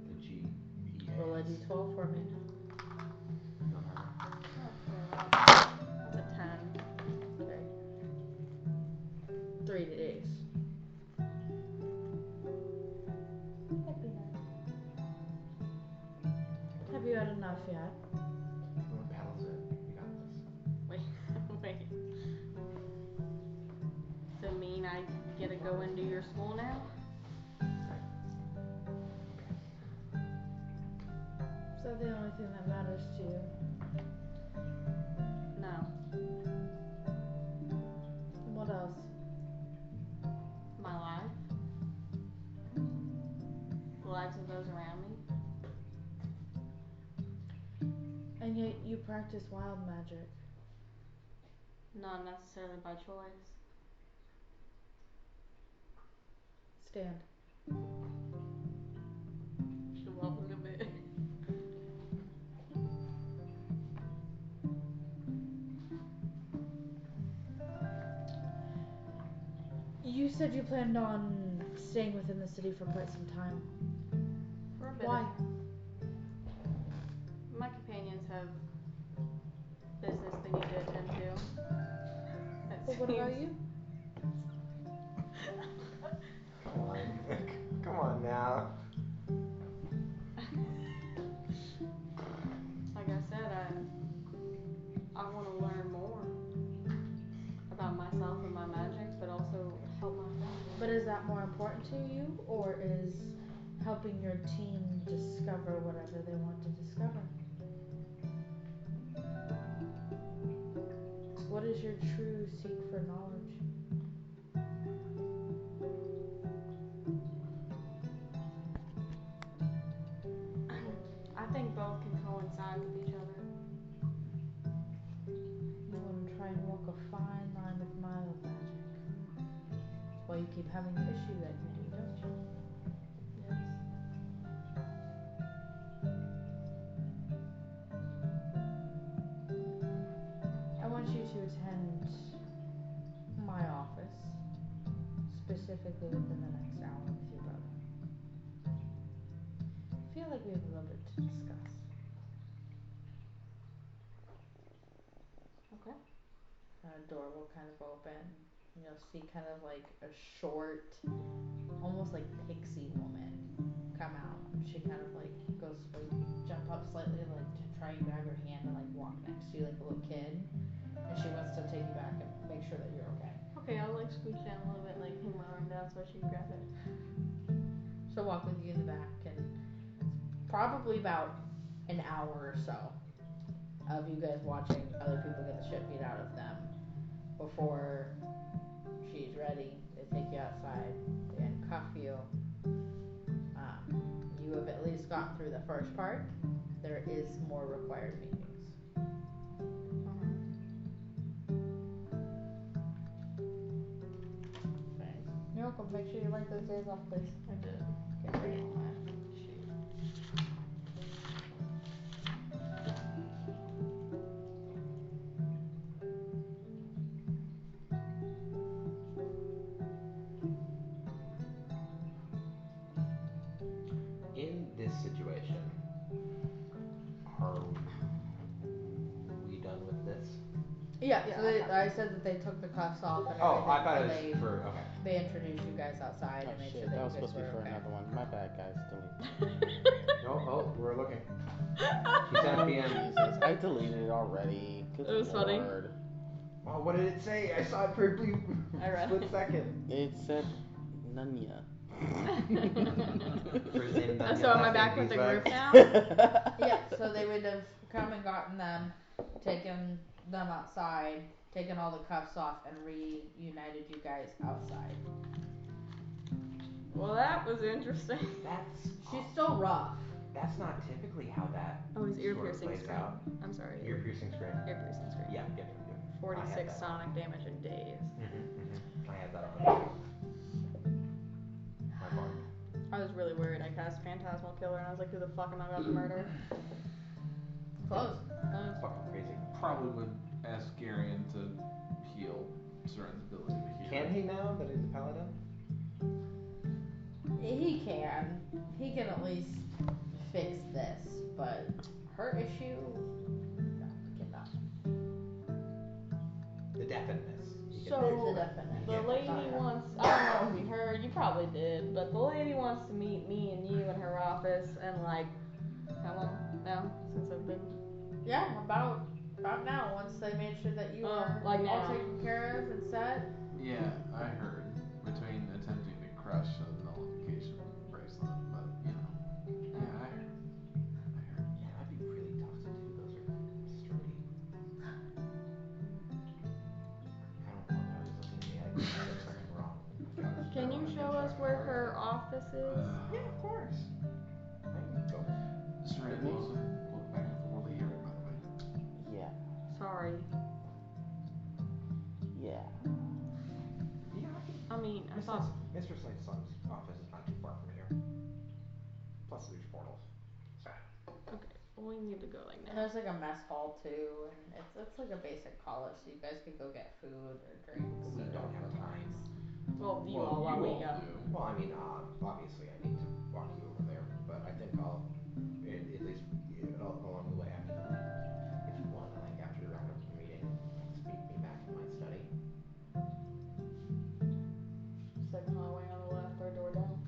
The G-E-A-S. Roll a d12 for me. On her. That's a 10. Okay. 3 days. Have you had enough yet? Everyone paddles in. We got this. Wait. So mean I get to go into your school now? Right. Is that the only thing that matters to you? No. What else? My life. The lives of those around me. And yet you practice wild magic. Not necessarily by choice. Stand. Should walk a bit. You said you planned on staying within the city for quite some time. For a bit. Why? My companions have business they need to attend to. But what about you? Come on. Come on now. Like I said, I want to learn more about myself and my magic, but also help my family. But is that more important to you, or is helping your team discover whatever they want to discover? What is your true seek for knowledge? I think both can coincide with each other. You want to try and walk a fine line with mild magic. That's why you keep having the issue that you do, don't you? Yes. I want you to attend my office, specifically within the next hour with your brother. I feel like we have a little bit to discuss. Okay. A door will kind of open, and you'll see kind of like a short, almost like pixie woman come out. And she kind of like goes to jump up slightly, like to try and grab your hand and like walk next to you like a little kid. And she wants to take you back and make sure that you're okay. Okay, I'll like scooch down a little bit, like hang my arm down so she can grab it. She'll walk with you in the back, and probably about an hour or so of you guys watching other people get the shit beat out of them before she's ready. They take you outside, they handcuff you. You have at least gotten through the first part. There is more required meetings. Thanks. You're welcome. Make sure you write those days off, please. I did. Okay, great. Shoot. situation. Are we done with this? Yeah, Yeah, so I said that they took the cuffs off and Oh, I everything, thought and it was for okay. they introduced you guys outside Oh and made shit, sure that that you was guys supposed to be were for okay. another one. My bad, guys. Delete. Oh, we're looking. She sent a PM. Jesus, I deleted it already. Good It was funny. Lord. Oh, what did it say? I saw it for a brief I read split it. second. It said Nunya. So am I back with the group now? Yeah, so they would have come and gotten them, taken them outside, taken all the cuffs off, and reunited you guys outside. Well, that was interesting. She's still rough. That's not typically how that Oh, his ear sort of piercing plays scream. out. I'm sorry. Ear piercing scream. Ear piercing scream. Yeah, yep. I had 46 that. sonic damage in days. I had that on. My bard. I was really worried. I cast Phantasmal Killer and I was like, who the fuck am I about to murder? Close. It's fucking crazy. Probably would ask Garion to heal Seren's ability to heal. Can he now that he's a paladin? He can. He can at least fix this, but her issue, no, he cannot. The deafness. The definite. The lady wants, I don't know if you heard, you probably did, but the lady wants to meet me and you in her office and like, how long now since I've been? Yeah, about now, once they made sure that you were like all now. taken care of and set. Yeah, I heard. Between attempting to crush a nullification bracelet, but you know. Yeah, I heard. Yeah, that'd be really tough to do. Those are sturdy. I don't know. I was looking at the items. It looks like I'm wrong. Can you show us where her office is? Yeah, of course. I can go. Seren, welcome back to the Worldly Hearing, by the way. Yeah. Sorry. Yeah. Yeah, I mean, I thought. Mr. Slate's son's office is not too far from here. Plus, there's portals. So. Okay, well, we need to go like And now. there's like a mess hall too, and it's like a basic college, so you guys could go get food or drinks. We or don't have time. Well, you Well, all while you we all go. do. Well, I mean, obviously I need to walk you over there, but I think I'll, at least along the way, I mean, if you want, like after you wrap up the meeting, just meet me back in my study. Second hallway on the left, third door down.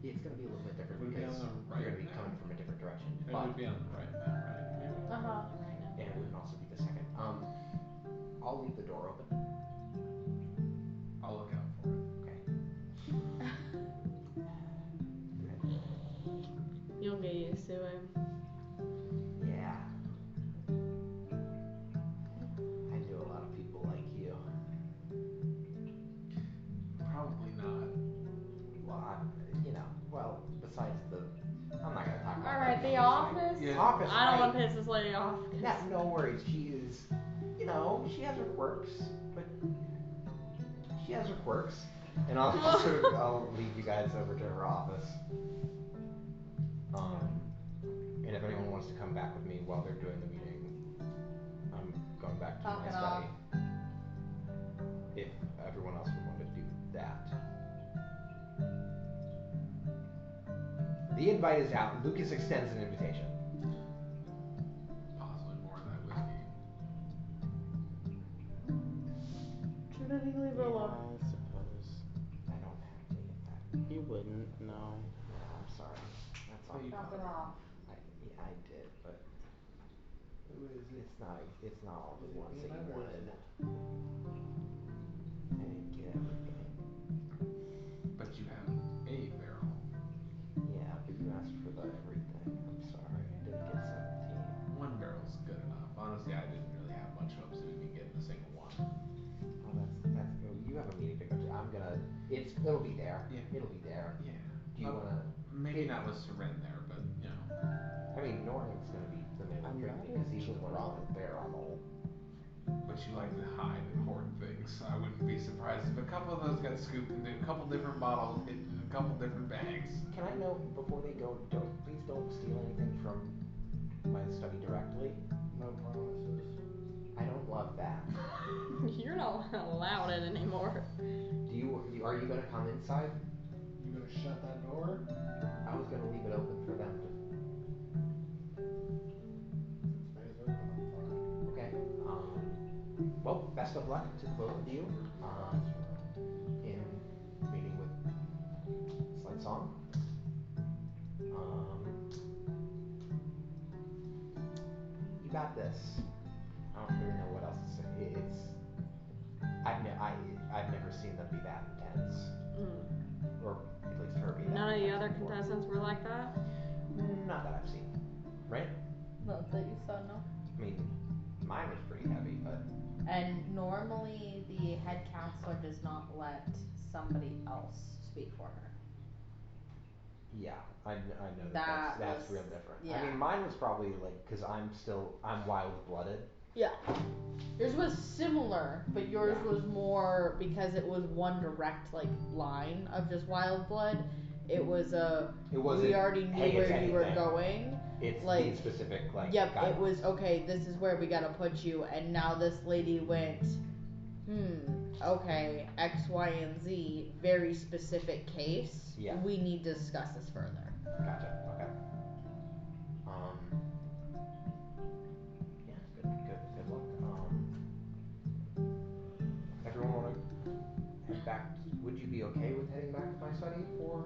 It's gonna be a little bit different Would it be because on the you're right gonna be now? coming from a different direction. It But would be on the right now, right? Maybe? Right now. and it wouldn't also be the second. I'll leave the door open. I'll look out for it. Okay. You'll get used to him. Yeah. I knew a lot of people like you. Probably not. Well, besides I'm not gonna talk about that. Alright, the office? Yeah. Office, I don't want to piss this lady off. Yeah, no worries. She is, she has her quirks, but she has her quirks. And I'll lead you guys over to her office. And if anyone wants to come back with me while they're doing the meeting, I'm going back to my Talking study. off. If everyone else would want to do that. The invite is out. Lucas extends an invitation. Possibly more of that whiskey. Trinity, leave her alone. I suppose. I don't have any of that. You wouldn't, no. No, I'm sorry. That's all. Talking off. I did, but Who is it? it's not all the Is it ones that peanut you or is wanted. it- I didn't get everything. But you have a barrel. Yeah, but you asked for the everything. I'm sorry, I didn't get 17. One barrel's good enough. Honestly, I didn't really have much hopes of even getting a single one. Oh, you have a meeting to go to. It'll be there. Yeah. It'll be there. Yeah. Do you wanna? Maybe not with Seren there, but I mean, Norton's gonna be the main I'm drink not because he a was the one drunk. with the barrel. But you like to hide and hoard things, so I wouldn't be surprised if a couple of those got scooped into a couple different bottles, hidden in a couple different bags. Can I know before they go? Please don't steal anything from my study directly. No promises. I don't love that. You're not allowed it anymore. Are you gonna come inside? You gonna shut that door? I was gonna leave it open for them to Well, best of luck to both of you in meeting with Sled Song. You got this. I don't really know what else to say. I've never seen them be that intense, or at least her be that. None of the intense other before. contestants were like that? Not that I've seen. Right? Not that you saw, no. I mean, mine was pretty heavy, but. And normally the head counselor does not let somebody else speak for her. Yeah, I know That that's was- real different. yeah. I mean, mine was probably like, cause I'm wild-blooded. Yeah. Yours was similar, but yours Yeah. was more because it was one direct like line of just wild blood. It was we already knew hey, where it's you were anything. going. It's like these specific like. Yep, guidelines. it was okay, this is where we gotta put you, and now this lady went, okay, X, Y, and Z, very specific case. Yeah. We need to discuss this further. Gotcha. Okay. Yeah. Good luck. Everyone wanna head back? Would you be okay with heading back to my study for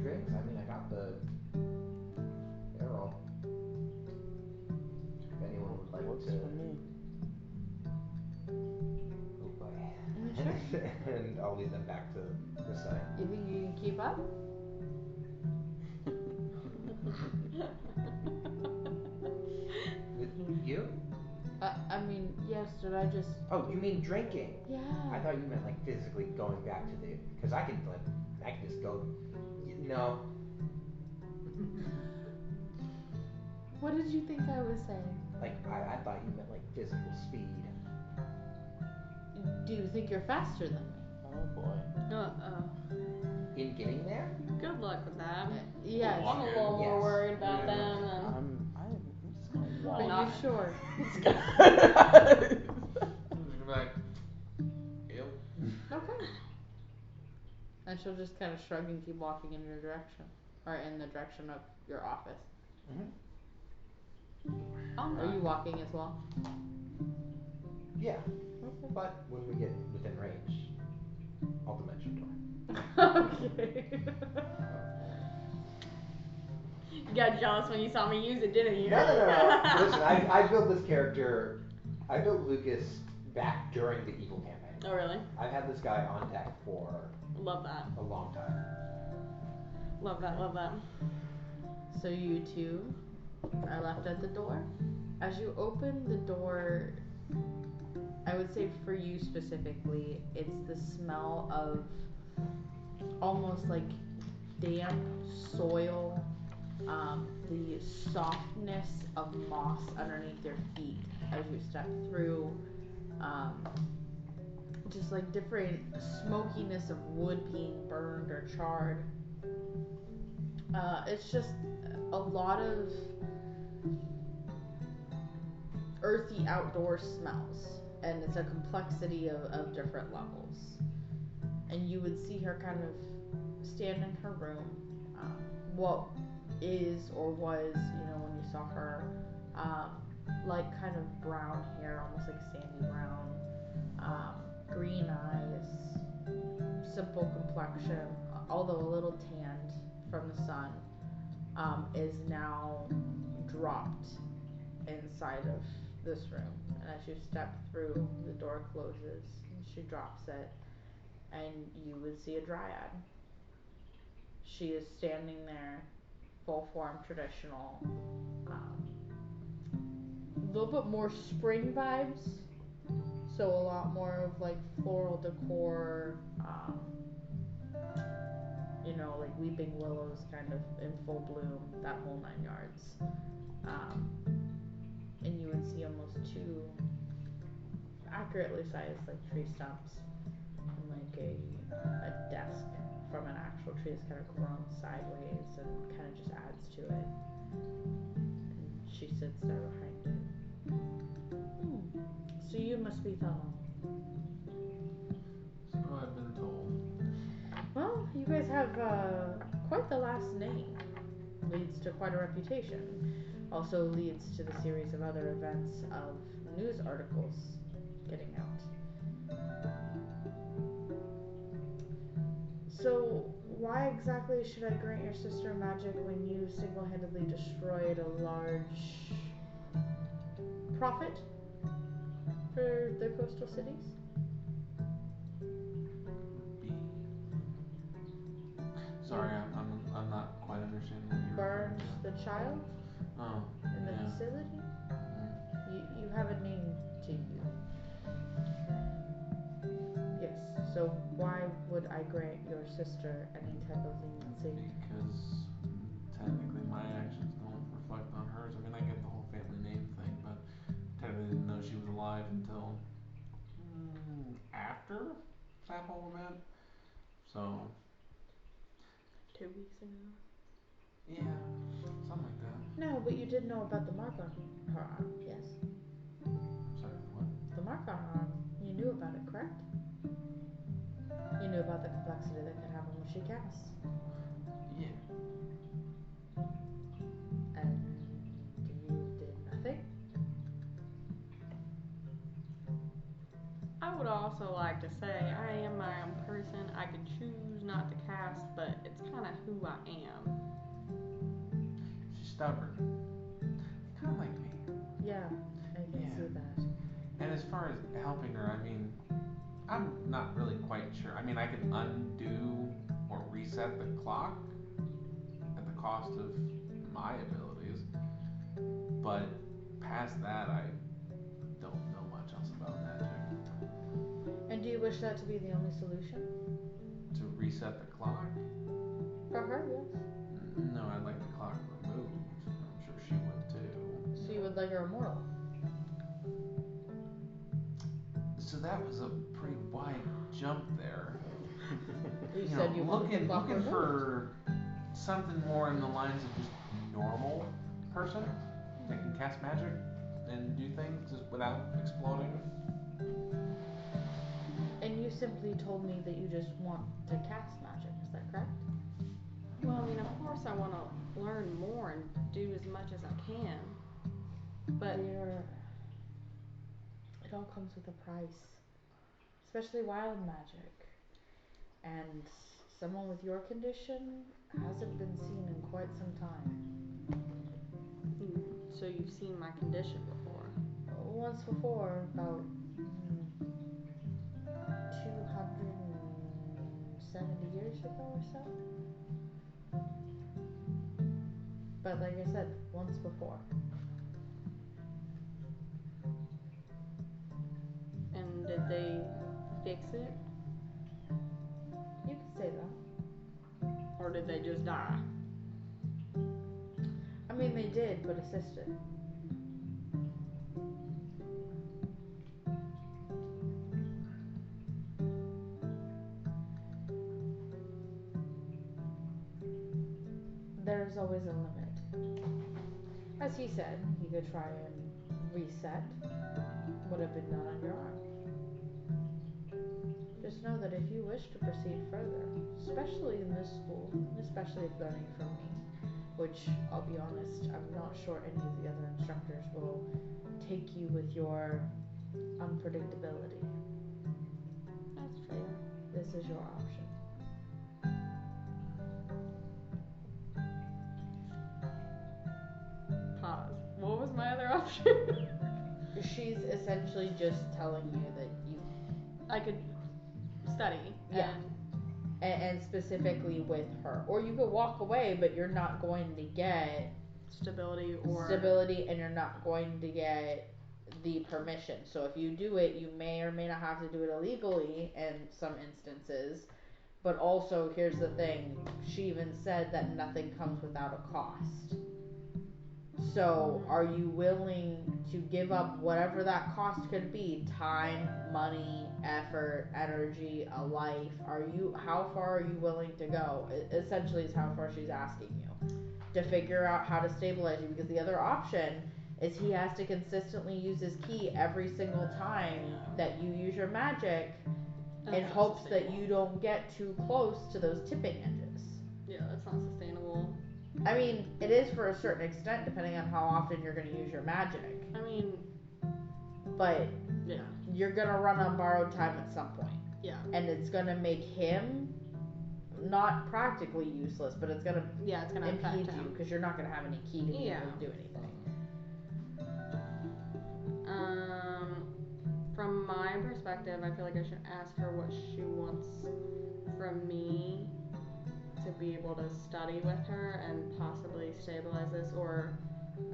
drinks? I mean, I got the arrow. If anyone would like Works to. for me. Oh boy. Sure. And I'll lead them back to the study. You think you can keep up? With you? I mean, yes, did I just... Oh, you mean drinking? Yeah. I thought you meant like physically going back to the, because I can just go. No. What did you think I was saying? Like I thought you meant like physical speed. Do you think you're faster than me? Oh boy. In getting there? Good luck with that. Yes. I'm a little more Yes. worried about them than. I'm just gonna walk. Are not- you sure? Like, ew. Okay. And she'll just kind of shrug and keep walking in your direction. Or in the direction of your office. Are you walking as well? Yeah. Okay. But when we get within range, I'll dimension door. Okay. You got jealous when you saw me use it, didn't you? No. Listen, I built this character. I built Lucas back during the Evil campaign. Oh, really? I've had this guy on deck for Love that. a long time. Love that. Love that. So you two are left at the door. As you open the door, I would say for you specifically, it's the smell of almost like damp soil, the softness of moss underneath your feet as you step through, just like different smokiness of wood being burned or charred. It's just a lot of earthy outdoor smells, and it's a complexity of different levels. And you would see her kind of stand in her room, what is or was, when you saw her, like kind of brown hair, almost like sandy brown, green eyes, simple complexion, although a little tanned from the sun, is now dropped inside of this room. And as you step through, the door closes and she drops it, and you would see a dryad. She is standing there, full form, traditional, a little bit more spring vibes, so a lot more of like floral decor, like weeping willows kind of in full bloom, that whole 9 yards. And you would see almost two accurately sized like tree stumps and like a desk from an actual tree that's kind of grown sideways and kind of just adds to it. And she sits there behind you. So you must be Thalon. So I've been told. Well, you guys have quite the last name. Leads to quite a reputation. Also leads to the series of other events of news articles getting out. So, why exactly should I grant your sister magic when you single-handedly destroyed a large profit for the coastal cities? B. Sorry, I'm not quite understanding what you're referring Burned to. the child Oh, in the yeah. facility? Mm. You have a name to you. Yes, so why would I grant your sister any type of leniency? Because technically my actions don't reflect on hers. I mean, I get the whole family name thing, but technically didn't know she was alive until after that whole event. So 2 weeks ago. yeah, something like that. No, but you did know about the mark on her arm, yes? I'm sorry, what? The mark on her arm. You knew about it, correct? You knew about the complexity that could happen when she casts. Yeah. And you did nothing? I would also like to say I am my own person. I could choose not to cast, but it's kind of who I am. She's stubborn. Kind of like me. Yeah, I can Yeah. see that. And as far as helping her, I mean, I'm not really quite sure. I mean, I can undo or reset the clock at the cost of my abilities, but past that, I don't know much else about magic. And do you wish that to be the only solution? To reset the clock? For her, yes. No, I'd like the clock removed. I'm sure she would too. So you would like her immortal? So that was a pretty wide jump there. You said you wanted the clock looking removed. for something more in the lines of just normal person that can cast magic and do things just without exploding. And you simply told me that you just want to cast magic, is that correct? Well, I mean, of course I want to learn more and do as much as I can. But Dear, it all comes with a price. Especially wild magic. And someone with your condition hasn't been seen in quite some time. So you've seen my condition before? Once before, about 270 years ago or so. But like I said, once before. And did they fix it? You could say that. Or did they just die? I mean, they did, but assisted. There's always a limit. As he said, he could try and reset what had been done on your arm. Just know that if you wish to proceed further, especially in this school, especially learning from me, which, I'll be honest, I'm not sure any of the other instructors will take you with your unpredictability. That's fair. This is your option. Pause. What was my other option? She's essentially just telling you that you... I could study. Yeah. And specifically with her. Or you could walk away, but you're not going to get... Stability and you're not going to get the permission. So if you do it, you may or may not have to do it illegally in some instances. But also, here's the thing. She even said that nothing comes without a cost. So, are you willing to give up whatever that cost could be? Time, money, effort, energy, a life. How far are you willing to go? Essentially is how far she's asking you. To figure out how to stabilize you. Because the other option is he has to consistently use his key every single time that you use your magic in hopes that you don't get too close to those tipping edges. Yeah, that's not sustainable. I mean, it is for a certain extent, depending on how often you're going to use your magic. I mean, but Yeah. you're gonna run on borrowed time at some point. Yeah. And it's gonna make him not practically useless, but it's gonna impede you because you're not gonna have any key to be able to do anything. From my perspective, I feel like I should ask her what she wants from me to be able to study with her and possibly stabilize this or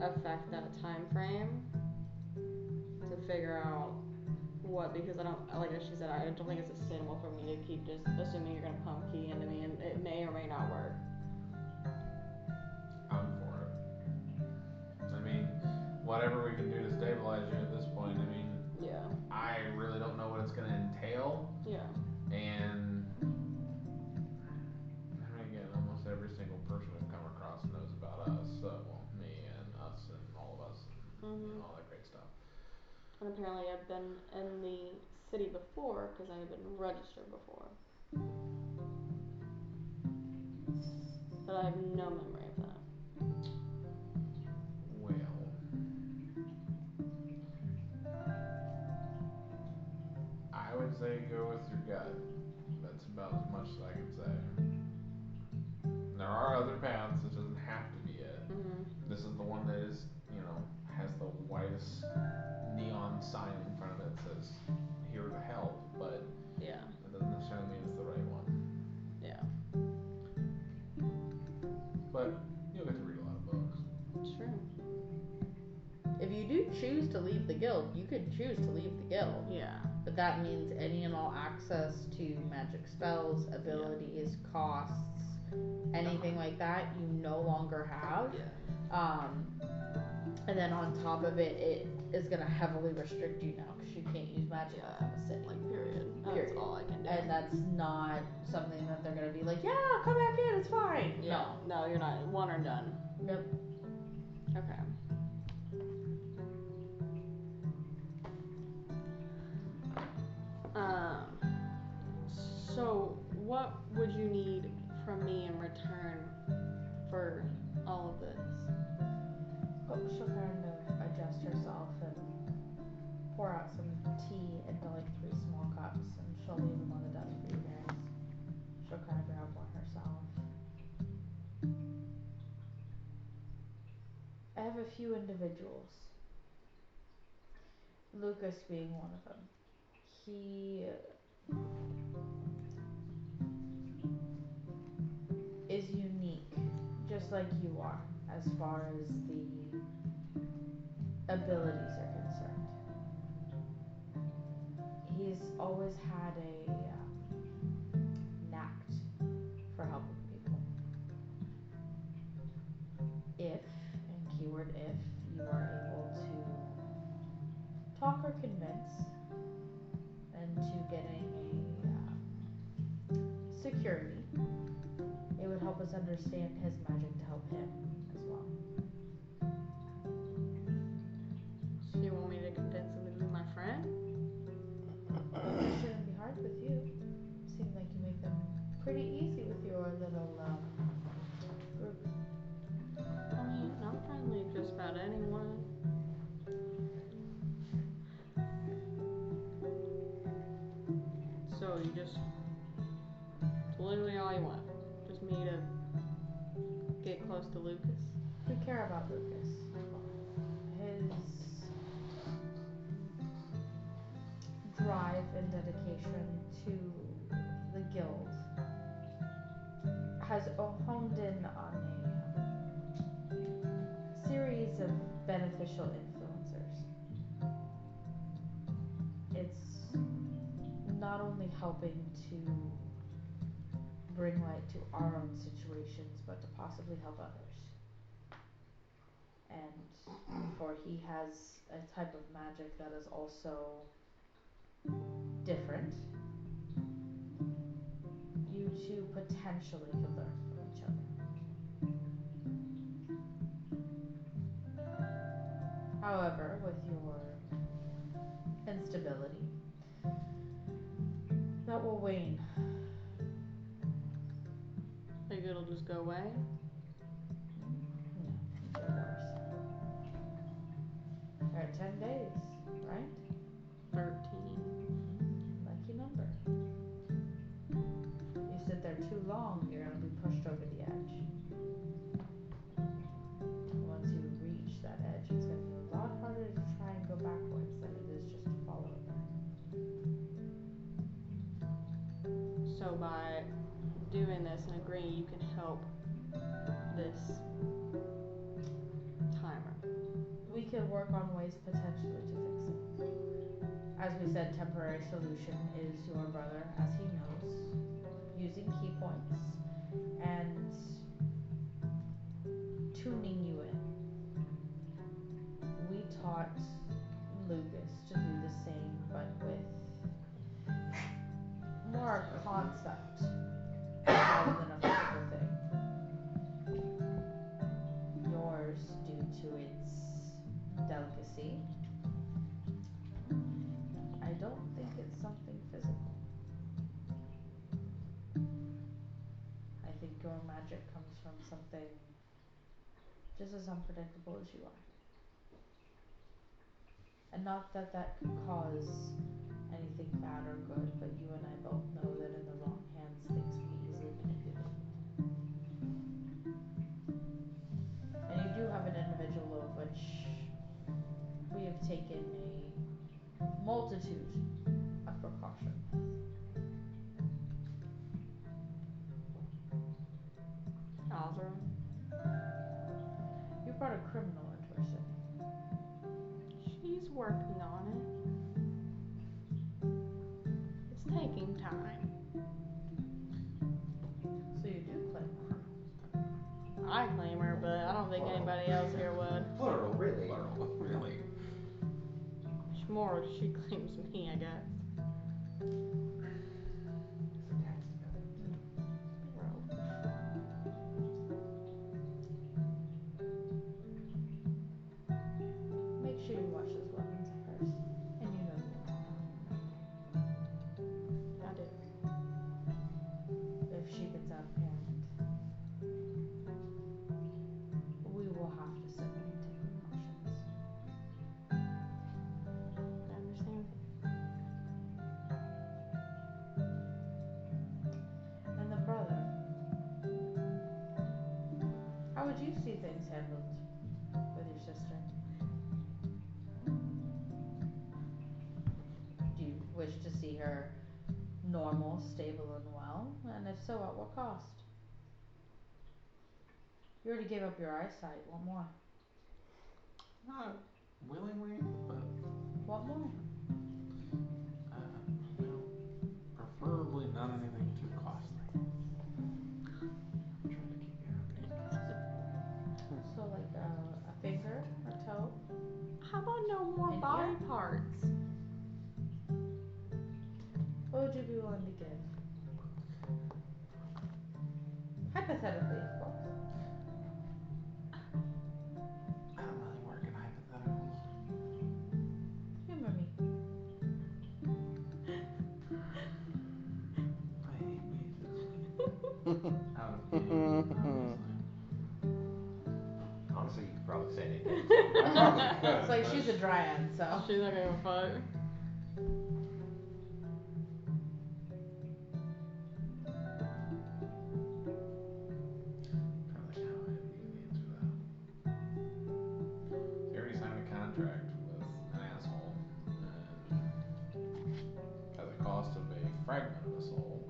affect that time frame to figure out what, because I don't, like she said, I don't think it's sustainable for me to keep just assuming you're gonna pump key into me and it may or may not work. I'm for it. I mean, whatever we can do to stabilize you at this point, I mean, yeah. I really don't know what it's gonna entail. Yeah. And I mean, again, almost every single person we've come across knows about us. Well, me and us and all of us and you know, all that great stuff. And apparently I've been in the city before because I have been registered before. But I have no memory of that. Well, I would say go with your gut. That's about as much as I can say. There are other paths. This doesn't have to be it. This is the one that is, you know, has the whitest neon sign in front of it that says "Here to help," but yeah, that doesn't necessarily mean it's the right one. Yeah. But you'll get to read a lot of books. True. If you do choose to leave the guild, you could choose to leave the guild. Yeah. But that means any and all access to magic spells, abilities, costs, anything like that, you no longer have. Yeah. And then on top of it, it is going to heavily restrict you now because you can't use magic within the city. Like, period. Period. That's all I can do. And that's not something that they're going to be like, yeah, come back in, it's fine. Yeah. No, you're not. One or done. Yep. Okay. So what would you need from me in return for all of this? She'll kind of adjust herself and pour out some tea into like 3 small cups, and she'll leave them on the desk for you guys. She'll kind of grab one herself. I have a few individuals, Lucas being one of them. He is unique, just like you are, as far as the abilities are concerned. He's always had a knack for helping people. If, and keyword if, you are able to talk or convince into getting a security, it would help us understand his magic to help him as well. So you want me to convince him to be my friend? It shouldn't be hard with you. Seems like you make them pretty easy with your little group. I mean, I'm friendly with just about anyone. So you just, it's literally all you want. Just me to get close to Lucas. We care about Lucas. His drive and dedication to the guild has honed in on a series of beneficial influencers. It's not only helping to bring light to our own situations, but to possibly help others. And for he has a type of magic that is also different, you two potentially could learn from each other. However, with your instability, that will wane. Think it'll just go away? No, get worse. There are 10 days. right? 13. Lucky number. You sit there too long, you're gonna be pushed over the edge. Once you reach that edge, it's gonna be a lot harder to try and go backwards than it is just to fall over. So by doing this and agreeing, you can help this timer. We could work on ways potentially to fix it. As we said, temporary solution is your brother, as he knows, using key points and tuning you in. We taught Lucas to do the same, but with more a concept rather than a physical thing. Yours, due to its delicacy, I don't think it's something physical. I think your magic comes from something just as unpredictable as you are. And not that that could cause anything bad or good, but you and I both know that in the wrong hands things can be easily manipulated. And you do have an individual of which we have taken a multitude of precautions. Azra. You brought a criminal into our city. She's working on it. It's taking time. So you do claim her. I claim her, but I don't think anybody else here would. Plural, really. Plural, really. More, she claims me, I guess. It's a tax bill. Make sure you watch those weapons of hers. And you know the amount I do. if she gets out of hand, we will have to sit and take precautions. I understand. And the brother, how would you see things handled with your sister? Do you wish to see her normal, stable, and well? And if so, at what cost? You already gave up your eyesight. What more? Not willingly, but What more? well, preferably not anything too costly. I'm trying to keep you happy. So like a finger, a toe? How about no more An body ear? parts? What would you be willing to give? Hypothetically, of course. I don't really work in hypotheticals. Humor me. I hate mages. Out of game, obviously. Honestly, you could probably say anything. I probably could. It's like but she's a dryad, so. She's not gonna fight. Kinda like how heavy you can answer that. They already signed a contract with an asshole, and at the cost of a fragment of a soul.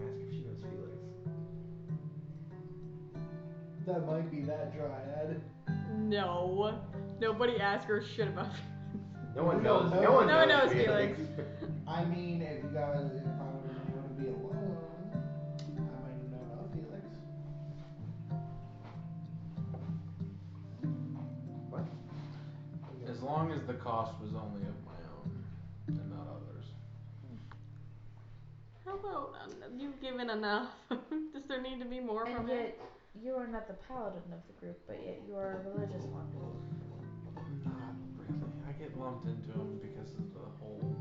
Ask if she knows Felix. That might be that dryad. No. Nobody asked her shit about No one No, knows. no No one one knows knows Felix. I mean, if I was going to be alone, I might have known of Felix. What? As long as the cost was only of my own and not others. How about you've given enough? Does there need to be more And from yet, it? you are not the paladin of the group, but yet you are a religious one. Not really. I get lumped into them because of the whole,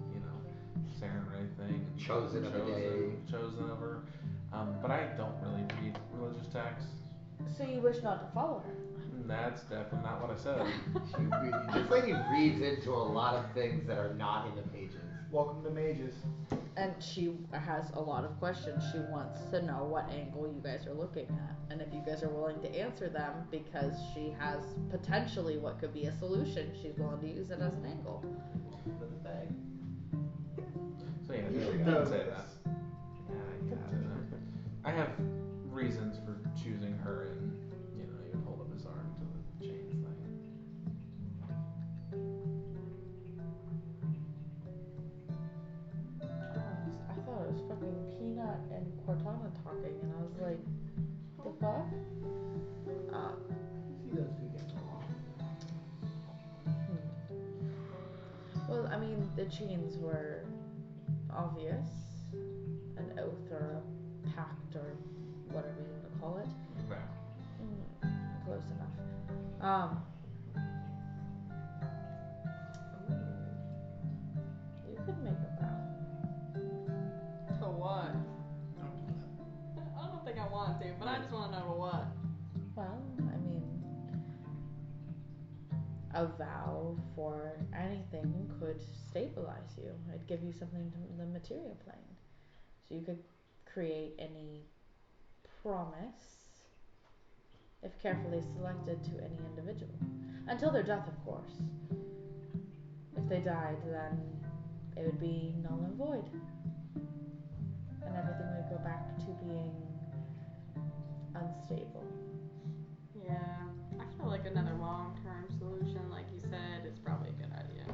Saturday thing. And Chosen of the day. Chosen of her. But I don't really read religious texts. So you wish not to follow her? That's definitely not what I said. This lady reads into a lot of things that are not in the pages. Welcome to Mages. And she has a lot of questions. She wants to know what angle you guys are looking at. And if you guys are willing to answer them, because she has potentially what could be a solution, she's willing to use it as an angle. Welcome to the Fae. So yeah, You there should we go. know I'd say this. that. Yeah, I got it. I have reasons for choosing her, and even hold up his arm to the chains thing. I thought it was fucking Peanut and Cortana talking, and I was like, the fuck? See those two getting along. Well, I mean, the chains were obvious. An oath or a pact or whatever you want to call it. Wow. Close enough. You could make a vow. To what? Don't do that. I don't think I want to, but I just want to know to what. Well, I mean, a vow for anything could stabilize you. It'd give you something to the material plane. So you could create any promise, if carefully selected, to any individual. Until their death, of course. If they died, then it would be null and void. And everything would go back to being unstable. Yeah, I feel like another long-term solution, like you said, is probably a good idea.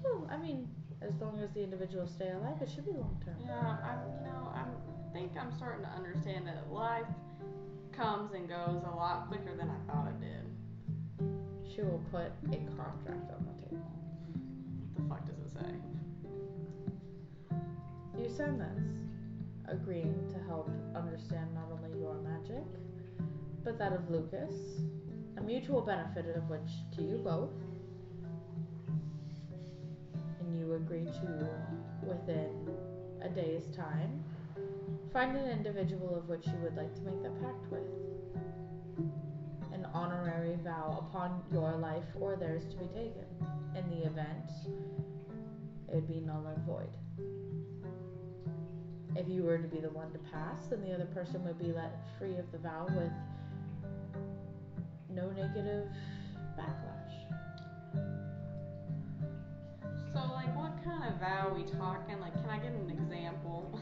Well, I mean, as long as the individuals stay alive, it should be long term. Yeah, I think I'm starting to understand that life comes and goes a lot quicker than I thought it did. She will put a contract on the table. What the fuck does it say? You sign this, agreeing to help understand not only your magic, but that of Lucas, a mutual benefit of which to you both. And you agree to, within a day's time, find an individual of which you would like to make that pact with. An honorary vow upon your life or theirs to be taken. In the event, it would be null and void. If you were to be the one to pass, then the other person would be let free of the vow with no negative backlash. So, like, what kind of vow are we talking? Like, can I get an example?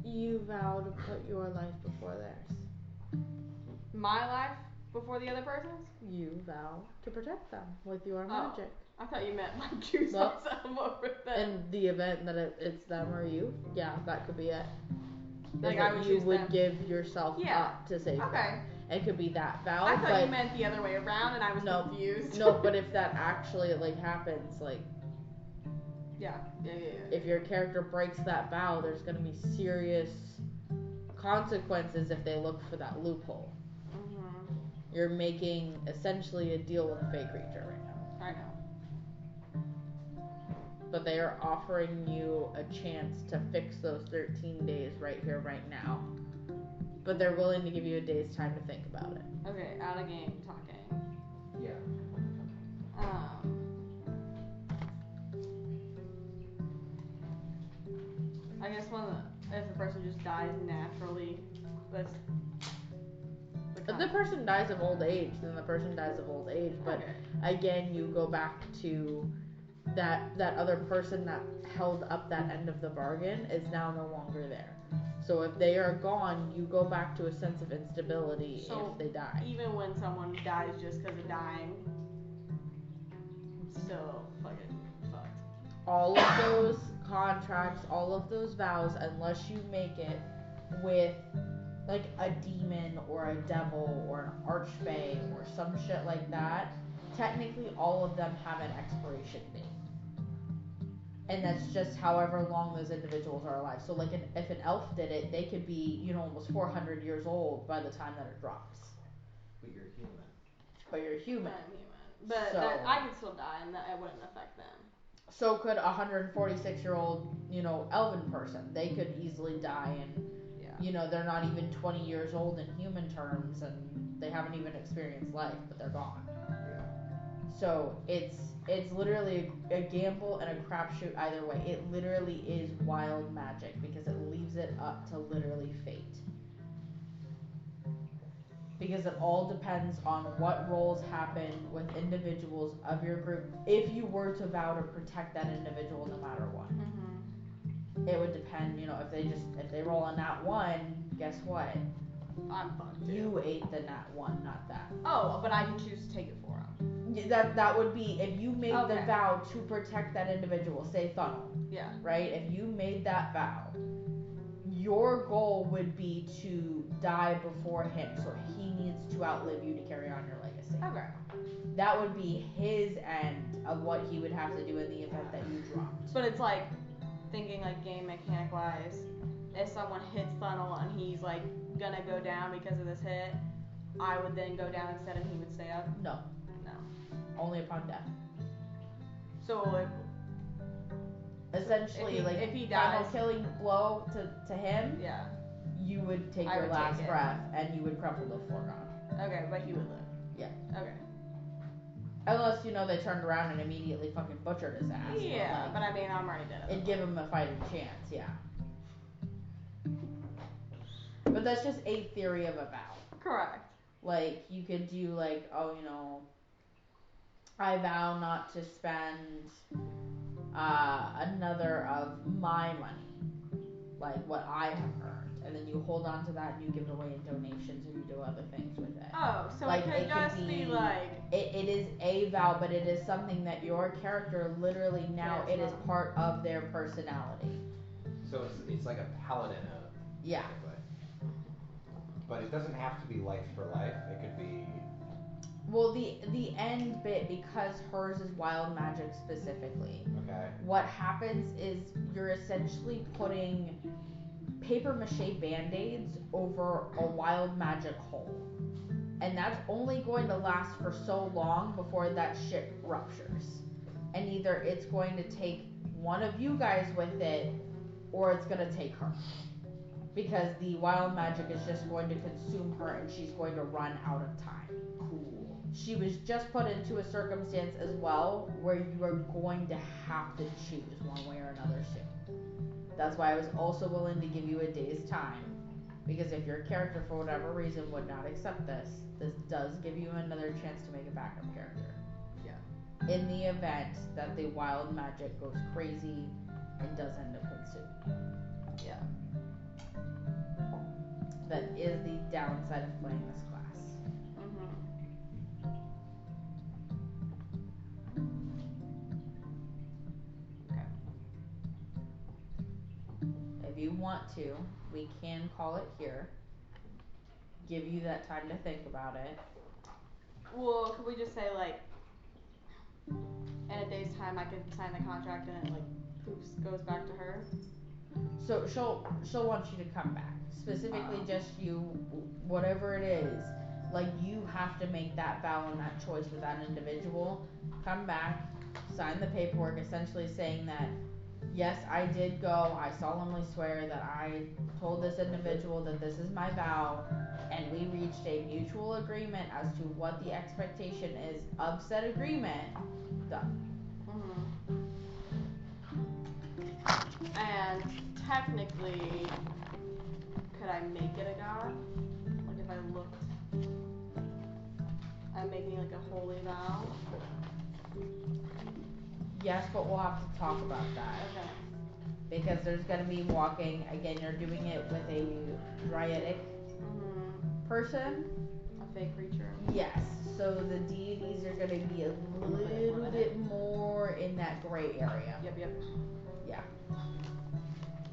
You vow to put your life before theirs. My life before the other person's? You vow to protect them with your magic. I thought you meant like choose Well, myself over them. In the event that it's them or you, yeah, that could be it. Like that I would you choose would them. give yourself up to save Okay. them. It could be that vow, I thought but you meant the other way around, and I was confused. No, but if that actually happens, Yeah. if your character breaks that vow, there's gonna be serious consequences if they look for that loophole. Mhm. You're making essentially a deal with a fey creature right now. I know. But they are offering you a chance to fix those 13 days right here, right now. But they're willing to give you a day's time to think about it. Okay, out of game talking. Yeah. I guess if the person just dies naturally, that's If the person dies of old age, then the person dies of old age. But again, you go back to that other person that held up that end of the bargain is now no longer there. So if they are gone, you go back to a sense of instability if they die. Even when someone dies just because of dying, still fucking fucked. All of those contracts, all of those vows, unless you make it with like a demon or a devil or an archfey or some shit like that, technically all of them have an expiration date. And that's just however long those individuals are alive. So if an elf did it, they could be, almost 400 years old by the time that it drops. But you're human. But you're human. I'm human. But I could still die and that it wouldn't affect them. So could a 146-year-old, elven person. They could easily die and, they're not even 20 years old in human terms and they haven't even experienced life, but they're gone. Yeah. So it's literally a gamble and a crapshoot either way. It literally is wild magic because it leaves it up to literally fate. Because it all depends on what roles happen with individuals of your group. If you were to vow to protect that individual no matter what. It would depend, if they roll a nat 1, guess what? I'm fucked. You ate the nat 1, not that. Oh, but I can choose to take it for him. That would be, if you made the Okay. vow to protect that individual, say Funnel. Yeah. Right? If you made that vow, your goal would be to die before him, so he needs to outlive you to carry on your legacy. Okay. That would be his end of what he would have to do in the event that you dropped. But it's like, thinking like game mechanic wise, if someone hits Funnel and he's like gonna go down because of this hit, I would then go down instead and he would stay up? No. No. Only upon death. So Essentially, if he final dies, killing blow to him, yeah, you would take I your would last take it. breath and you would crumple to foregone. Okay, but he would live. Yeah. Okay. Unless, they turned around and immediately fucking butchered his ass. Yeah, but I mean, I'm already dead. It'd give him a fighting chance, yeah. But that's just a theory of a vow. Correct. Like, you could do I vow not to spend another of my money, like what I have earned, and then you hold on to that and you give it away in donations or you do other things with it. Oh, so Like, it could just be like... It is a vow, but it is something that your character literally now, it is part of their personality. So it's like a paladin oath. Yeah. Basically. But it doesn't have to be life for life. It could be... Well, the end bit, because hers is wild magic specifically. Okay. What happens is you're essentially putting paper mache band-aids over a wild magic hole. And that's only going to last for so long before that shit ruptures. And either it's going to take one of you guys with it, or it's going to take her. Because the wild magic is just going to consume her and she's going to run out of time. Cool. She was just put into a circumstance as well where you are going to have to choose one way or another soon. That's why I was also willing to give you a day's time. Because if your character for whatever reason would not accept this does give you another chance to make a backup character. Yeah. In the event that the wild magic goes crazy and does end up consuming. Yeah. That is the downside of playing this class. Okay. If you want to, we can call it here. Give you that time to think about it. Well, could we just say like, in a day's time I could sign the contract and it like poofs goes back to her? So she'll want you to come back. Specifically just you, whatever it is. Like, you have to make that vow and that choice with that individual. Come back, sign the paperwork essentially saying that, yes, I did go, I solemnly swear that I told this individual that this is my vow, and we reached a mutual agreement as to what the expectation is of said agreement. Done. And technically, could I make it a god? Like if I looked, I'm making like a holy vow. Yes, but we'll have to talk about that. Okay. Because there's gonna be walking, again, you're doing it with a dryatic person. A fake creature. Yes, so the deities are gonna be a little bit more in that gray area. Yep. Yeah.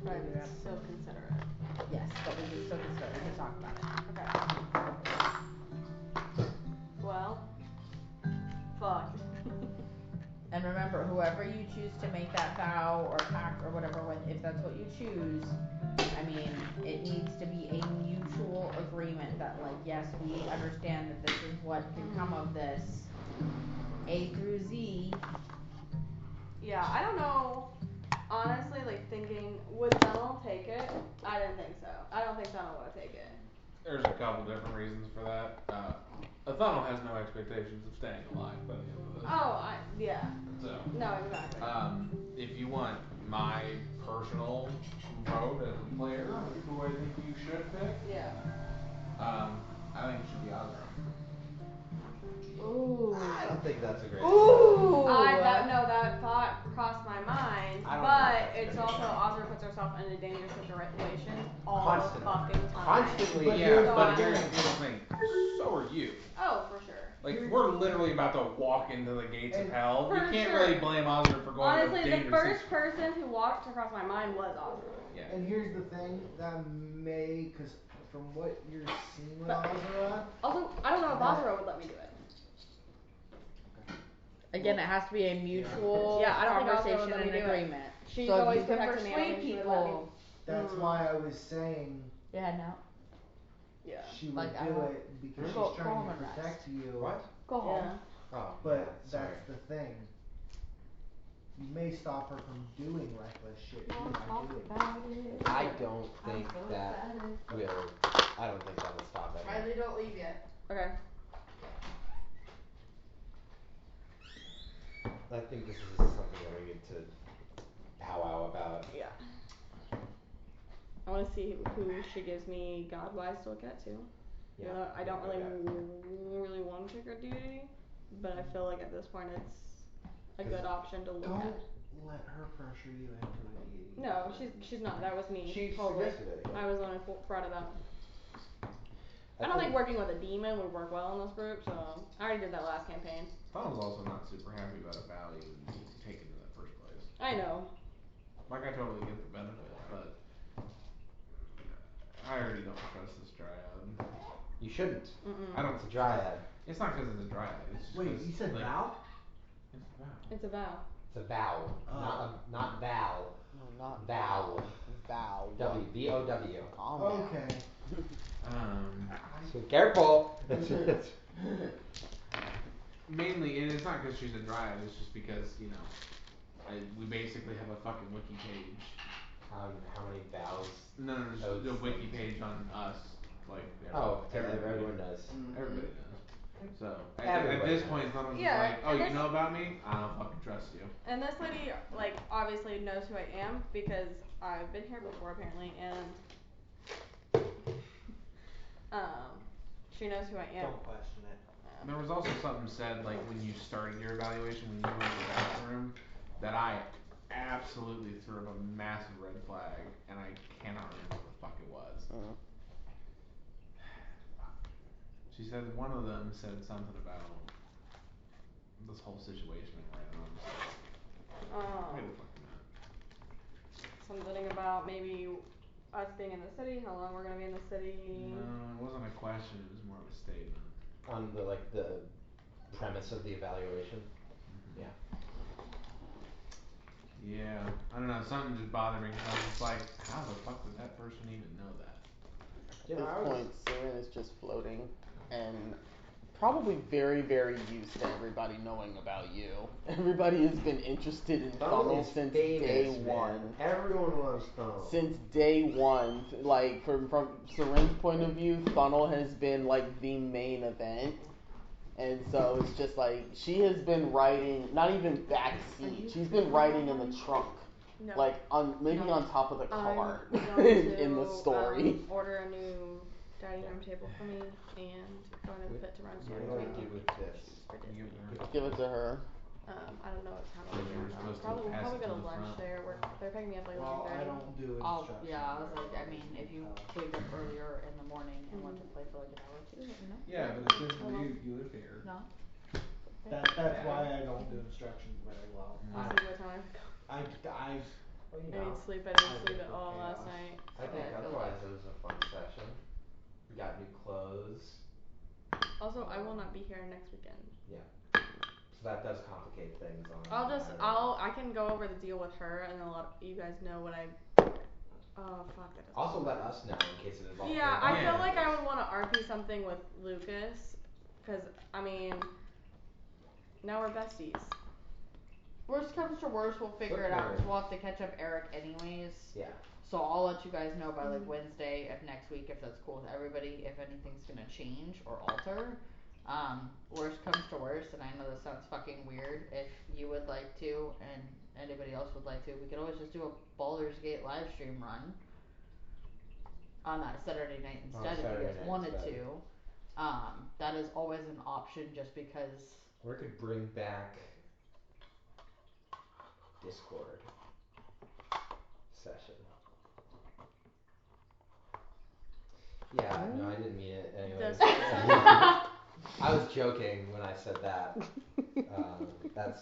But I would still consider it. Yes, but we can still consider it. We can talk about it. Okay. Well, fuck. And remember, whoever you choose to make that vow or pact or whatever with, if that's what you choose, I mean, it needs to be a mutual agreement that, like, yes, we understand that this is what can come of this. A through Z. Yeah, I don't know. Honestly, like thinking, would Funnel take it? I didn't think so. I don't think Funnel would take it. There's a couple different reasons for that. Athano has no expectations of staying alive by the end of this. Oh, yeah. So, No, exactly. if you want my personal vote as a player, who I think you should pick, Yeah. I think it should be Azra. Ooh. I don't think that's a great idea. Ooh. That thought crossed my mind, I don't but think that's it's a good also idea. Azra puts herself in a dangerous situation all Constantly. the fucking time. Constantly. But Yeah, So but I- here's the thing. So are you. Oh, for sure. Like, we're literally about to walk into the gates of hell. You For can't sure. really blame Azra for going Honestly, to a the dangerous first person who walked across my mind was Azra. Yeah. And here's the thing that may, because from what you're seeing with But- Azura, Also, I don't know if Azra would let me do it. Again, it has to be a mutual Yeah, I don't think Azra would conversation let me and do it. agreement. She's So if always you can protected me. I don't persuade think she would let me. people. that's why I was saying Yeah, no. Yeah. she would Like, I do don't- it because Go- she's go trying home to and rest. protect you. What? Go home. Yeah. Oh, But yeah, sorry. that's the thing. You may stop her from doing reckless shit We'll too by talk doing about it. I don't think so that excited. will. I don't think that will stop it. Riley, don't leave yet. Okay. I think this is something that we need to powwow about. Yeah. I want to see who she gives me God-wise to look at too. Yeah. You know, I don't Okay. really want to pick her deity, but I feel like at this point it's a 'Cause good option to look Don't at. let her pressure you into a deity. No, she's not. That was me. She totally. suggested it. Yeah. I was the one who brought it up. I don't think working with a demon would work well in this group, so I already did that last campaign. I was also not super happy about a vow you being taken in the first place. I know. Like, I totally get the benefit, but I already don't trust this dryad. You shouldn't. Mm-mm. I don't. It's a dryad. It's not because it's a dryad. It's just Wait, 'cause, you said like, vow? It's a vow. It's a vow. It's a vow, not Val. No, not Vow. Vow. V-O-W. Calm down. Okay. So careful. Mainly, and it's not because she's a dryad. It's just because, you know, we basically have a fucking wiki page. How many vows? No, Oh, the wiki page on us, like. Oh, everyone does. Everybody does. So at Everybody this does. point, it's not just Yeah, like, oh, and you this- know about me? I don't fucking trust you. And this lady, like, obviously knows who I am because I've been here before apparently, and she knows who I am. Don't question it. There was also something said, like, when you started your evaluation, when you went to the bathroom, that I absolutely threw up a massive red flag, and I cannot remember what the fuck it was. She said one of them said something about this whole situation went right, and I'm just like, wait a fucking minute. Something about maybe us being in the city, how long we're gonna be in the city. No, it wasn't a question, it was more of a statement. On the premise of the evaluation. Mm-hmm. Yeah. Yeah, I don't know, something just bothered me, because I was just like, how the fuck did that person even know that? At this point, Siren is just floating and probably very, very used to everybody knowing about you. Everybody has been interested in Funnel since day one. Everyone loves Funnel. Since day one, like from Siren's point of view, Funnel has been like the main event. And so it's just like, she has been riding, not even backseat, she's been riding in the trunk. No. Like maybe on top of the car I'm going in the to, story. order a new dining room table for me and go into the pit to run What story do I time. do with this? Give it to her. I don't know what time So it'll be. you were supposed to We'll pass probably it go to to the lunch front? there. They're picking me up like Well, I 11:30. don't do I'll, instructions. yeah, I was like, I mean, if you wake up earlier in the morning and want to play for like an hour or two, let me know. Yeah, but it's just you live here. No? That's why I don't do instructions very well. I'll see what time. Well, you I need know, sleep. I didn't I sleep live at for all last chaos. night. I think feel otherwise it was a fun session. We got new clothes. Also, I will not be here next weekend. Yeah. So that does complicate things on I can go over the deal with her and then let you guys know what I. Oh fuck that. Also let us know in case it involves. Yeah, I feel like I would want to RP something with Lucas, cause I mean, now we're besties. Worst comes to worst, we'll figure it out, 'cause we'll have to catch up Eric anyways. Yeah. So I'll let you guys know by like Wednesday of next week if that's cool with everybody, if anything's gonna change or alter. Worst comes to worst, and I know this sounds fucking weird, if you would like to, and anybody else would like to, we could always just do a Baldur's Gate live stream run on that Saturday night instead, if you guys wanted to. That is always an option, just because. Or we could bring back Discord session. Yeah, no, I didn't mean it anyways. I was joking when I said that. That's